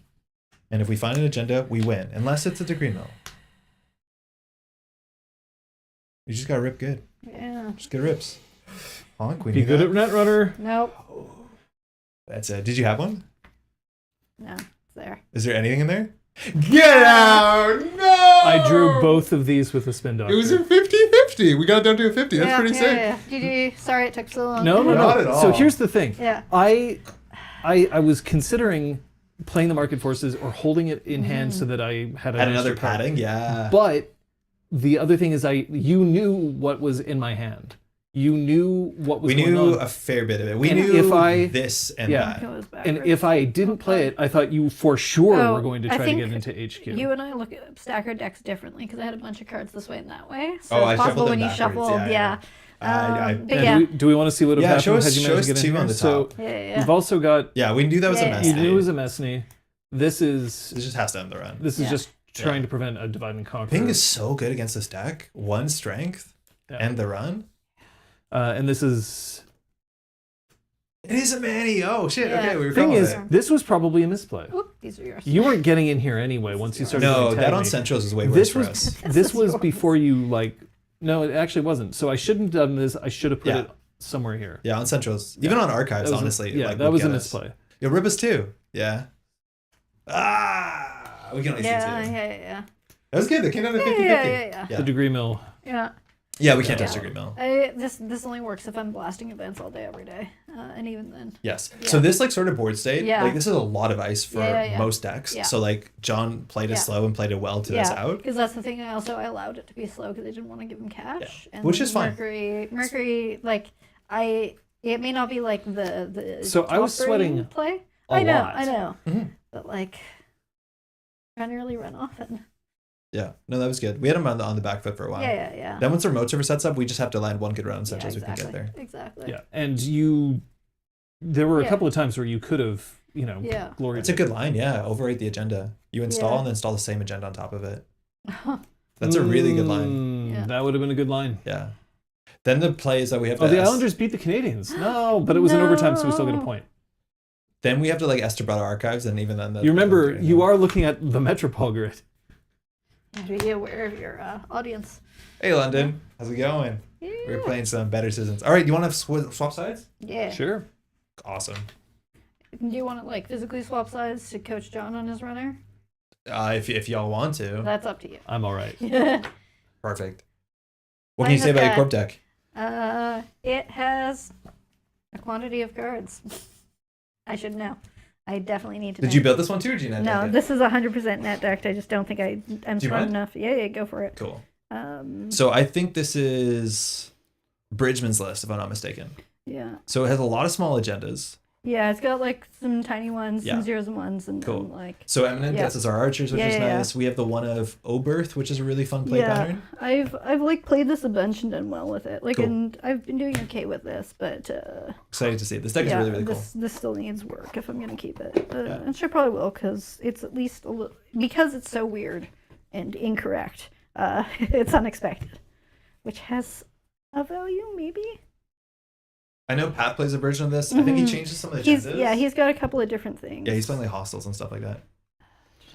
And if we find an agenda, we win, unless it's a degree mill. You just got to rip good. Yeah. Just good rips. Honk, we Be need good that. at Netrunner. Nope. That's it. Did you have one? No, it's there. Is there anything in there? Get out! No! I drew both of these with a Spin Doctor. It was a 50-50. We got it down to a 50. That's yeah, pretty sick. Yeah. GG. Sorry it took so long. No. Not at all. So here's the thing. Yeah. I was considering playing the Market Forces or holding it in hand so that I had Add another extra card. padding, yeah. But the other thing is, you knew what was in my hand. You knew what was We going knew on. a fair bit of it. We And knew if I- this and Yeah. It that. was And backwards. if I didn't play it, I thought you for sure Oh, were going to I try to think get into HQ. You and I look at stack our decks differently because I had a bunch of cards this way and that way. So Oh, it's I possible shuffled when them you backwards. shuffled, Yeah. But And yeah. do we want to see what would have Yeah, happened show us- had you show managed to us get in two on here? the So top. Yeah. you've also got, Yeah, we knew that was a Yeah. mess. you knew it was a Messney. This is This just has to end the run. this is Yeah. just trying to prevent a divide and conquer. Ping is so good against this deck. 1 strength Yeah. and the run. And this is It is a Manny. Oh, shit. Yeah. Okay, we were thing calling is, it. this was probably a misplay. Whoop, these are yours. You weren't getting in here anyway once you started. No, doing that tag on me. Centrals is way worse This for was us. this was yours. before you like No, it actually wasn't. So I shouldn't have done this. I should have put Yeah. it somewhere here. Yeah, on Centrals. Even on Archives, That was honestly. yeah, like, that would was a get us. misplay. Yo, Ribbas too. Yeah. We can only see two. Yeah. That was good. They came down to 50-50. Yeah. The degree mill. Yeah. Yeah, we can't Yeah. touch degree mill. This only works if I'm blasting events all day every day, and even then. Yes. Yeah. So this like sort of board state, Yeah. like this is a lot of ice for Yeah. most decks. Yeah. So like John played it Yeah. slow and played it well to this out. Because that's the thing. I allowed it to be slow because I didn't want to give him cash. Yeah. And Which is fine. Mercury, like it may not be like the. So I was top-brain sweating play. a I know, lot. Mhm. but like, trying to really run often. Yeah. No, that was good. We had him on the back foot for a while. Yeah. Then once our remote server sets up, we just have to land one good round in Centrals. exactly. We can get there. Exactly. Yeah, and there were a couple of times where you could have, Yeah. gloried. It's a good line. Yeah. Overrate the agenda. You install Yeah. and then install the same agenda on top of it. That's a really good line. Yeah. That would have been a good line. Yeah. Then the plays that we have to. Oh, the Islanders beat the Canadians. No, but it was an overtime, so we still get a point. Then we have to like Esterbata Archives, and even then. You remember, you are looking at the Metropole Grid. Be aware of your audience. Hey, London. How's it going? Yeah. We're playing some better citizens. All right, you want to swap sides? Yeah. Sure. Awesome. Do you want to like physically swap sides to Coach John on his runner? If y'all want to. That's up to you. I'm all right. Perfect. What can you say about your corp deck? It has a quantity of cards. I should know. I definitely need to know. Did you build this one too, or did you net No, deck it? this is 100% net decked. I just don't think I'm Do you smart mind? enough. Yeah, go for it. Cool. So I think this is Bridgman's list, if I'm not mistaken. Yeah. So it has a lot of small agendas. Yeah, it's got like some tiny ones, Yeah. some zeros and ones, and Cool. then like. So Eminent Yeah. gets us our archers, which is Yeah. nice. We have the one of Oberth, which is a really fun play pattern. I've like played this a bunch and done well with it. Like, Cool. and I've been doing okay with this, but Excited to see it. This deck is yeah, really, really cool. this still needs work if I'm gonna keep it. And sure, probably will because it's at least a little because it's so weird and incorrect. It's unexpected, which has a value maybe. I know Pat plays a version of this. I think he changes some of the agendas. He's got a couple of different things. Yeah, he's playing like hostels and stuff like that.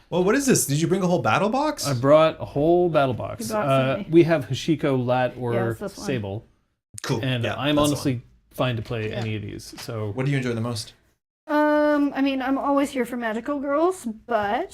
Well, what is this? Did you bring a whole battle box? I brought a whole battle box. You brought something. We have Hashiko, Lat, Yeah, or it's this one. Sable. Cool. And Yeah, I'm that's the honestly one. fine to play Yeah. any of these. So What do you enjoy the most? I mean, I'm always here for magical girls, but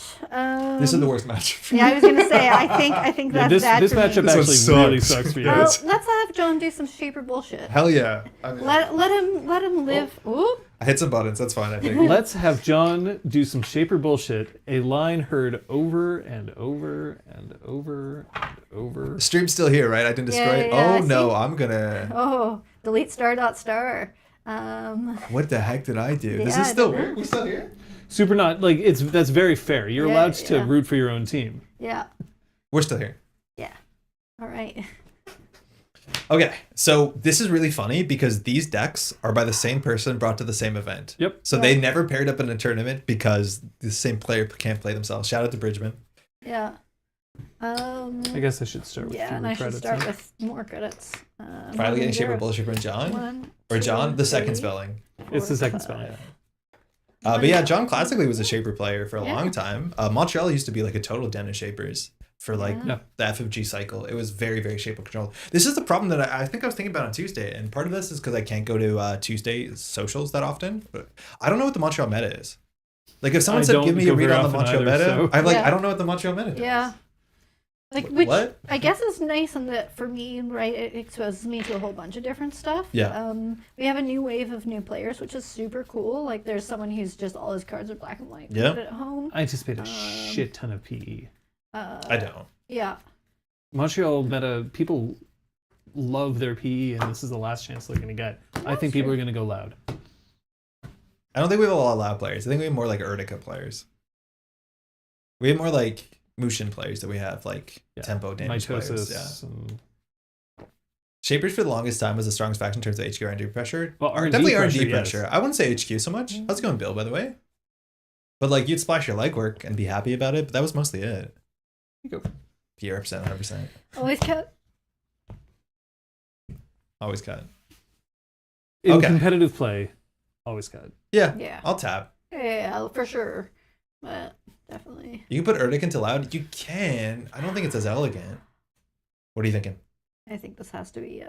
This is the worst match. yeah, I was gonna say, I think yeah, that's this bad this for me. matchup This actually one really sucks. sucks for you. Well, let's have John do some shaper bullshit. Hell yeah. I mean, Let him live. Ooh. I hit some buttons. That's fine, I think. Let's have John do some shaper bullshit. A line heard over and over and over and over. The stream's still here, right? I didn't destroy it. Yeah, Oh, I no. see. I'm going to... Oh, delete star. What the heck did I do? Does Yeah, this still I don't work? know. We still here? Super not like that's very fair. You're Yeah, allowed to yeah. root for your own team. Yeah. We're still here. Yeah. All right. Okay, so this is really funny because these decks are by the same person brought to the same event. Yep. So they never paired up in a tournament because the same player can't play themselves. Shout out to Bridgman. Yeah. I guess I should start with Yeah, fewer and I should credits. start huh? with more credits. Finally getting shaper zero. bullshit from John. One, Or John, two, the second three, spelling. It's the second 4, spelling. 5. But yeah, John classically was a shaper player for a Yeah. long time. Montreal used to be like a total den of shapers for like Yeah. the FFG cycle. It was very, very shaper controlled. This is the problem that I think I was thinking about on Tuesday. And part of this is because I can't go to Tuesday socials that often. But I don't know what the Montreal meta is. Like if someone I said, don't give me a go read very on the often Montreal either, meta, so- I'm like, Yeah. I don't know what the Montreal meta is. Yeah. Like, Wh- which what? I guess is nice in that for me, right? It exposes me to a whole bunch of different stuff. Yeah. We have a new wave of new players, which is super cool. Like, there's someone who's just all his cards are black and white. Yeah. Put it at home. I anticipate a shit ton of PE. I don't. Yeah. Montreal meta people love their PE, and this is the last chance they're going to get. I think people true. are going to go loud. I don't think we have a lot of loud players. I think we have more like Urtica players. We have more like Mushin players that we have like tempo damage players. Yeah. Mitosis. And, Shapers for the longest time was the strongest faction in terms of HQ R&D pressure. well, R&D Definitely pressure, R&D yes. pressure. I wouldn't say HQ so much. How's it going, Bill, by the way? But like you'd splash your legwork and be happy about it, but that was mostly it. You go. PR percent, 100%. Always cut. Always cut. In Okay. competitive play, always cut. Yeah. Yeah. I'll tap. Yeah, for sure. But definitely. You can put Urtic into loud. You can. I don't think it's as elegant. What are you thinking? I think this has to be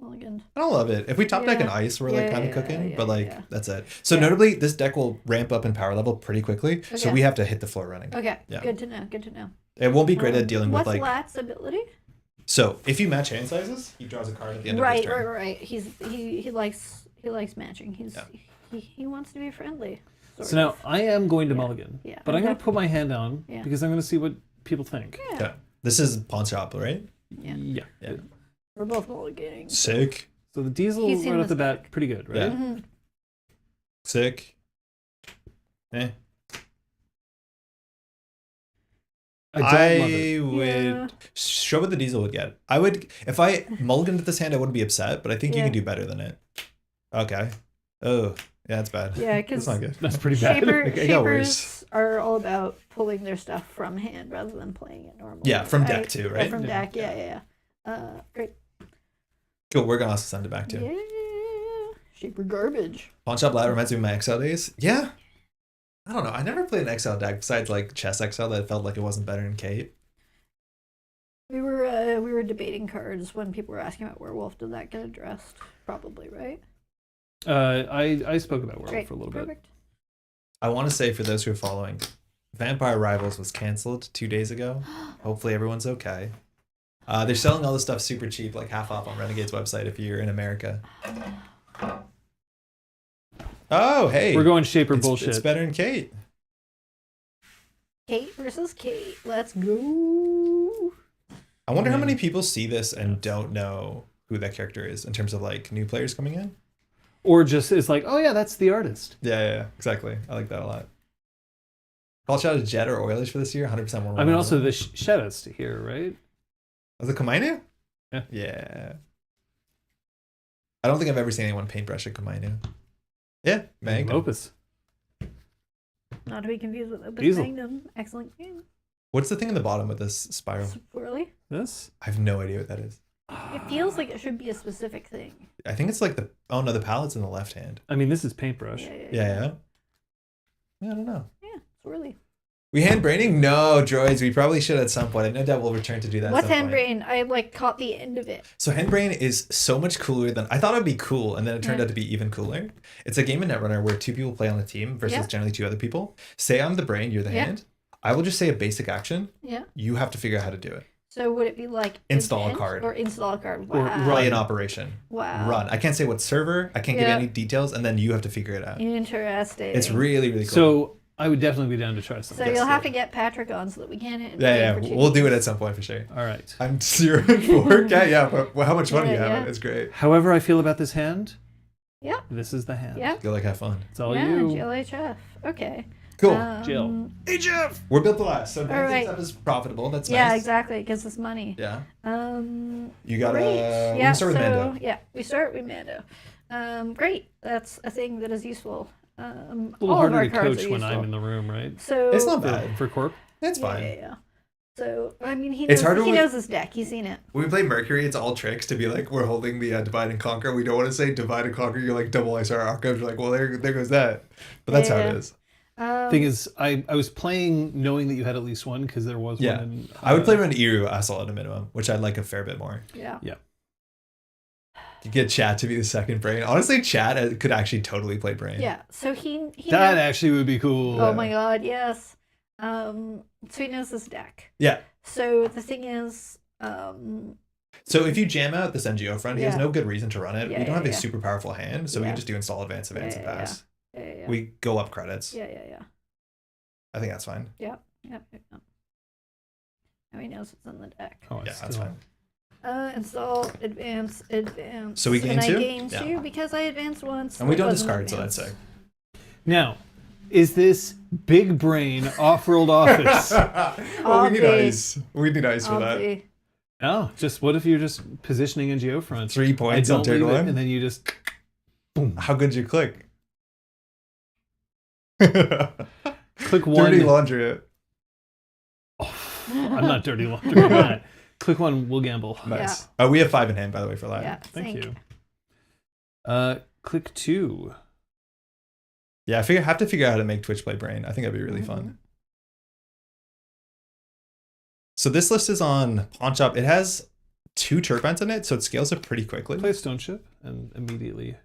mulliganed. I don't love it. If we top deck an Yeah. ice, we're like kind of cooking, but like yeah. that's it. So Yeah. notably, this deck will ramp up in power level pretty quickly. So Okay. we have to hit the floor running. Okay, Yeah. good to know. Good to know. It won't be great at dealing with What's like. Lat's ability? So if you match hand sizes, he draws a card at the end of his turn. Right. He likes matching. He wants to be friendly. So now I am going to mulligan, Yeah. but I'm going to Okay. put my hand down Yeah. because I'm going to see what people think. Yeah. Yeah. This is pawn shop, right? Yeah. Yeah. We're both mulliganing. Sick. So the diesel He's seen right off this the bat, back. pretty good, right? Yeah. Mhm. Sick. Eh. I don't love it. would Yeah. show what the diesel would get. I would if I mulliganed this hand, I wouldn't be upset, but I think you Yeah. can do better than it. Okay. Oh, yeah, that's bad. Yeah, That's because not good. That's pretty bad. It got worse. shapers are all about pulling their stuff from hand rather than playing it normally. Yeah, from deck right? too, right? Yeah, from Yeah. deck. Yeah. Great. Cool. We're gonna also send it back too. Yeah. Shaper garbage. Pawn shop lat reminds me of my XL days. Yeah. I don't know. I never played an XL deck besides like chess XL that felt like it wasn't better than Kate. We were debating cards when people were asking about werewolf. Did that get addressed? Probably, right? I spoke about werewolf Great. for a little bit. Perfect. I want to say for those who are following, Vampire Rivals was canceled 2 days ago. Hopefully everyone's okay. They're selling all this stuff super cheap, like half off on Renegade's website if you're in America. Oh, hey. We're going shaper It's bullshit. better than Kate. Kate versus Kate. Let's go. I wonder how many people see this and don't know who that character is in terms of like new players coming in. Or just it's like, oh yeah, that's the artist. Yeah, exactly. I like that a lot. Call shout out to Jet or Oilers for this year, 100% more. I mean, also the shout outs to here, right? Was it Komainu? Yeah. Yeah. I don't think I've ever seen anyone paintbrush a Komainu. Yeah, Mag. Opus. Not to be confused with Opus Diesel. Magnum. Excellent game. What's the thing in the bottom with this spiral? Swirly. This? I have no idea what that is. It feels like it should be a specific thing. I think it's like the. Oh no, the palette's in the left hand. I mean, this is paintbrush. Yeah. I don't know. Yeah, swirly. We hand braining? No, droids. We probably should at some point. I know that we'll return to do that. at What's some hand point. brain? I like caught the end of it. So Handbrain is so much cooler than I thought it would be cool, and then it turned Yeah. out to be even cooler. It's a game in Netrunner where 2 people play on a team versus Yeah. generally 2 other people. Say I'm the brain, you're the Yeah. hand. I will just say a basic action. Yeah. You have to figure out how to do it. So would it be like Install a event card. or install a card? Or Wow. Play an operation. Wow. Run. I can't say what server. I can't give Yeah. any details, and then you have to figure it out. Interesting. It's really, really cool. So I would definitely be down to try So something. you'll Yes, have yeah. to get Patrick on so that we can. yeah. We'll do it at some point for sure. All right. I'm 0-4. Yeah, but how much fun do you Yeah, have? yeah. It's great. However I feel about this hand, Yeah. this is the hand. Yeah. Go like have fun. It's all Yeah. you. GLHF. Okay. Cool. Jill. Hey Jeff. We're built to last. So advancing right. stuff is profitable. That's Yeah, nice. exactly. It gives us money. Yeah. Um. You gotta. Great. We Yeah. can start with so Mando. yeah, we start with Mando. Great. That's a thing that is useful. A little all of harder our to cards coach are when I'm useful. in the room, right? So It's not For, bad. for Corp. It's yeah, fine. yeah. So I mean, he It's knows, harder he with- knows his deck. He's seen it. When we play Mercury, it's all tricks to be like, we're holding the divide and conquer. We don't want to say divide and conquer. You're like double ice our archives. You're like, well, there goes that. But that's how Yeah. it is. Thing is, I was playing knowing that you had at least one because there was Yeah. one. In, I would play around Iru Assault at a minimum, which I'd like a fair bit more. Yeah. You get Chat to be the second brain. Honestly, Chat could actually totally play brain. Yeah. So he That knows, actually would be cool. oh my god, yes. So he knows this deck. Yeah. So the thing is, So if you jam out this NGO front, he has Yeah. no good reason to run it. Yeah, we don't have yeah. a super powerful hand, so we Yeah. can just do install advance, and Yeah. pass. yeah. We go up credits. Yeah. I think that's fine. Yep. Now he knows what's in the deck. Oh, Yeah, it's that's still- fine. Install, advance. So we gain and two? I gain Yeah. 2 because I advanced once. And we that don't wasn't discard, so that's advanced. sick. Now, is this big brain off-world office? Well, we need Obvi. ice. We need ice for that. Obvi. Oh, just what if you're just positioning in geofront? 3 I points on don't turn leave it, one. and then you just boom. How good'd you click? Click one. Dirty laundry it. I'm not dirty laundry on that. Click one, we'll gamble. Nice. Oh, we have 5 in hand, by the way, for that. Yeah. Thank think. you. Click 2. Yeah, have to figure out how to make Twitch play brain. I think that'd be really fun. So this list is on Pawn Shop. It has 2 turbines in it, so it scales up pretty quickly. Play a stone ship and immediately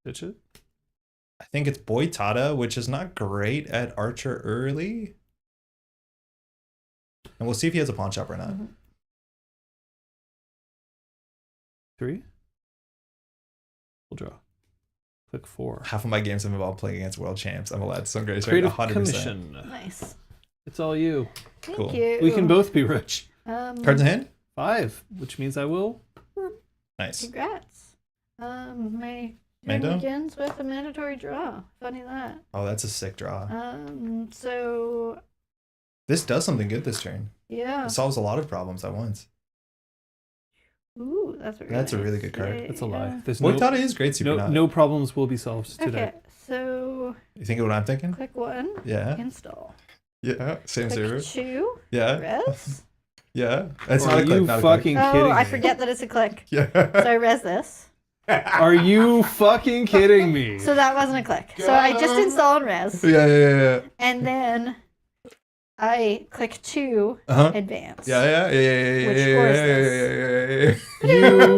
ditch it. I think it's Boitada, which is not great at Archer early. And we'll see if he has a pawn shop or not. 3. We'll draw. Click 4. Half of my games have involved playing against world champs. I'm allowed some great Creative 100%. commission. Nice. It's all you. Thank Cool. you. We can both be rich. Cards in hand? 5, which means I will. Nice. Congrats. My Mando? turn begins with a mandatory draw. Funny that. Oh, that's a sick draw. So This does something good this turn. yeah. It solves a lot of problems at once. Ooh, that's really That's a nice. really good card. Yeah, That's a lie. yeah. There's Boitada is great super no, not. no problems will be solved today. Okay, so You think of what I'm thinking? click 1, Yeah. install. Yeah. Same server. Click 2, Yeah. res. Yeah. It's Are not a click, you not a fucking click. kidding Oh, I me? forget that it's a click. Yeah. So I res this. Are you fucking kidding me? So that wasn't a click. So I just install and res. Yeah. And then I click 2, Uh-huh. advance. Yeah. Which score is You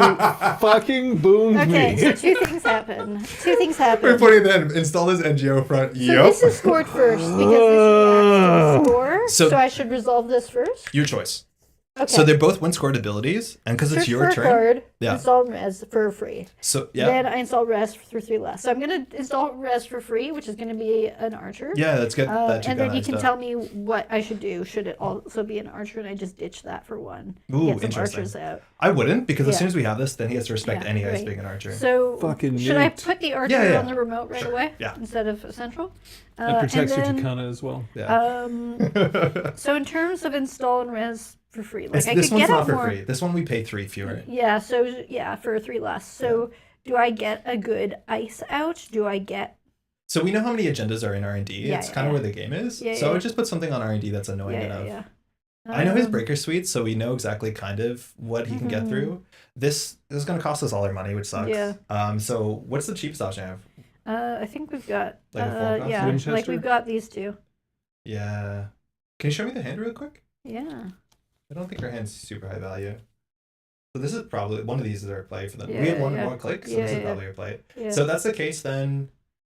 fucking boomed Okay, me. so 2 things happen. 2 things We're happen. putting then install this NGO front. So Yep. this is scored first because this reacts to the score. So- So I should resolve this first. Your choice. Okay. So they're both win scored abilities, and because it's Search your for a turn. card, Yeah. install res for free. So yeah. Then I install res for 3 less. So I'm gonna install res for free, which is gonna be an archer. Yeah, that's good. That And then you can stuff. tell me what I should do. Should it also be an archer, and I just ditch that for 1? Ooh, Get some interesting. archers out. I wouldn't, because as Yeah. soon as we have this, then he has to respect Yeah, any ice right. being an archer. So Fucking should I newt. put the archer Yeah. on the remote right Sure. away? Yeah. Instead of central? That protects your and then, Takana as well. Yeah. So in terms of install and res for free, like This I could one's get not out for more. free. This one we pay 3 fewer. Yeah. So yeah, for 3 less. So do I get a good ice out? Do I get? So we know how many agendas are in R&D. Yeah, It's yeah, kind of yeah. where the game is. Yeah, so yeah. I would just put something on R&D that's annoying Yeah, enough. yeah. I know his Um, breaker suite, so we know exactly kind of what he can get through. This is going to cost us all our money, which sucks. Yeah. So what's the cheapest option I have? I think we've got. Like a full cost? Yeah, like Winchester? we've got these 2. Yeah. Can you show me the hand real quick? Yeah. I don't think our hand's super high value. So this is probably one of these is our play for them. Yeah, We had one yeah. more click, so Yeah, this is yeah. probably our play. Yeah. So if that's the case, then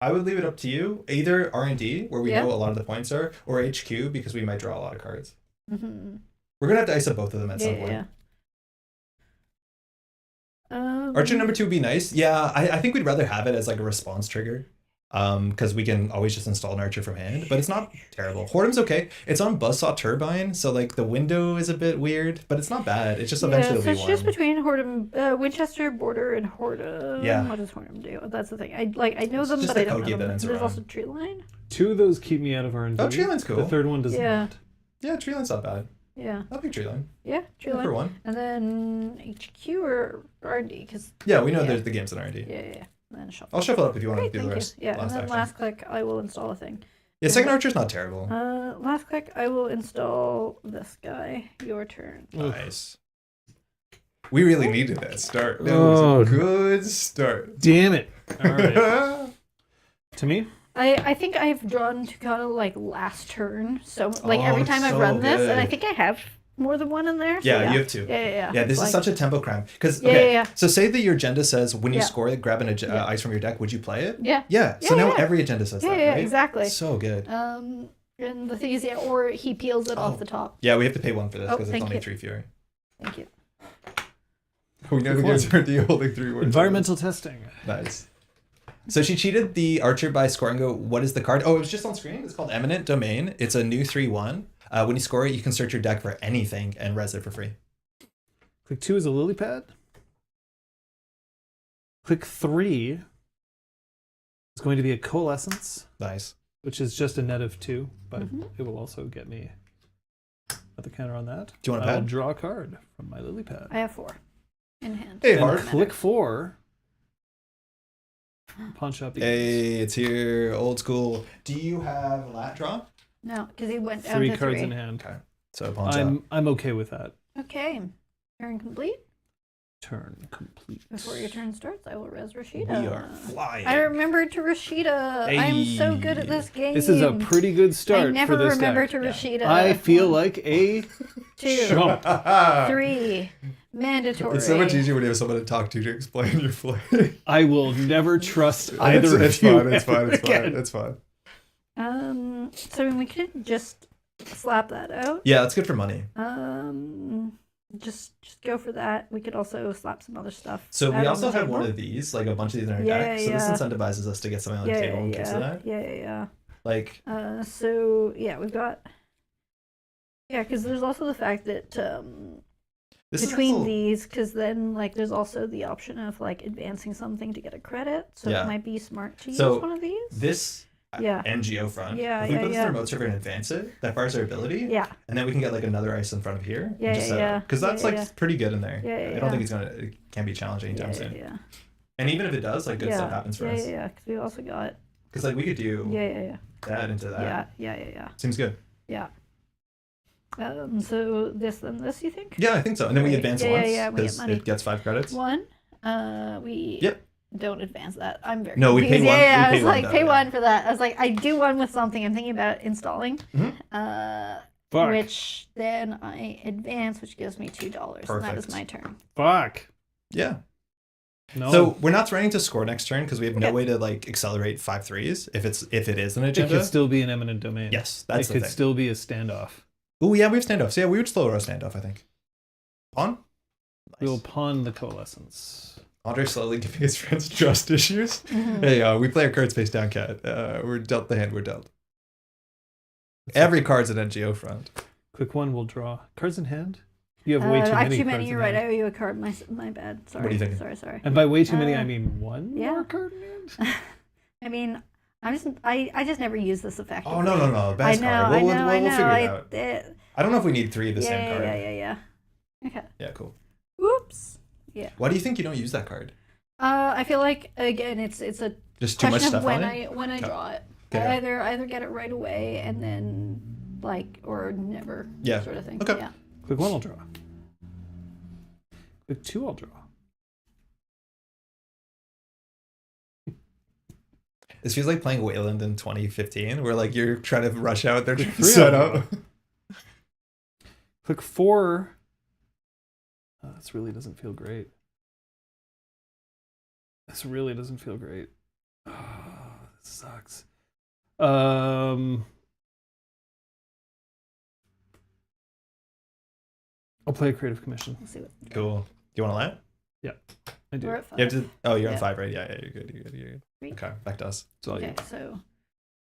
I would leave it up to you. Either R&D, where we Yeah. know a lot of the points are, or HQ, because we might draw a lot of cards. Mhm. We're going to have to ice up both of them at some point. Yeah. Archer number 2 would be nice. Yeah, I think we'd rather have it as like a response trigger. Because we can always just install an archer from hand, but it's not terrible. Whoredom's okay. It's on Buzzsaw Turbine, so like the window is a bit weird, but it's not bad. It's just eventually so it'll be choose one. between Whoredom, Winchester, Border, and Whoredom. Yeah. What does Whoredom do? That's the thing. I know It's them, just but I the don't Kogi know them. that ends There's around. also Tree Line. 2 of those keep me out of R&D. Oh, Tree Line's cool. The third one does Yeah. not. Yeah, Tree Line's not bad. Yeah. I'll pick Tree Line. Yeah. Tree Yeah, Line. for one. And then HQ or R&D, because Yeah, we know Yeah. there's the games in R&D. yeah. And then shuffle. I'll shuffle it up if you want Great, to do thank the you. rest. Yeah, and last then action. last click, I will install a thing. Yeah, second archer's not terrible. Last click, I will install this guy. Your turn. Nice. We really needed that start. That Oh. was a good start. Damn it. All right. To me? I think I've drawn to kind of like last turn. So like Oh, every time I've so run this, and I good. think I have more than one in there. So Yeah, you have 2. Yeah. Yeah, this Like, is such a tempo cramp. Because Yeah, yeah. so say that your agenda says when you Yeah. score it, grab an Yeah. ice from your deck. Would you play it? Yeah. Yeah. So Yeah, now yeah. every agenda says that, Yeah, right? exactly. So good. And the thing is, yeah, or he peels it Oh. off the top. Yeah, we have to pay 1 for this Oh, because it's thank only you. 3 fewer. Thank you. We know the Good games are holding 3 words. Environmental testing. Nice. So she cheated the archer by scoring. What is the card? Oh, it was just on screen. It's called Eminent Domain. It's a new 3/1. When you score it, you can search your deck for anything and res it for free. Click 2 is a lily pad. Click 3 is going to be a coalescence, Nice. which is just a net of 2, but Mhm. it will also get me at the counter on that. Do you want a I'll pad? draw a card from my lily pad. I have 4 in hand. Hey, And Hard. click 4. Pawn shop. Hey, it's here. Old school. Do you have lat draw? No, because he went down 3 to cards 3. in hand. Okay. So pawn shop. I'm okay with that. Okay. Turn complete. Turn complete. Before your turn starts, I will res Rashida. We are flying. I rememred to Rashida. I'm so good at this game. This is a pretty good start I never for this remember deck. to Rashida. I feel like a 2, chump. 3. mandatory. It's so much easier when you have someone to talk to explain your play. I will never trust either It's of you. fine. It's fine. It's again. fine. It's fine. So I mean, we could just slap that out. Yeah, that's good for money. Just go for that. We could also slap some other stuff. So we out also on the have one table. of these, like a bunch of these in our Yeah, deck. So yeah. this incentivizes us to get something on the table in case of that. Yeah. Like, So yeah, we've got. Yeah, because there's also the fact that this is between also- these, because then like there's also the option of like advancing something to get a credit. So Yeah. it might be smart to use So one of these. this Yeah. and Geofront. Yeah, if we yeah, put this yeah. in the remote server and advance it, that fires our ability. Yeah. And then we can get like another ice in front of here. Yeah, yeah. Because that's Yeah, like yeah. pretty good in there. Yeah, I don't think it can be challenged anytime soon. Yeah. And even if it does, like good stuff happens for us. Yeah. Because we also got. Because like we could do Yeah. that into that. Yeah. Seems good. Yeah. So this then this, you think? Yeah, I think so. And then we Right. advance Yeah, once yeah, we get because money. it gets 5 credits. One. We. Yep. Don't advance that. I'm very. No, we confused. pay one- Yeah, we I pay was one like, down, pay yeah. one for that. I was like, I do one with something I'm thinking about installing. Fuck. Which then I advance, which gives me $2. And that is Perfect. my turn. Fuck. Yeah. No. So we're not threatening to score next turn because we have no Okay. way to like accelerate 5/3s if it is an it agenda. could still be an eminent domain. Yes, that's it the could thing. still be a standoff. Oh yeah, we have standoffs. Yeah, we would slow our standoff, I think. Pawn? We will Nice. pawn the coalescence. Andre slowly giving his friends trust issues. Hey, we play our cards face down, cat. We're dealt the hand we're dealt. Every card's an NGO front. Quick one, we'll draw. Cards in hand? You have way too I have many too cards many. in You're right. I hand. owe you a card. My bad. Sorry. What are you thinking? Sorry. And by way too many, I Uh, mean one yeah. more card in hand? I mean, I just never use this effectively. Oh no. Best card. We'll figure it out. I don't know if we need 3 of the same card. Yeah. Okay. Yeah, cool. Whoops. Why do you think you don't use that card? I feel like again, it's a Just too much question stuff of when on it? I draw it. Okay. I either get it right away and then like or never. Yeah. Sort of thing. Okay. Yeah. Quick one, I'll draw. Quick 2, I'll draw. This feels like playing Wayland in 2015, where like you're trying to rush out their With 3 setup. of them. Click 4. This really doesn't feel great. This really doesn't feel great. Oh, this sucks. I'll play a creative commission. We'll see what. Cool. Do you want to land? I do. We're at 5. You have to. Oh, you're on Yeah. 5, right? Yeah, you're good. You're good. Three. Okay, back to us. It's all you. Okay, so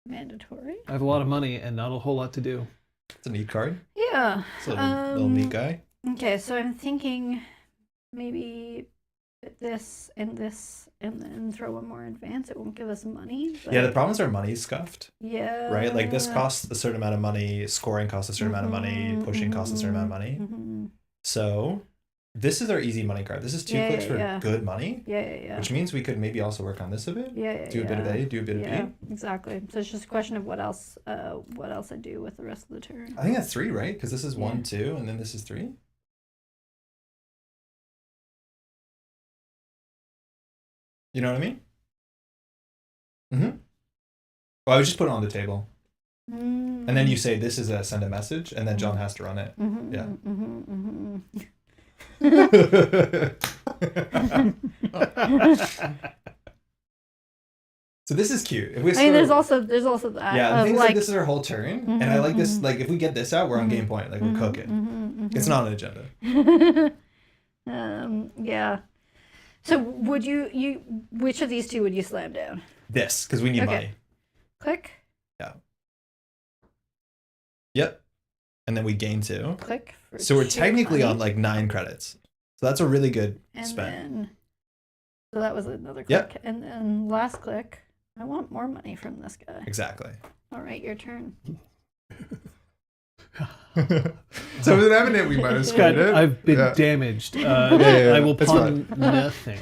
mandatory. I have a lot of money and not a whole lot to do. It's a neat card. Yeah. It's a little neat guy. Okay, so I'm thinking maybe put this and then throw one more advance. It won't give us money. But Yeah, the problem is our money's scuffed, yeah. right? Like this costs a certain amount of money, scoring costs a certain amount of money, pushing costs a certain amount of money. Mm-hmm. So this is our easy money card. This is 2 Yeah, clicks yeah, for yeah. good money, Yeah. which means we could maybe also work on this a bit. Yeah. Do a bit of A, do a bit of Yeah, B. exactly. So it's just a question of what else I do with the rest of the turn. I think that's 3, right? Because this is 1, Yeah. 2, and then this is 3. You know what I mean? Mm-hmm. Well, I would just put it on the table. And then you say this is a send a message, and then John has to run it. Yeah. So this is cute. If we I mean, there's score- also that. yeah, the of thing is like like this is our whole turn, and I like this. Like if we get this out, we're on game point. Like we're cooking. It's not an agenda. Yeah. So would you which of these two would you slam down? This because we need Okay. money. Click, Yep. And then we gain 2. click. For So we're sheer technically money. on like 9 credits. So that's a really good And spend. then, so that was another click. Yep. And then last click. I want more money from this guy. Exactly. All right, your turn. So with an eminent, we might have Scott, screwed it. I've been Yeah. damaged. yeah, I will it's pawn nothing,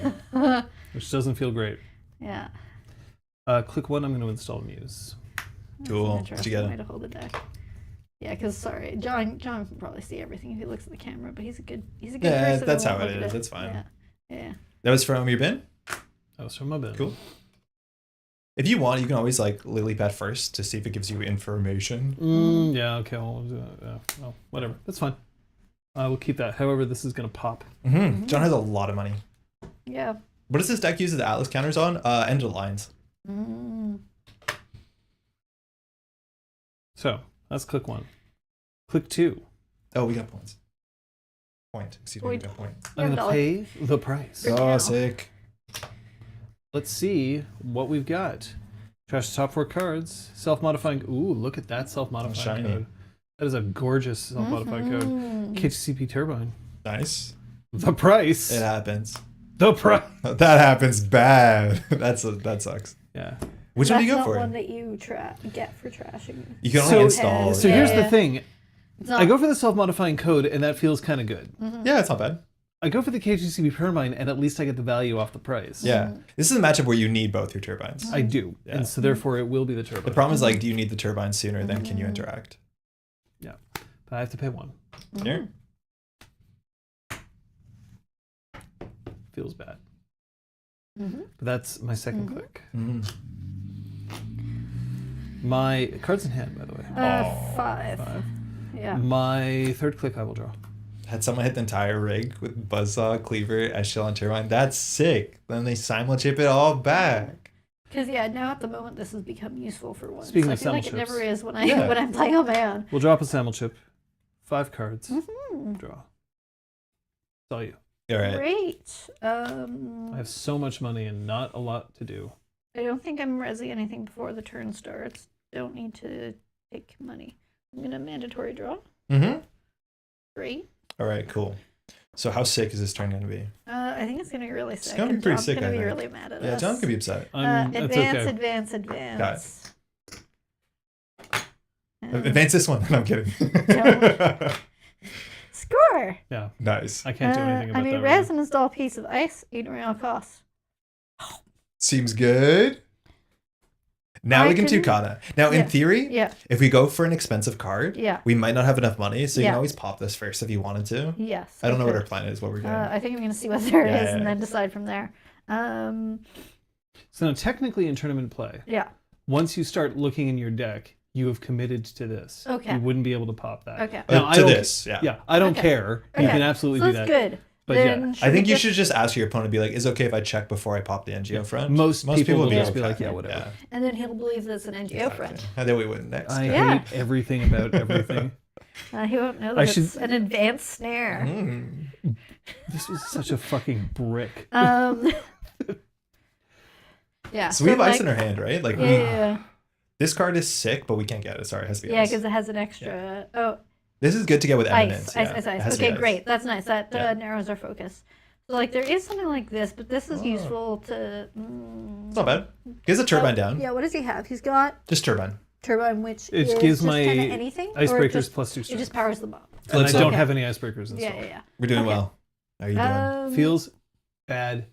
which doesn't feel great. Yeah. Click 1, I'm going to install Muse. That's Cool. an What'd you interesting get? way to hold the deck. Yeah, because sorry, John can probably see everything if he looks at the camera, but he's a good Yeah, person. that's who how won't it look at is. That's fine. Yeah. That was from your bin? That was from my bin. Cool. If you want, you can always like lily pad first to see if it gives you information. Yeah, okay, well, whatever. That's fine. I will keep that. However, this is going to pop. John has a lot of money. Yeah. What does this deck use the Atlas counters on? End of lines. So that's click 1. Click 2. Oh, we got points. Point. Excuse me, we got point. I'm going to pay the price. Oh, sick. Let's see what we've got. Trash the top 4 cards. Self-modifying. Ooh, look at that self-modifying Shiny. code. That is a gorgeous self-modifying code. KTCP Turbine. Nice. The price. It happens. The price. That happens bad. That sucks. Yeah. Which one do you go That's for? not one that you get for trashing. You can only install. So here's the Yeah. thing. It's not- I go for the self-modifying code, and that feels kind of good. Yeah, it's not bad. I go for the KGCB Turbine, and at least I get the value off the price. Yeah. This is a matchup where you need both your turbines. I do. Yeah. And so therefore it will be the turbine. The problem is, like, do you need the turbine sooner than can you interact? Yeah. But I have to pay 1. Here? Feels bad. But that's my second click. My cards in hand, by the way. 5. 5. Yeah. My third click I will draw. Had someone hit the entire rig with buzzsaw, cleaver, echelon, turbine. That's sick. Then they simul-chip it all back. Because now at the moment this has become useful for once. Speaking I of feel like it simul-chips. never is when I'm playing on my own. We'll drop a sample chip. 5 cards. Draw. It's all you. All right. Great. I have so much money and not a lot to do. I don't think I'm resi anything before the turn starts. Don't need to take money. I'm gonna mandatory draw. Great. All right, cool. So how sick is this turn going to be? I think it's gonna be really sick. gonna be and pretty John's sick, gonna I be think. really mad at Yeah, us. John could be upset. That's Advance, okay. advance. Advance this one. No, I'm kidding. Score. Yeah. Nice. I can't do anything about I mean, that. res and install a piece of ice, 8 real cost. Seems good. Now we can couldn't- Tucana. Now, in Yeah. theory, Yeah. if we go for an expensive card, Yeah. we might not have enough money, so you can Yeah. always pop this first if you wanted to. Yes. I don't know what our could. plan is, what we're doing. I think I'm going to see what there is Yeah, yeah, and yeah. then decide from there. So now technically in tournament play, Yeah. once you start looking in your deck, you have committed to this. Okay. You wouldn't be able to pop that. Okay. Now, I to don't- this, yeah. Yeah, I don't Okay. care. You Okay. can absolutely So do that's that. good. But then yeah, should I we think you just- should just ask your opponent, be like, is it okay if I check before I pop the NGO front? Most people will would just be okay. like, yeah, whatever. And then he'll believe that it's an NGO Exactly. friend. And then we win next. I Yeah. hate everything about everything. He won't know I that it's should- an advanced snare. This was such a fucking brick. Yeah. So we have ice in like, our hand, right? Like, Yeah. this card is sick, but we can't get it. Sorry, it has to be Yeah, ice. because it has an extra. Oh, This is good to get with ice, eminence. ice, yeah. ice, It ice. has to be Okay, ice. great. That's nice. That Yeah. narrows our focus. So, like, there is something like this, but this is Oh. useful to. It's not bad. He has a turbine down. Yeah, what does he have? He's got Just turbine. turbine, which It is gives just my kind of anything. or it Icebreakers just, plus 2 It strength. just powers them up. And I Let's don't Okay. have any icebreakers installed. Yeah. We're doing Okay. well. How are you doing? Feels bad.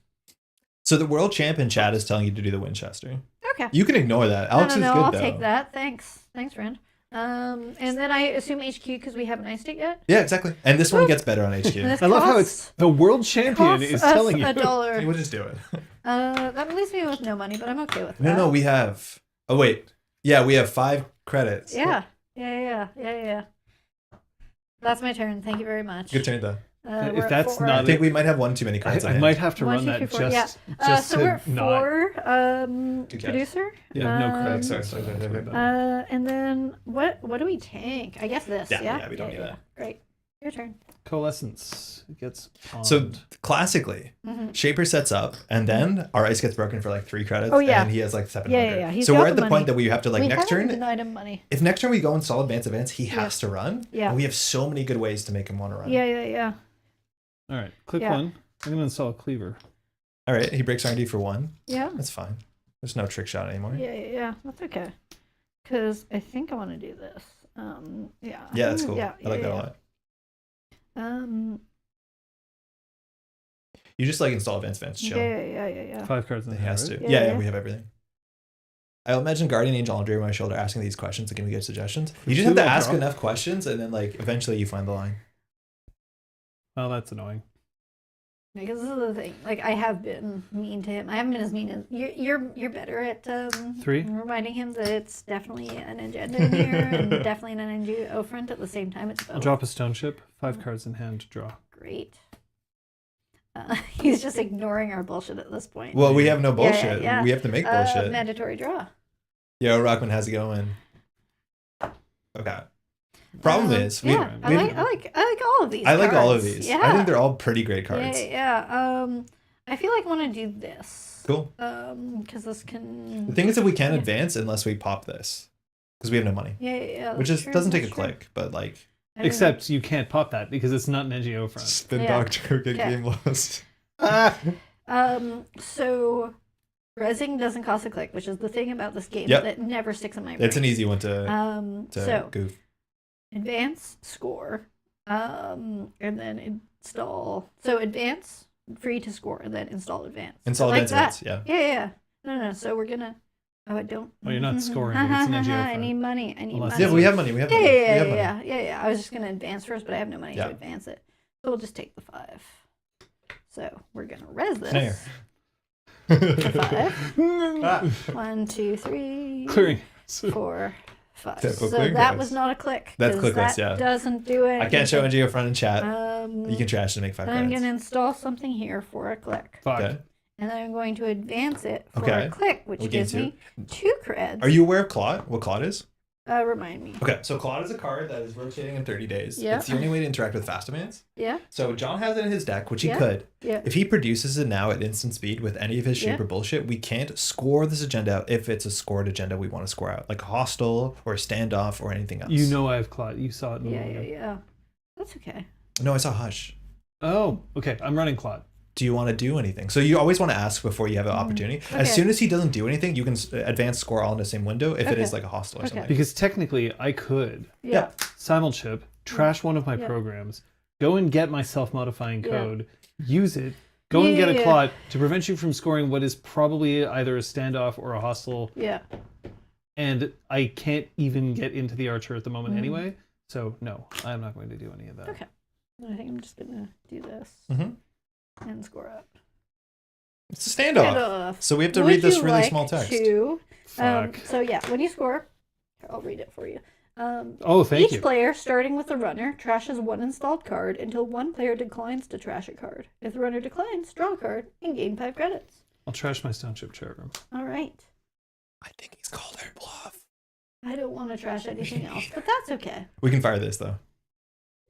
So the world champ in chat is telling you to do the Winchester. Okay. You can ignore that. Alex no, is good I'll though. take that. Thanks, friend. And then I assume HQ because we haven't iced it yet. Yeah, exactly. And this one Woo. gets better on And HQ. this I love how costs- it's the world champion costs is us telling you. $1. We'll just do it. That leaves me with no money, but I'm okay with that. No, we have. Oh wait. Yeah, we have 5 credits. Yeah. That's my turn. Thank you very much. Good turn though. We're If at that's 4. not I think we might have one too many cards. I in hand. might have to 1, run 2, that 3, 4, just so we're at to not. 4. Two Producer. Yeah, no Um, credits. sorry. And then what do we tank? I guess this. Yeah, we don't need that. Great. Your turn. Coalescence. It gets So pawned. classically, Mhm. Shaper sets up, and then our ice gets broken for like 3 credits. Oh, yeah. And he has like 700. Yeah. He's So got we're at the money. point that we have to like we next haven't turn. denied him money. If next turn we go install advanced events, he has to run. Yeah. And we have so many good ways to make him want to run. Yeah. All right, click Yeah. 1. I'm gonna install a cleaver. All right. He breaks R&D for 1. Yeah. That's fine. There's no trick shot anymore. Yeah. That's okay. Because I think I want to do this. Yeah. Yeah, that's cool. Yeah, I like that a yeah. lot. Yeah, You just like install advanced events, chill. yeah. 5 cards in the He hand, has right? to. Yeah, Yeah, yeah. we have everything. I imagine Guardian Angel Andre over my shoulder asking these questions, like, can we get suggestions? You just have to ask enough questions, and then like eventually you find the line. Well, that's annoying. Because this is the thing. Like, I have been mean to him. I haven't been as mean as you're better at 3 reminding him that it's definitely an agenda in here and definitely an NGO front at the same time. It's both. I'll drop a stone ship. 5 cards in hand. Draw. Great. He's just ignoring our bullshit at this point. Well, we have no bullshit. Yeah. We have to make bullshit. Mandatory draw. Yo, Rockman, how's it going? Okay. Problem is, I like all of these. I like all of cards. these. Yeah. I think they're all pretty great cards. Yeah. I feel like I want to do this. Cool. Because this can. The thing is that we can't advance unless we pop this, because we have no money. Yeah. Which is doesn't take a that's true. click, but like. Except you can't pop that because it's not an NGO front. Spin Yeah. doctor, get Okay. game lost. So rezzing doesn't cost a click, which is the thing about this game Yep. that never sticks in my brain. It's an easy one to So goof. advance, score, and then install. So advance, free to score, and then install advance. Install like advance, that. yeah. Yeah. No. So we're gonna. Oh, I don't. Oh, you're not scoring. It's an NGO I front. need money. I need Unless- money. Yeah, we have money. We have money. We have money. Yeah. I was just gonna advance first, but I have no money Yeah. to advance it. So we'll just take the 5. So we're gonna res this. There. The 5. 1, 2, 3, Clearing. 4, 5. Typical So clearing that cards. was not a click. That's 'cause clickless, that yeah. doesn't do it. I can't show NGO front in chat. You You can trash to make 5 Then I'm cards. gonna install something here for a click, 5. Okay. and then I'm going to advance it for Okay. a click, which We'll gain gives me 2 creds. Are you aware of Claude? What Claude is? Remind me. Okay, so Claude is a card that is rotating in 30 days. Yeah. It's the only way to interact with fast advance. Yeah. So John has it in his deck, which he Yeah. could. Yeah. If he produces it now at instant speed with any of his shape Yeah. or bullshit, we can't score this agenda out if it's a scored agenda we want to score out, like a hostile or a standoff or anything else. You know I have Clot. You saw it in the window. Yeah. That's okay. No, I saw Hush. Oh, okay. I'm running Clot. Do you want to do anything? So you always want to ask before you have an opportunity. As Okay. soon as he doesn't do anything, you can advance score all in the same window if it Okay. is like a hostile or Okay. something. Because technically I could Yeah. simulchip, trash one of my Yeah. programs, go and get my self-modifying Yeah. code, use it, go and get a Yeah. Clot to prevent you from scoring what is probably either a standoff or a hostile, Yeah. and I can't even get into the archer at the moment anyway. So no, I'm not going to do any of that. Okay. I think I'm just gonna do this Mhm. and score up. It's a standoff. Standoff. So we have to Would read this you really like small text. Fuck. So yeah, when you score, I'll read it for you. Oh, thank Each you. player, starting with the runner, trashes one installed card until one player declines to trash a card. If the runner declines, draw a card and gain 5 credits. I'll trash my stone chip chat room. All right. I think he's called our bluff. I don't want to trash anything else, but that's okay. We can fire this though.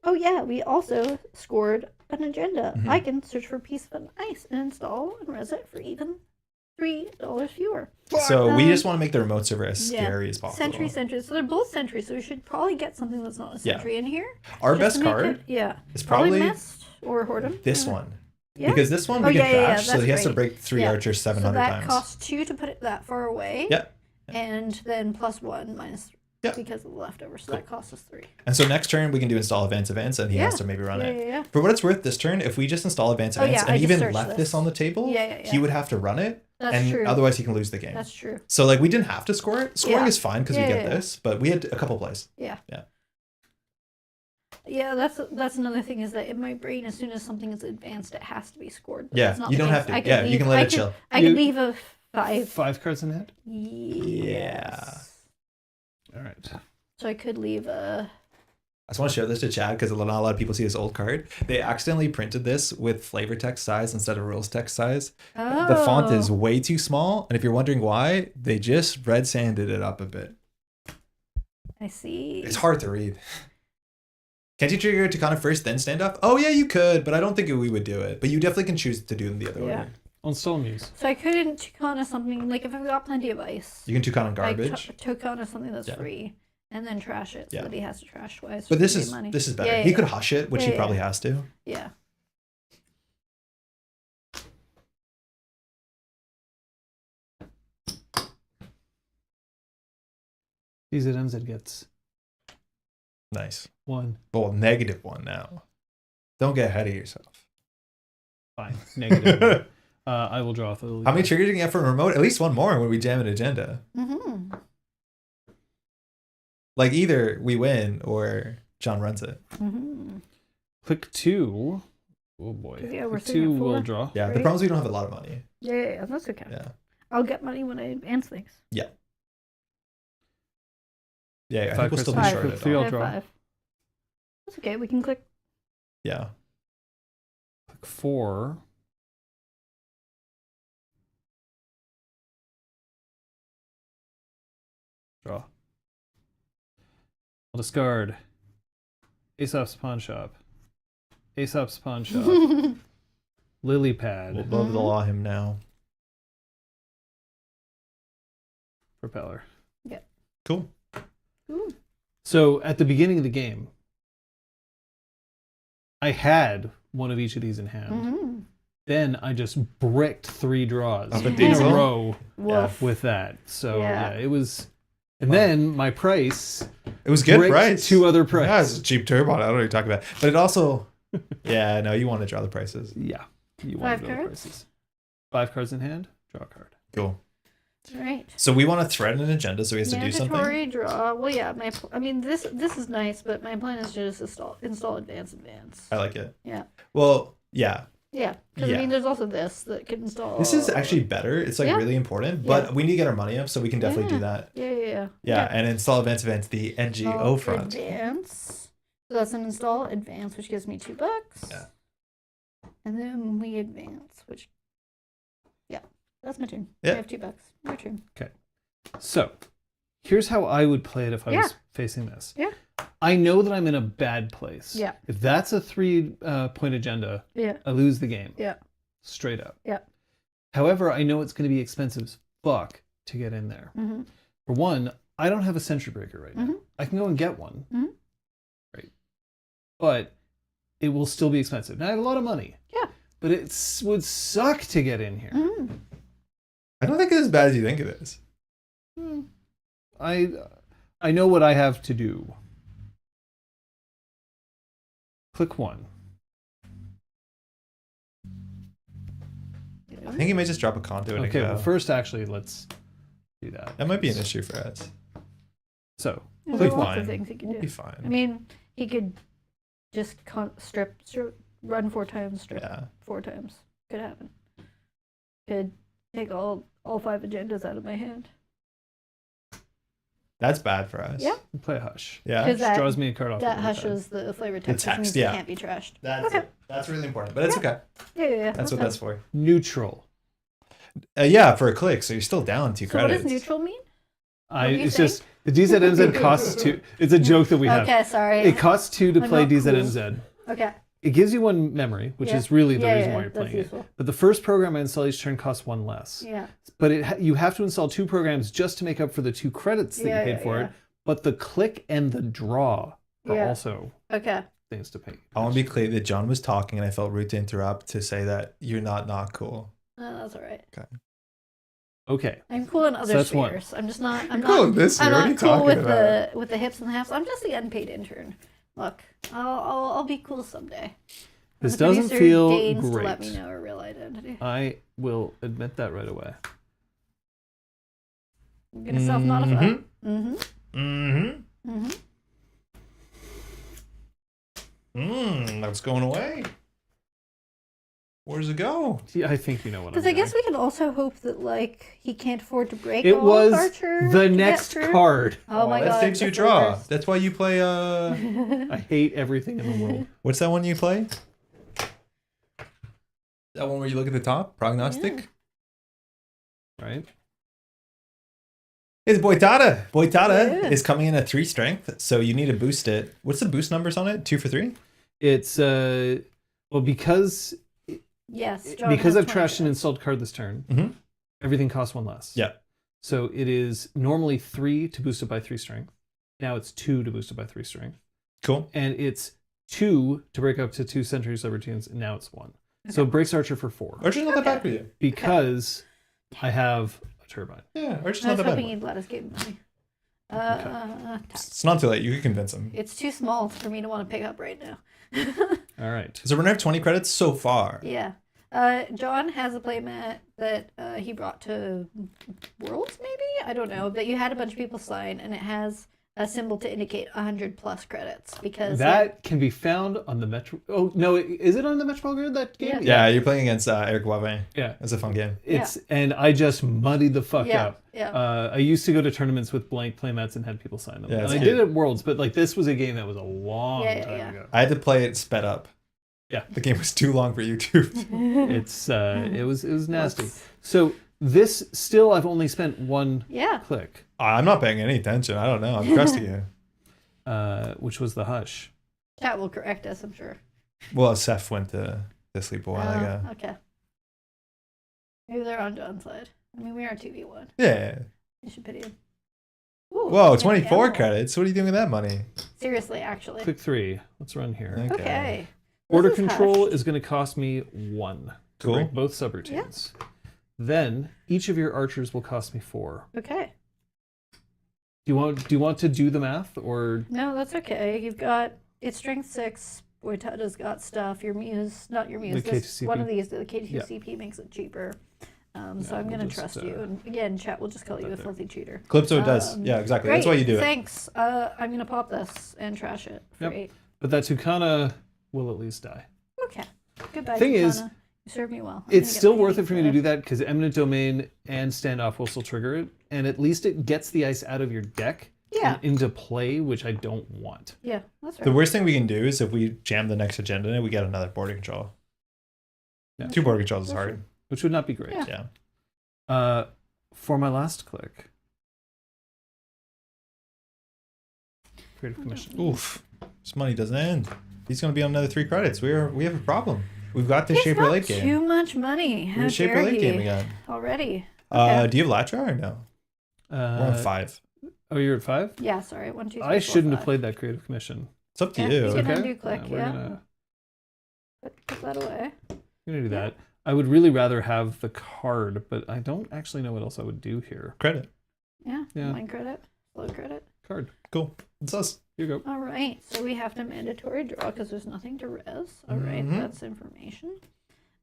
Oh yeah, we also scored an agenda. Mhm. I can search for a piece of ice and install and res it for even $3 fewer. So we Um, just want to make the remote server as yeah. scary as possible. Sentry. So they're both sentry, so we should probably get something that's not a Yeah. sentry in here. Our just best to make card it- yeah. is probably Mist or Whoredom. this Yeah. one. Yeah. Because this one Oh, we can yeah, trash, so that's he has to great. break 3 Yeah. archers So 700 that times. costs 2 to put it that far away. Yeah. And then +1 minus Yeah. because of the leftover. So that costs us 3. And so next turn we can do install advance, and he has to maybe run it. Yeah. For what it's worth, this turn, if we just install advance, Oh, yeah, I and just even searched left this. this on the table, Yeah. he would have to run it, That's and true. otherwise he can lose the game. That's true. So like we didn't have to score it. Scoring Yeah. is fine because we Yeah, get yeah. this, but we had a couple plays. Yeah. Yeah. Yeah, that's another thing is that in my brain, as soon as something is advanced, it has to be scored. But Yeah, that's not you the don't case. have to. I could Yeah, you leave- can let I it could- chill. I You- could leave a 5. 5 cards in hand? Yes. All right. So I could leave a. I just want to show this to Chad because not a lot of people see this old card. They accidentally printed this with flavor text size instead of rules text size. Oh. The font is way too small, and if you're wondering why, they just red sanded it up a bit. I see. It's hard to read. Can't you trigger Takana first, then standoff? Oh yeah, you could, but I don't think we would do it. But you definitely can choose to do them the other Yeah. way. I'll install Muse. So I couldn't Tukana something like if I've got plenty of ice. You can Takana I garbage. Tukana something that's Yeah. free, and then trash it so Yeah. that he has to trash twice. But this to gain is money. better. Yeah, He yeah, could hush it, which Yeah, he probably yeah. has to. Yeah. DZMZ gets Nice. 1. Well, -1 now. Don't get ahead of yourself. Fine. Negative. I will draw. The How many triggers do you get from remote? At least one more when we jam an agenda. Mm-hmm. Like either we win or John runs it. Mm-hmm. Click 2. Oh boy. Yeah, we're Pick sitting at 2 will 4. draw. Yeah, the Right. problem is we don't have a lot of money. Yeah, that's okay. Yeah. I'll get money when I advance things. Yeah. Yeah, I think 5 we'll still be crystals. Five. short at 3 all. I'll I have draw. 5. That's okay. We can click. Yeah. Click 4. Draw. I'll discard. Aesop's Pawn Shop. Aesop's Pawn Shop. Lily Pad. We'll blow the law him now. Propeller. Cool. Ooh. So at the beginning of the game, I had one of each of these in hand. Mm-hmm. Then I just bricked 3 draws Up a in diesel? a row Woof. with that. So Yeah. yeah, it was. And then my price It was good bricked price. 2 other Yeah, prices. it's a cheap turbo. I don't know what you're talking about. But it also, yeah, no, you want to draw the prices. Yeah. You 5 want to know the cards? prices. 5 cards in hand. Draw a card. Cool. All right. So we want to thread an agenda, so he has to do something. Mandatory draw. Well, yeah. I mean, this is nice, but my plan is to just install advance. I like it. Yeah. Well, yeah. Yeah. Because Yeah. I mean, there's also this that can install. This is actually better. It's like Yeah. really important, but Yeah. we need to get our money up, so we can definitely do that. Yeah. Yeah, and install advance events, the NGO front. Advance. So that's an install advance, which gives me $2. Yeah. And then we advance, which. Yeah. That's my turn. Yeah. I have $2. Your turn. So here's how I would play it if I was facing this. Yeah. I know that I'm in a bad place. Yeah. If that's a 3-point agenda, Yeah. I lose the game. Yeah. Straight up. Yeah. However, I know it's going to be expensive as fuck to get in there. Mm-hmm. For one, I don't have a sentry breaker right now. Mhm. I can go and get one. Mhm. Right. But it will still be expensive. Now I have a lot of money. Yeah. But it would suck to get in here. Mm-hmm. I don't think it's as bad as you think it is. Mm. I know what I have to do. Click 1. I think he might just drop a conduit and Okay, go. well, first, actually, let's do that. That might be an issue for us. So, There's click lots 1. of things he could We'll do. be fine. I mean, he could just strip, run 4 times, strip Yeah. 4 times. Could happen. Could take all 5 agendas out of my hand. That's bad for us. Yeah. Play a Hush. Yeah. Because that, Draws me a card off. that the other side. hushes the flavor text, which text, means yeah. it can't be trashed. That's really important, but it's okay. Yeah. That's what that's for. Neutral. Yeah, for a click, so you're still down 2 So credits. what does neutral mean? What are you It's saying? just the DZNZ costs 2. It's a joke that we have. Okay, sorry. It costs 2 to I'm play not cool. DZNZ. Okay. It gives you 1 memory, which Yeah. is really the Yeah, reason yeah, why you're that's playing useful. it. But the first program I install each turn costs 1 less. Yeah. But you have to install 2 programs just to make up for the 2 credits that you paid for it. But the click and the draw are Yeah. also Okay. things to pay. I want to be clear that John was talking and I felt rude to interrupt to say that you're not cool. That's all right. Okay. I'm cool in other that's one. spheres. I'm just not. I'm You're cool in this I'm sphere. What are you not cool talking with about? the hips and the halves. I'm just the unpaid intern. Look, I'll be cool someday. This The doesn't producer feel deigns great. to let me know her real identity. I will admit that right away. I'm gonna self-modify. Mm-hmm. That's going away. Where does it go? Yeah, I think you know what I'm Because I doing. guess we can also hope that like he can't afford to break. It all was Archer the to get next through. card. Oh my that god! stinks you that's the draw. worst. That's why you play I hate everything in the world. what's that one you play? That one where you look at the top? Prognostic? Right? It's Boitada. Boitada Yeah. is coming in at 3 strength, so you need to boost it. What's the boost numbers on it? 2 for 3? It's well because Yes. John because has I've trashed 20. an installed card this turn. Mhm. Everything costs 1 less. Yeah. So it is normally 3 to boost it by 3 strength. Now it's 2 to boost it by 3 strength, Cool. and it's 2 to break up to 2 Centuries Libertines, and now it's 1. So it breaks Archer for 4 Archer's not that bad for you. because I have a turbine. Yeah, Archer's I not was that bad. hoping he'd let us get money. Tap. It's not too late. You can convince him. It's too small for me to want to pick up right now. All right. So we're gonna have 20 credits so far. Yeah. John has a playmat that he brought to Worlds, maybe? I don't know. But you had a bunch of people sign, and it has a symbol to indicate 100 plus credits because That can be found on the Metro. Oh no, is it on the Metropole Grid, that game? Yeah, you're playing against Eric Wave. Yeah. It's a fun game. And I just muddied the fuck up. Yeah. I used to go to tournaments with blank playmats and had people sign them. Yeah, and it's I cute. did it at Worlds, but like this was a game that was a long time ago. I had to play it sped up. Yeah. The game was too long for YouTube. It was nasty. So this still I've only spent one click. I'm not paying any attention. I don't know. I'm trusting you. Which was the Hush. Chat will correct us, I'm sure. Well, Seth went to sleep a while ago. Okay. Maybe they're on John's side. I mean, we are 2v1. Yeah. You should pity him. Whoa, 24 credits. What are you doing with that money? Seriously, actually. Click 3. Let's run here. Okay. Border control is going to cost me 1. Cool. To break both subroutines. Then each of your archers will cost me 4. Okay. Do you want to do the math or? No, that's okay. You've got it's strength 6. Boytada's got stuff. Your muse, not your muse. The K2CP. One of these, the K2CP makes it cheaper. So I'm going to trust you. And again, chat will just call you a filthy cheater. Calypso does. Yeah, exactly. Great. That's why you do it. Thanks. I'm going to pop this and trash it for 8. But that Tucana will at least die. Okay. Goodbye, Thing Tucana. is, you served me well. It's still worth it for me to do that because Eminent Domain and Standoff will still trigger it. And at least it gets the ice out of your deck and into play, which I don't want. Yeah, that's right. The worst thing we can do is if we jam the next agenda in, we get another border control. Yeah. 2 border controls is hard. Which would not be great. Yeah. For my last click. Creative Commission. Oof. This money doesn't end. He's going to be on another 3 credits. We have a problem. We've got this He's Shaper got late game. too much money. How We're Shaper dare late he? game again. Already. Do you have Latra or no? We're on 5. Oh, you're at 5? Yeah, sorry. 1, 2, 3, I 4, shouldn't 5. have played that Creative Commission. It's up to Yeah, you. you can Okay. undo click, We're yeah. gonna Put that away. do that. I would really rather have the card, but I don't actually know what else I would do here. Credit. Yeah. Yeah. Line credit. Slow credit. Card. Cool. It's us. Here you go. All right. So we have to mandatory draw because there's nothing to res. All right. Mhm. That's information.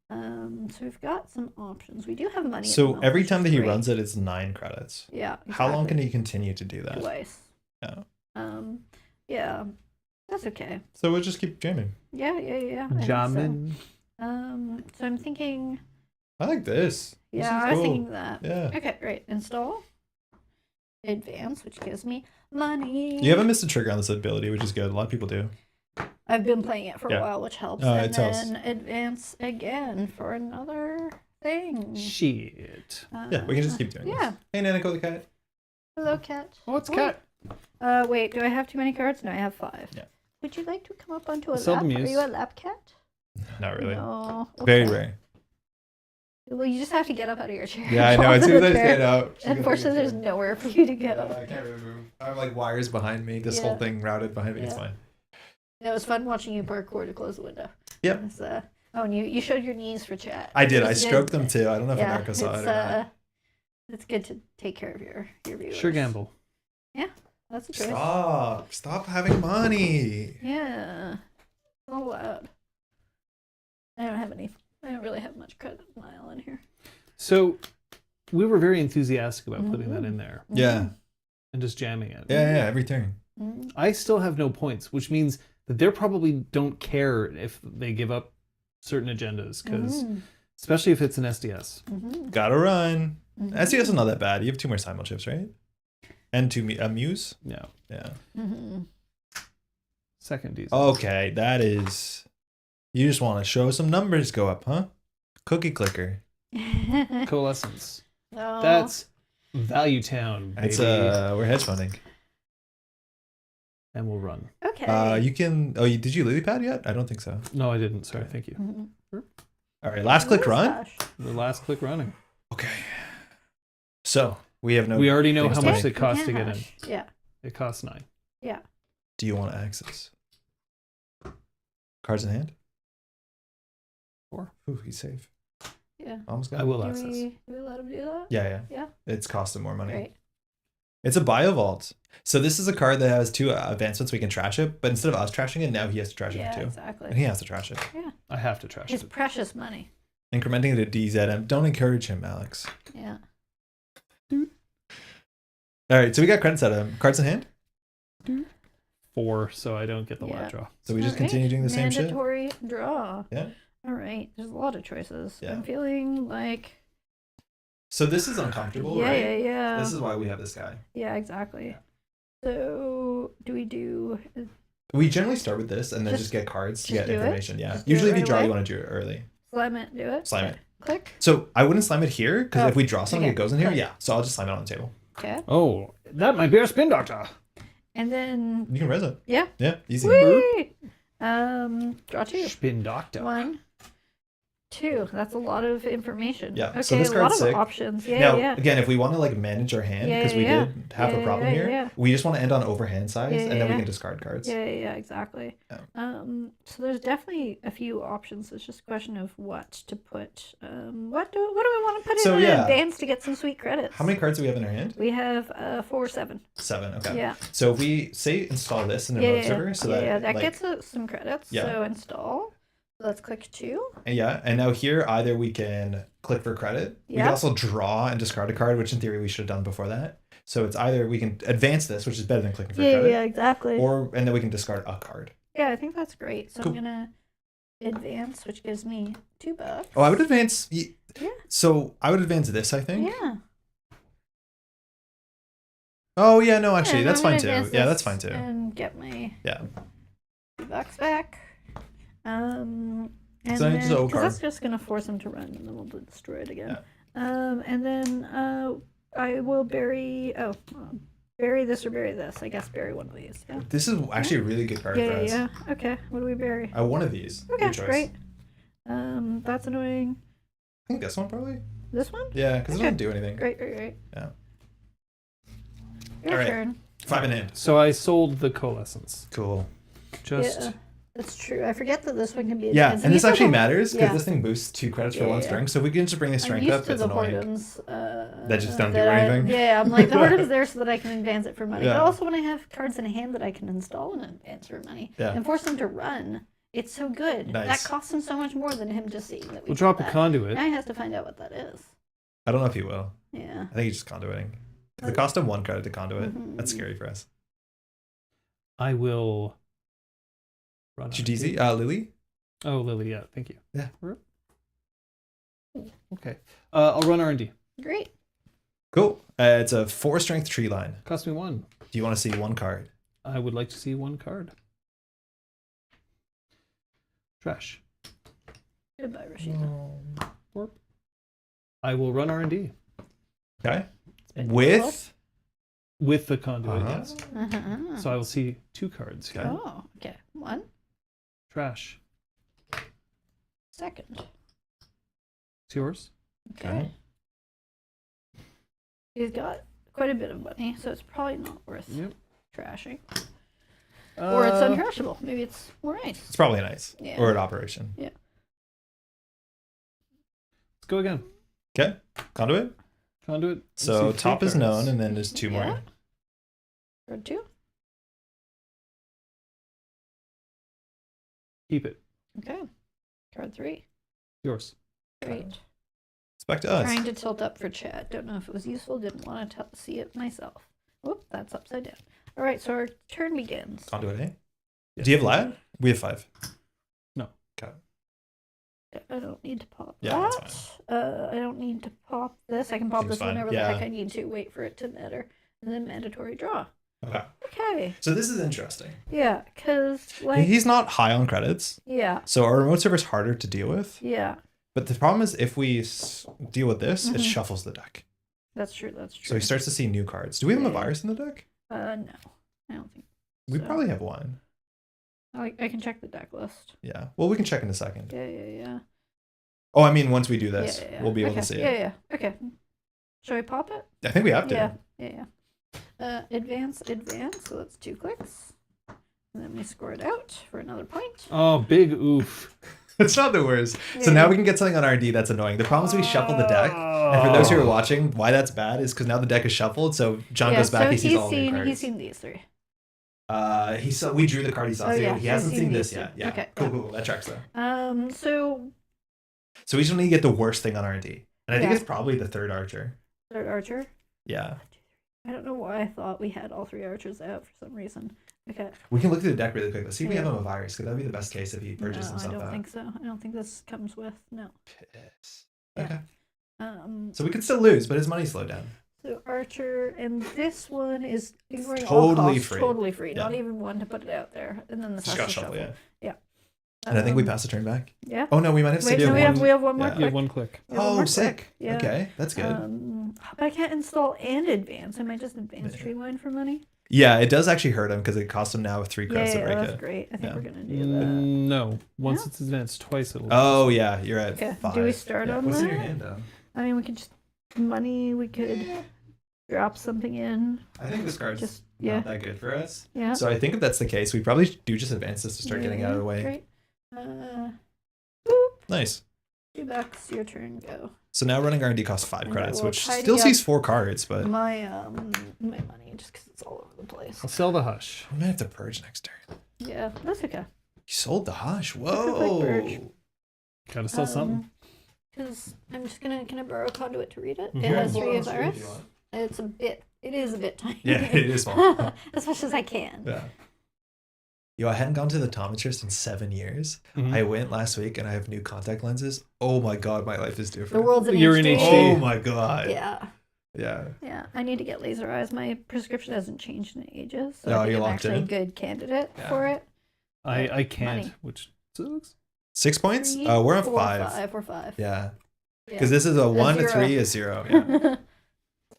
So we've got some options. We do have money. at the So moment, every which time is that he great. runs it, it's 9 credits. Yeah. How long can exactly. he continue to do that? Twice. Yeah. Yeah. That's okay. So we'll just keep jamming. Yeah. I think so. Jamin. So I'm thinking. I like this. This Yeah, is I was cool. thinking that. Yeah. Okay, great. Install. Advance, which gives me money. You haven't missed a trigger on this ability, which is good. A lot of people do. I've been playing it for Yeah. a while, which helps. It And tells. then advance again for another thing. Shit. Yeah, we can just keep doing Yeah. this. Hey, Nanico the cat. Hello, cat. Oh, it's Cat. Wait, do I have too many cards? No, I have 5. Yeah. Would you like to come up onto a Seldom lap? Are used. you a lap cat? Not really. No. Very Okay. rare. Well, you just have to get up out of your chair. Yeah, I know. As soon as I stand up. Unfortunately, there's nowhere for you to go. I can't really move. I have like wires behind me. This whole Yeah. thing routed behind me. It's Yeah. fine. It was fun watching you parkour to close the window. Yep. It's, oh, and you showed your knees for chat. I did. I It's good. stroked them too. I don't know if Yeah, America saw it it's, or not. it's good to take care of your viewers. Sure gamble. That's a choice. Stop having money. Yeah. It's all loud. I don't really have much credit mile in here. So we were very enthusiastic about putting that in there Yeah. and just jamming it. Yeah. Every turn. Mm-hmm. I still have no points, which means that they probably don't care if they give up certain agendas, because especially if it's an SDS. Gotta run. Mm-hmm. SDS is not that bad. You have 2 more simul chips, right? And 2 muse. Yeah. Yeah. Mm-hmm. Second diesel. Okay, that is. You just want to show some numbers go up, huh? Cookie clicker. Coalescence. Oh. That's Value Town, baby. That's we're hedge funding. And we'll run. Okay. You can. Oh, did you lily pad yet? I don't think so. No, I didn't. Sorry. Okay. Thank you. Mhm. All right, last click run. Gosh. The last click running. Okay. So we have no. We already know things how to much make. it costs to get in. Hash. Yeah. It costs 9. Yeah. Do you want to access? Cards in hand. 4. Ooh, he's safe. Yeah. Almost got I it. will Do access. we let him do that? Yeah. Yeah. It's costing more money. Great. It's a Biovault. So this is a card that has 2 advancements. We can trash it, but instead of us trashing it, now he has to trash Yeah, it too. exactly. And he has to trash it. Yeah. I have to trash His it. precious money. Incrementing it to DZM. Don't encourage him, Alex. Yeah. All right, so we got credits out of him. Cards in hand? 4, so I don't get the Yeah. last draw. So we just All right, continue doing the same shit? Mandatory draw. Yeah. All right. There's a lot of choices. Yeah. I'm feeling like. So this is uncomfortable, Yeah, right? yeah. This is why we have this guy. Yeah, exactly. So do we do? We generally start with this and then Just- just get cards to just get do it? information. Yeah. Just do it Usually if you right draw, away? you want to do it early. Slime it. Do it. Slime Okay. it. Click. So I wouldn't slime it here because Oh, if we draw something, okay. it goes in here. Click. Yeah. So I'll just slime it on the table. Okay. Oh, that might be our spin doctor. And then You can res it. yeah. Yeah. Easy. Whee! Draw 2. Spin doctor. 1, 2. That's a lot of information. Yeah, Okay, so this a lot card's of sick. options. Yeah, Now, yeah. again, if we want to like manage our hand, Yeah, because we yeah, did have yeah, a problem yeah, here, yeah. we just want to end on overhand size, Yeah, and then we yeah. can discard cards. Yeah, exactly. Yeah. So there's definitely a few options. It's just a question of what to put. What do we want to put So, in yeah. advance to get some sweet credits? How many cards do we have in our hand? We have 4, 7. 7. Okay. Yeah. So if we say install this in the remote server, so that that like, gets some credits. Yeah. So install. Let's click 2. and now here either we can click for credit. We can Yeah. also draw and discard a card, which in theory we should have done before that. So it's either we can advance this, which is better than clicking for credit, Exactly. and then we can discard a card. Yeah, I think that's great. So Cool. I'm gonna advance, which gives me $2. Oh, I would advance. Yeah. So I would advance this, I think. Yeah. Oh yeah, no, actually, Yeah, that's I'm fine gonna too. advance Yeah, this that's fine too. And get my Yeah. $2 back. And So I then, just owe 'cause card. that's just gonna force him to run, and then we'll destroy it again. And then I will bury. Bury this or bury this. I guess bury one of these. Yeah. This is actually a really good card for us. Yeah. Okay. What do we bury? One of these. Okay, Your choice. great. That's annoying. I think this one probably. This one? Yeah, because it Okay. doesn't do anything. Great. Yeah. Your All right. turn. 5 in hand. So I sold the coalescence. Cool. Just Yeah, that's true. I forget that this one can be Yeah, advanced. and this you said actually that- matters because yeah. this thing boosts 2 credits for one Yeah. strength. So if we can just bring the I'm strength used up, to it's the annoying. Whoredums, That just don't do that anything? Yeah, I'm like, the Whoredums there so that I can advance it for money. Yeah. But also when I have cards in hand that I can install and advance for money Yeah. and force them to run, it's so good. Nice. That costs him so much more than him just seeing that we we'll did drop a that. conduit. Now he has to find out what that is. I don't know if he will. Yeah. I think he's just conduiting. It cost him 1 credit to conduit. Mhm. That's scary for us. I will run. Judizi, Lily? Oh, Lily, yeah, thank you. Yeah. Okay. I'll run R&D. Great. Cool. It's a 4 strength tree line. Cost me 1. Do you want to see 1 card? I would like to see 1 card. Trash. Goodbye, Rashida. Warp. I will run R&D Okay. been With. with the conduit, Uh-huh. yes. Uh-huh. So I will see 2 cards. Okay. Oh, okay. 1. Trash. Second. It's yours. Okay. He's got quite a bit of money, so it's probably not worth Yep. trashing. Or it's Uh, untrashable. Maybe it's more nice. It's probably nice. Yeah. Or an operation. Let's go again. Okay. Conduit. Conduit. Let's So see, 3 top is cards. known, and then there's 2 Yeah. more. Card 2. Keep it. Okay. Card 3. Yours. Great. It's back to us. Trying to tilt up for chat. Don't know if it was useful. Didn't want to see it myself. Whoop, that's upside down. All right, so our turn begins. Conduit, eh? Yes. Do you have lat? We have 5. No. Okay. I don't need to pop Yeah, that. that's I don't need to pop this. I can pop Seems this fine. whenever Yeah. the heck I need to. Wait for it to matter. And then mandatory draw. Okay. Okay. So this is interesting. Yeah, because, like, He's not high on credits, yeah, so our remote server is harder to deal with. yeah. But the problem is if we deal with this, it Mhm. shuffles the deck. That's true. That's true. So he starts to see new cards. Do we have a Yeah. virus in the deck? No, I don't think We so. probably have one. I can check the deck list. Yeah. Well, we can check in a second. Yeah. Oh, I mean, once we do this, Yeah. we'll be able okay. to see it. Yeah. Okay. Shall we pop it? I think we have to. Yeah. Advance. So that's 2 clicks. And then we score it out for another point. Oh, big oof. It's not the worst. So now we can get something on RD that's annoying. The problem is we shuffle the deck. And for those who are watching, why that's bad is because now the deck is shuffled. So John goes back, so he sees all new he's cards. seen these 3. He saw. We drew the card he saw. Oh, So yeah, he he's hasn't seen seen these this yet. two. Yeah. Okay, Cool. That tracks though. So So we just need to get the worst thing on RD. And I think Yeah. it's probably the 3rd archer. third archer. Yeah. I don't know why I thought we had all 3 archers out for some reason. Okay. We can look through the deck really quick. Let's see if we Yeah. have him a virus, because that'd be the best case if he No, purchased I himself don't out. think so. I don't think this comes with no. Piss. Yeah. Okay. Um, So we could still lose, but his money slowed down. so Archer, and this one is ignoring Totally all costs, free. totally free. Yeah. Not even one to put it out there, and then this Just has got to shuffle, shuffle. yeah. And I think we passed the turn back. Yeah. Oh no, we might have Wait, saved no, we one. have one more Yeah. click. You have 1 click. We have one Oh, more sick. click. Yeah. Okay, that's good. But I can't install and advance. I might just advance Yeah. tree line for money. Yeah, it does actually hurt him because it costs him now 3 Yeah, credits to break that's it. great. I think Yeah. we're gonna do that. No. Once No? it's advanced twice, it'll. Oh yeah, you're at Okay. 5. Do we start on What's in that? your hand though? I mean, we could just money. We could drop something in. I think this card's Just not that good for us. yeah. So I think if that's the case, we probably do just advance this to start getting out of the way. Great. Boop. Nice. $2. Your turn. Go. So now running R&D costs 5 And credits, I will which tidy still up sees 4 cards, but My my money, just because it's all over the place. I'll sell the hush. we might have to purge next turn. Yeah, that's okay. You sold the hush. a quick purge. Whoa. Gotta sell something. Because I'm just gonna. Can I borrow a conduit to read it? Mhm. It has Hold 3 on screen if virus. you want. It's a bit. It is a bit tiny. Yeah, it is small. As much as I can. Yeah. Yo, I hadn't gone to the optometrist in 7 years. Mhm. I went last week and I have new contact lenses. Oh my god, my life is different. The world's in You're in HD. HD. Oh my god. Yeah. Yeah. Yeah. I need to get laser eyes. My prescription hasn't changed in ages. So Oh, I think you're I'm locked actually in? a good candidate Yeah. for it. I can't, Money. which sucks. 6 points? 3, Oh, we're on 4, 5. 5. We're 5. Yeah. Yeah. Because this is a 1, a 0. 3, a 0. Yeah.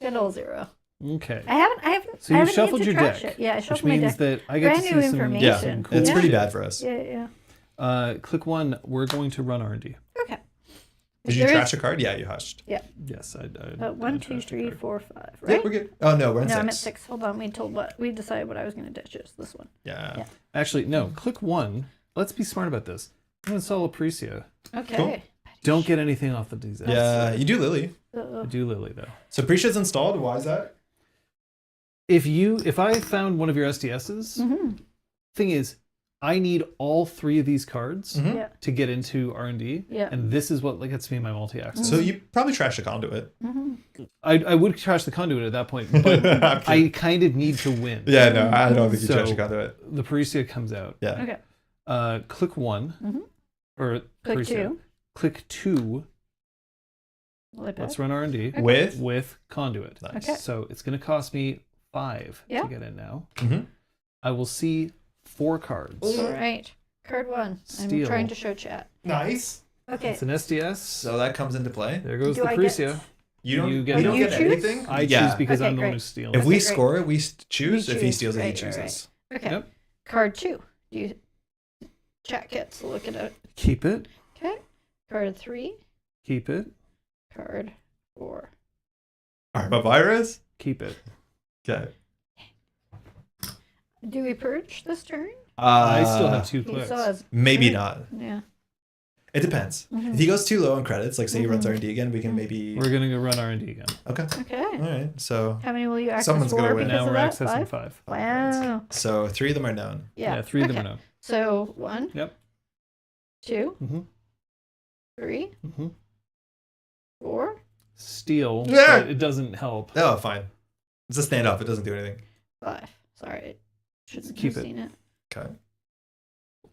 Good old 0. Okay. I haven't. So I you haven't shuffled needed your to trash deck, it. Yeah, I which shuffled my means deck. that I get Brand to new see some information. Yeah, some cool it's pretty shit. bad for us. Yeah. Click 1. We're going to run R&D. Okay. Did you trash a card? Yeah, you hushed. Yes, I 1, 2, trashed a 3, card. 4, 5. Yeah, Right? we're good. Oh no, we're on No, 6. I'm at 6. Hold on. We decided what I was going to ditch. It's this one. Yeah. Yeah. Actually, no. Click 1. Let's be smart about this. I'm going to install Aprecia. Okay. Don't get anything off the disaster. Yeah, you do Lily. I do Lily, though. So Prisha's installed. Why is that? If I found one of your SDSs, Mm-hmm. thing is, I need all 3 of these cards Mhm. Yeah. to get into R&D, Yeah. and this is what gets me my multi-access. So you probably trashed a conduit. Mm-hmm. I would trash the conduit at that point, but I'm kidding. I kind of need to win. Yeah, no, I don't think you So- trashed a conduit. The Parecia comes out. Yeah. Okay. Click 1, Mhm. or Click Parecia. 2. Click 2. Like that. Let's run R&D With? with conduit. Nice. Okay. So it's going to cost me 5 Yeah. to get in now. Mm-hmm. I will see 4 cards. All right. Card 1. I'm Steal. trying to show chat. Nice. Okay. It's an SDS. So that comes into play. There goes Do the I Parecia. get? You don't. You get- we don't You get choose? anything. I Yeah. choose because Okay, I'm the one great. who's stealing. If we Okay, great. score it, we choose. We If he choose. steals it, he Right, right, chooses. Okay. Yep. Card 2. Do you chat gets to look at it? Keep it. Okay. Card 3. Keep it. Card 4. Arma virus. Keep it. Okay. Do we purge this turn? I still have 2 He clicks. still has. Maybe Right? not. Yeah. It depends. Mhm. If he goes too low on credits, like say he runs Mhm. R&D again, we can maybe. We're going to go run R&D again. Okay. Okay. All right. So How many will you access Someone's gonna for win. because Now of we're that? accessing 5? 5. Wow. so 3 of them are known. Yeah. 3 of them Okay. are known. So 1. Yep. 2. Mm-hmm. 3. Mm-hmm. 4. Steal, Yeah. but it doesn't help. Oh, fine. It's a standoff. It doesn't do anything. 5. Sorry. I shouldn't Keep have it. seen it. Okay.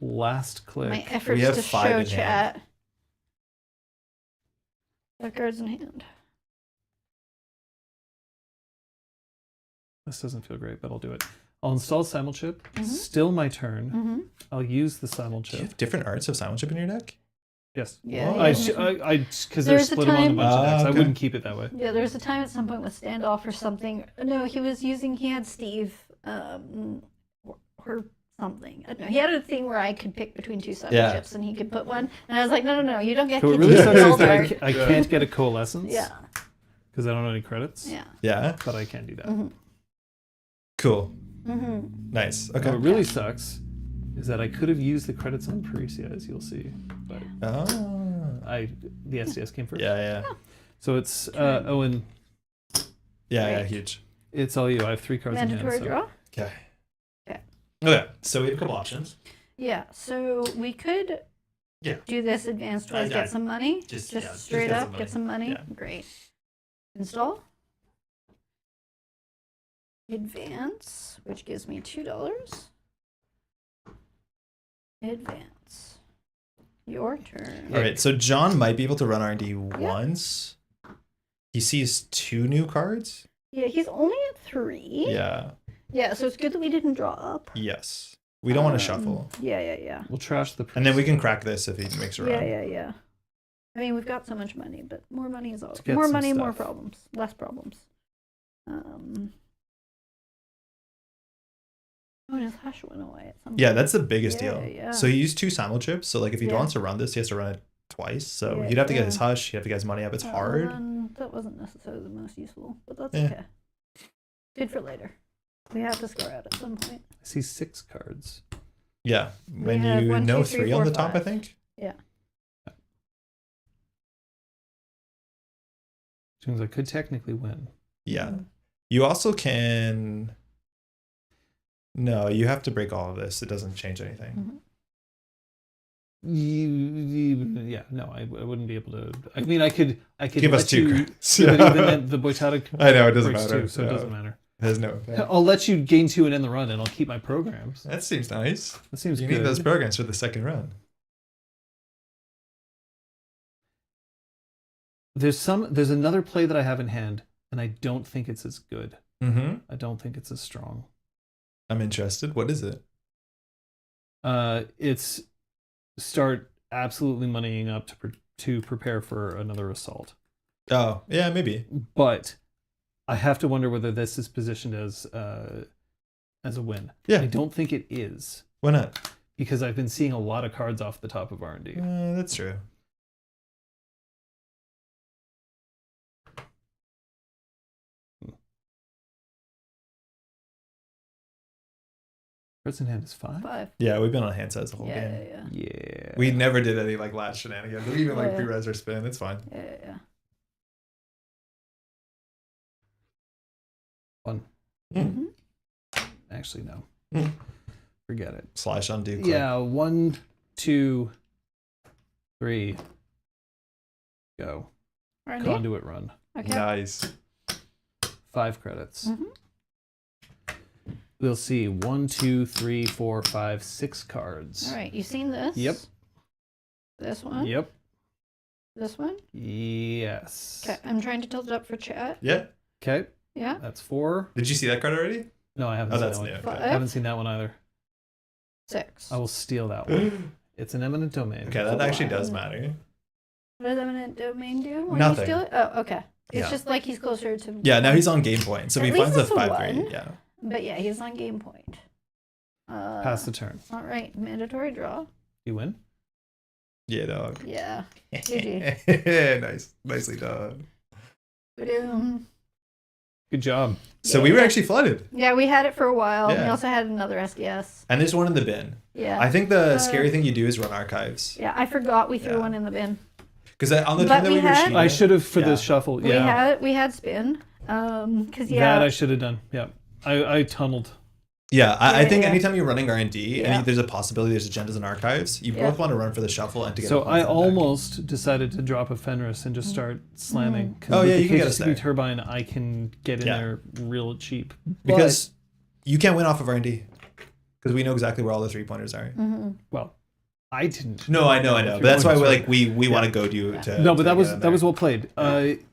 Last click. My efforts have to 5 show in hand. chat. That card's in hand. This doesn't feel great, but I'll do it. I'll install Simulchip. Mhm. Still my turn. Mm-hmm. I'll use the Do you Simulchip. have different arts of Soundchip in your deck? Yes. Yeah. Oh. I yeah. because they're There's a split them on a time- bunch of decks. Ah, I okay. wouldn't keep it that way. Yeah, there was a time at some point with standoff or something. No, he had Steve, or something. I don't know. He had a thing where I could pick between 2 side Yeah. chips and he could put one. And I was like, no, you don't get So to it really keep sucks the is that gold I can't get a coalescence. Yeah, Because I don't have any credits. yeah. Yeah. But I can do that. Mm-hmm. Cool. Mm-hmm. Nice. Okay. What really sucks is that I could have used the credits on Parecia, as you'll see, but Oh. the SDS came first. Yeah. So it's Owen. Yeah. Right. Huge. It's all you. I have 3 cards in Mandatory hand. So. draw? Okay. Okay. Okay. So we have a couple options. Yeah, so we could Yeah. do this advanced twice, I- get some money. just- Just yeah, just straight get up, some money. get some money. Yeah. Great. Install. Advance, which gives me $2. Advance. Your turn. All right, so John might be able to run R&D once. He sees 2 new cards. Yeah, he's only at 3. Yeah. Yeah, so it's good that we didn't draw up. Yes. We don't want to shuffle. Yeah. We'll trash the priest. And then we can crack this if he makes a run. Yeah. I mean, we've got so much money, but more money is always get more some money, more stuff. problems, less problems. Oh, and his hash went away at some point. Yeah, that's the biggest Yeah, deal. yeah. So he used 2 simul chips. So like if he Yeah. wants to run this, he has to run it twice. So Yeah, he'd have to get his yeah. hush. He'd have to get his money up. It's hard. That wasn't necessarily the most useful, but that's Yeah. okay. Good for later. We have to score out at some point. I see 6 cards. Yeah. When have you 1, know 2, 3, 3 on 4, the top, I 5. think. Yeah. Which means I could technically win. Yeah. Mm. You also can. No, you have to break all of this. It doesn't change anything. Mhm. Yeah, no, I wouldn't be able to. I mean, I could Give us let 2 you, cards. yeah, but even then, the Boitada I know, it doesn't breaks matter. 2, so it No. doesn't matter. There's no effect. I'll let you gain 2 and end the run, and I'll keep my programs. That seems nice. That seems You good. need those programs for the second run. There's another play that I have in hand, and I don't think it's as good. Mm-hmm. I don't think it's as strong. I'm interested. What is it? It's start absolutely moneying up to prepare for another assault. Oh, yeah, maybe. But I have to wonder whether this is positioned as a win. Yeah. I don't think it is, Why not? because I've been seeing a lot of cards off the top of R&D. That's true. Cards in hand is 5. 5. Yeah, we've been on hand size the whole Yeah, game. Yeah. We never did any like last shenanigans. We even like Yeah. pre-res or spin. It's fine. Yeah. Fun. Mm. Actually, no. Mm. Forget it. Slash undo. Click. Yeah, 1, 2, 3. Go. R&D? Conduit run. Okay. Nice. 5 credits. Mhm. We'll see 1, 2, 3, 4, 5, 6 cards. All right, you seen this? Yep. This one? Yep. This one? Yes. Okay, I'm trying to tilt it up for chat. Yeah. Okay. Yeah. That's 4. Did you see that card already? No, I haven't Oh, seen that's that new. one. Okay. I haven't seen that one either. 6. I will steal that one. It's an eminent domain. Okay, that actually does One. matter. What does eminent domain do? When Nothing. You steal it? Oh, okay. It's Yeah. just like he's closer to. Yeah, now he's on game point. So if At he finds least a it's a 5-3. one. Yeah. But yeah, he's on game point. Pass the turn. All right, mandatory draw. You win. Yeah, dog. Yeah. Nice. Nicely done. Ba-doom. Good job. So we were actually flooded. Yeah, we had it for a while. We Yeah. also had another SDS. And there's one in the bin. Yeah. I think the scary thing you do is run archives. Yeah, I forgot we threw Yeah. one in the bin. Because on the But turn that we we were had- shooting, I should have for Yeah. this shuffle. Yeah. We had spin. Cause yeah. That I should have done. Yeah. I tunneled. Yeah, I Yeah, think yeah. anytime you're running R&D, Yeah. and there's a possibility there's agendas and archives, you Yeah. both want to run for the shuffle and to get So a I points on deck. almost decided to drop a Fenris and just start slamming. 'Cause Oh, with yeah, the you can get us KGCB there. turbine, I can get in Yeah. there real cheap. Because you can't win off of R&D. Because we know exactly where all the 3-pointers are. Well, I didn't. No, I know. But that's why we want to go to you to. No, but to that get was in that was there. well played.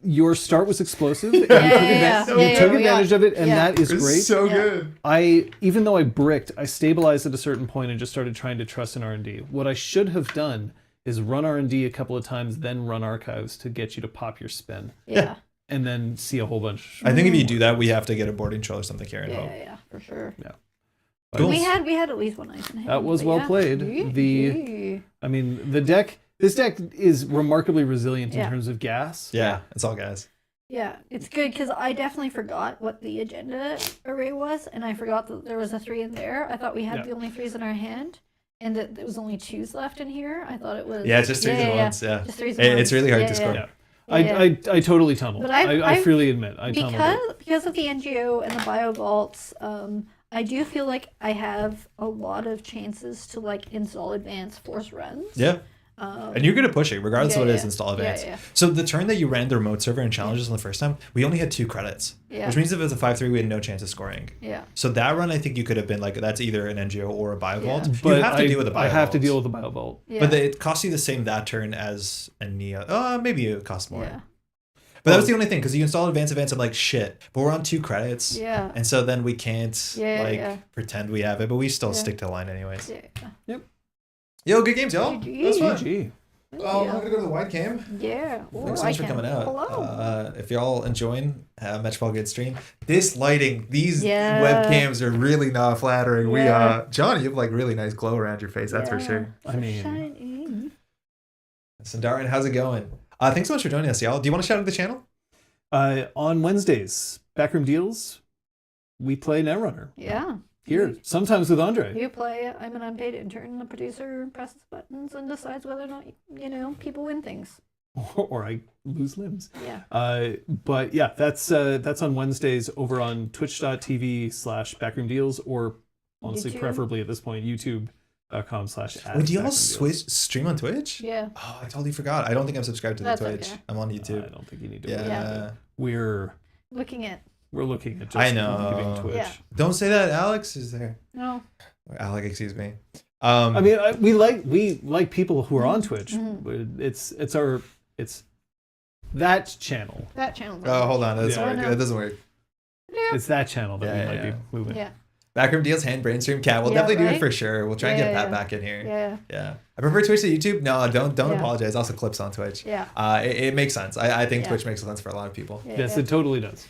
Your start was explosive. And Yeah, you took, yeah, advan- yeah. you took Yeah, advantage of it, and yeah. that is It was great. so Yeah. good. Even though I bricked, I stabilized at a certain point and just started trying to trust in R&D. What I should have done is run R&D a couple of times, then run archives to get you to pop your spin, Yeah. and then see a whole bunch. I think if you do that, we have to get a boarding troll or something here and hope. Yeah, for sure. Cool. We had at least one ice in hand. That was but well yeah. played. I mean, this deck is remarkably resilient in Yeah. terms of gas. Yeah, it's all guys. Yeah, it's good because I definitely forgot what the agenda array was, and I forgot that there was a 3 in there. I thought we had Yeah. the only 3s in our hand, and that there was only 2s left in here. I thought it was. Yeah, it's just 3s and 1s. Yeah. Just 3s and It's 1s. really hard Yeah, to yeah. score. Yeah. Yeah. I totally tunneled. But I I've- freely admit I tunneled. Because of the NGO and the bio vaults, I do feel like I have a lot of chances to like install advanced force runs. Yeah. And you're good at pushing, regardless of what it is, install advanced. Yeah. So the turn that you ran the remote server and challenges on the first time, we only had 2 credits. Yeah. Which means if it was a 5-3, we had no chance of scoring. Yeah. So that run, I think you could have been like, that's either an NGO or a Biovault. Yeah. But You have to deal with a Biovault. I have to deal with the Biovault. Yeah. But it costs you the same that turn as a Neo. Maybe it costs more. Yeah. But that was the only thing, because you install advanced, I'm like, shit. But we're on 2 credits. Yeah. And so then we can't pretend we have it, but we still stick to the line anyways. Yeah. Yep. Yo, good games, y'all. GG. That was fun. GG. I'm gonna go to the wide cam. Yeah. Thanks so much for coming out. Hello. If y'all enjoying Metropole Grid stream, this lighting, these Yeah. webcams are really not flattering. Yeah. John, you have like really nice glow around your face. That's for sure. I mean, Shining. Sandarin, how's it going? Thanks so much for joining us, y'all. Do you want to shout out the channel? on Wednesdays, Backroom Deals, we play Netrunner. Yeah. Here, sometimes with Andre. You play, I'm an unpaid intern, the producer presses buttons and decides whether or not, people win things. Or I lose limbs. Yeah. But yeah, that's on Wednesdays over on twitch.tv/backroomdeals, or honestly, YouTube. preferably at this point, youtube.com/. Wait, do y'all stream on Twitch? Yeah. Oh, I totally forgot. I don't think I'm subscribed to the That's Twitch. okay. I'm on I YouTube. don't think you need to. Yeah. We're Looking at. looking at just I know. leaving Twitch. Yeah. Don't say that. Alex is there. No. Alec, excuse me. I mean, we like people who are on Twitch. Mm-hmm. It's that channel. That channel. Oh, hold on. That doesn't Yeah. work. Oh, no. That doesn't work. It's that channel that Yeah, we might yeah. be moving. Yeah. Backroom Deals, hand brainstorm cat. We'll Yeah, definitely do it right? for sure. We'll try and Yeah, get Pat yeah. back in here. Yeah. Yeah. I prefer Twitch to YouTube. No, don't Yeah. apologize. Also clips on Twitch. Yeah. It makes sense. I think Yeah. Twitch makes sense for a lot of people. Yeah. Yes, yeah. it totally does.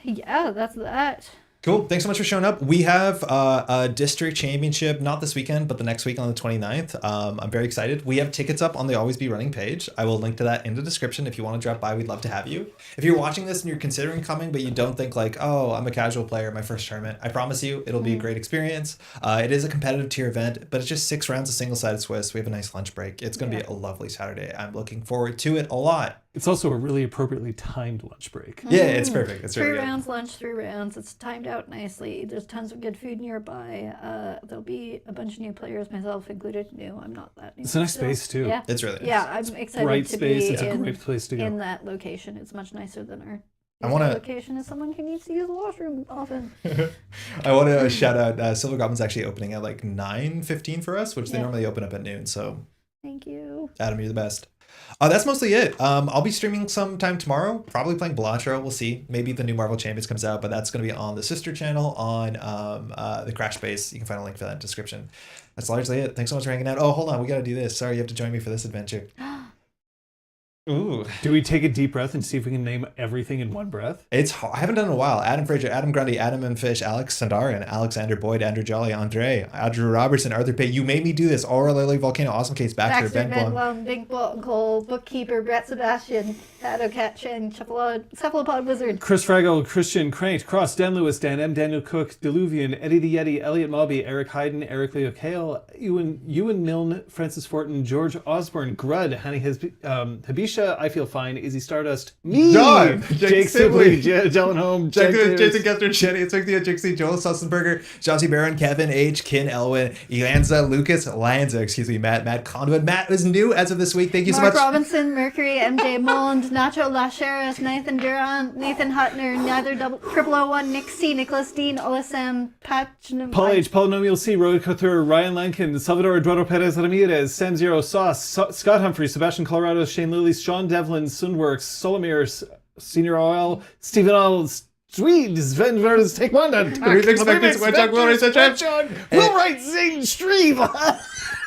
Yeah, that's that. Cool. Thanks so much for showing up. We have a district championship, not this weekend, but the next week on the 29th. I'm very excited. We have tickets up on the Always Be Running page. I will link to that in the description. If you want to drop by, we'd love to have you. If you're watching this and you're considering coming, but you don't think like, oh, I'm a casual player, my first tournament, I promise you it'll be a great experience. It is a competitive tier event, but it's just 6 rounds of single-sided Swiss. We have a nice lunch break. It's going to be a lovely Saturday. I'm looking forward to it a lot. It's also a really appropriately timed lunch break. Yeah, it's perfect. It's 3 really good. rounds lunch, 3 rounds. It's timed out nicely. There's tons of good food nearby. There'll be a bunch of new players, myself included. No, I'm not that new. It's a nice still. space too. Yeah. It's really nice. Yeah, I'm excited Bright to space. be It's a great place to go. in that location. It's much nicer than our I wanna- location is someone who needs to use the washroom often. I want to shout out Silver Goblin's actually opening at like 9:15 for us, which they Yeah. normally open up at noon. So Thank you. Adam, you're the best. That's mostly it. I'll be streaming sometime tomorrow, probably playing Belatro. We'll see. Maybe the new Marvel Champions comes out, but that's going to be on the sister channel on the Crash Base. You can find a link for that in the description. That's largely it. Thanks so much for hanging out. Oh, hold on. We got to do this. Sorry, you have to join me for this adventure. Ooh. Do we take a deep breath and see if we can name everything in one breath? It's hard. I haven't done it in a while. Adam Fraser, Adam Grundy, Adam and Fish, Alex Sandarin, Alexander Boyd, Andrew Jolly, Andre, Andrew Robertson, Arthur Pay. You made me do this. Aura Lily, Volcano, Awesome Case, Baxter, Ben Blum. Blum, Big Blum, Cole, Bookkeeper, Brett Sebastian, Shadow Cat Chen, Cephalopod Wizard. Chris Fraggle, Christian Crank, Cross, Dan Lewis, Dan M, Daniel Cook, Deluvian, Eddie the Yeti, Elliot Mobby, Eric Hayden, Eric Leo Kale, Ewan Milne, Francis Fortin, George Osborne, Grud, Honey Habisha, I Feel Fine, Izzy Stardust, me, John, Jake Sibley, Jellen Home, Jason Kester, Jenny, Cynthia, Jixie, Joel Sussenberger, Jossie Barron, Kevin H, Kin Elwin, Elanza, Lucas, Lanza, Matt Conwood. Matt was new as of this week. Thank you so Mark much. Robinson, Mercury, MJ Mond, Nacho Lacheras, Nathan Durant, Nathan Hutner, Neither 001, Nick C, Nicholas Dean, Olisam, Paul H, Polynomial C, Roy Couture, Ryan Lankin, Salvador Eduardo Perez Ramirez, Sam Zero, Sauce, Scott Humphrey, Sebastian Colorado, Shane Lilly, Sean Devlin, Sundworks, Solomir, Senior OL, Stephen L, Swede, Sven Verdes, Take One, Remix, Marcus, Wedgehog, Will Wright, Zane, Streve.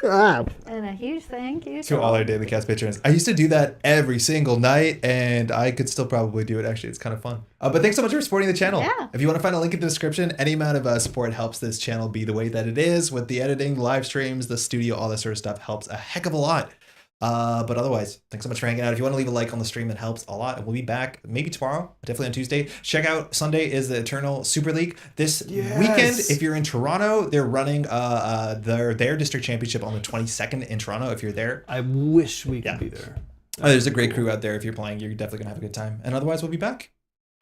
And a huge thank you To all our Daily Cast patrons. I used to do that every single night, and I could still probably do it. Actually, it's kind of fun. But thanks so much for supporting the channel. Yeah. If you want to find a link in the description, any amount of support helps this channel be the way that it is. With the editing, live streams, the studio, all that sort of stuff helps a heck of a lot. But otherwise, thanks so much for hanging out. If you want to leave a like on the stream, that helps a lot. And we'll be back maybe tomorrow, definitely on Tuesday. Check out Sunday is the Eternal Super League. This weekend, if you're in Toronto, they're running their district championship on the 22nd in Toronto. If you're there, I wish we could be there. there's a great crew out there. If you're playing, you're definitely gonna have a good time. And otherwise, we'll be back.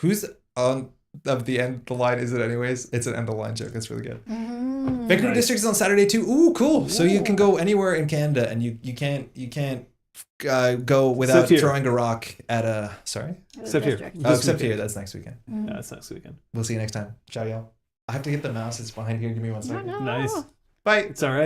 Who's on? of the end of the line is it anyways? It's an end of the line joke. That's really good. Mm. Vancouver Nice. District is on Saturday too. Ooh, cool. So you can go anywhere in Canada, and you can't go without Except here. throwing a rock at a. Sorry. It was Except here. district. Oh, This except weekend. here. That's next weekend. Mm. Yeah, that's next weekend. We'll see you next time. Ciao, y'all. I have to get the mouse. It's behind here. Give me 1 No, second. no. Nice. Bye. It's all right.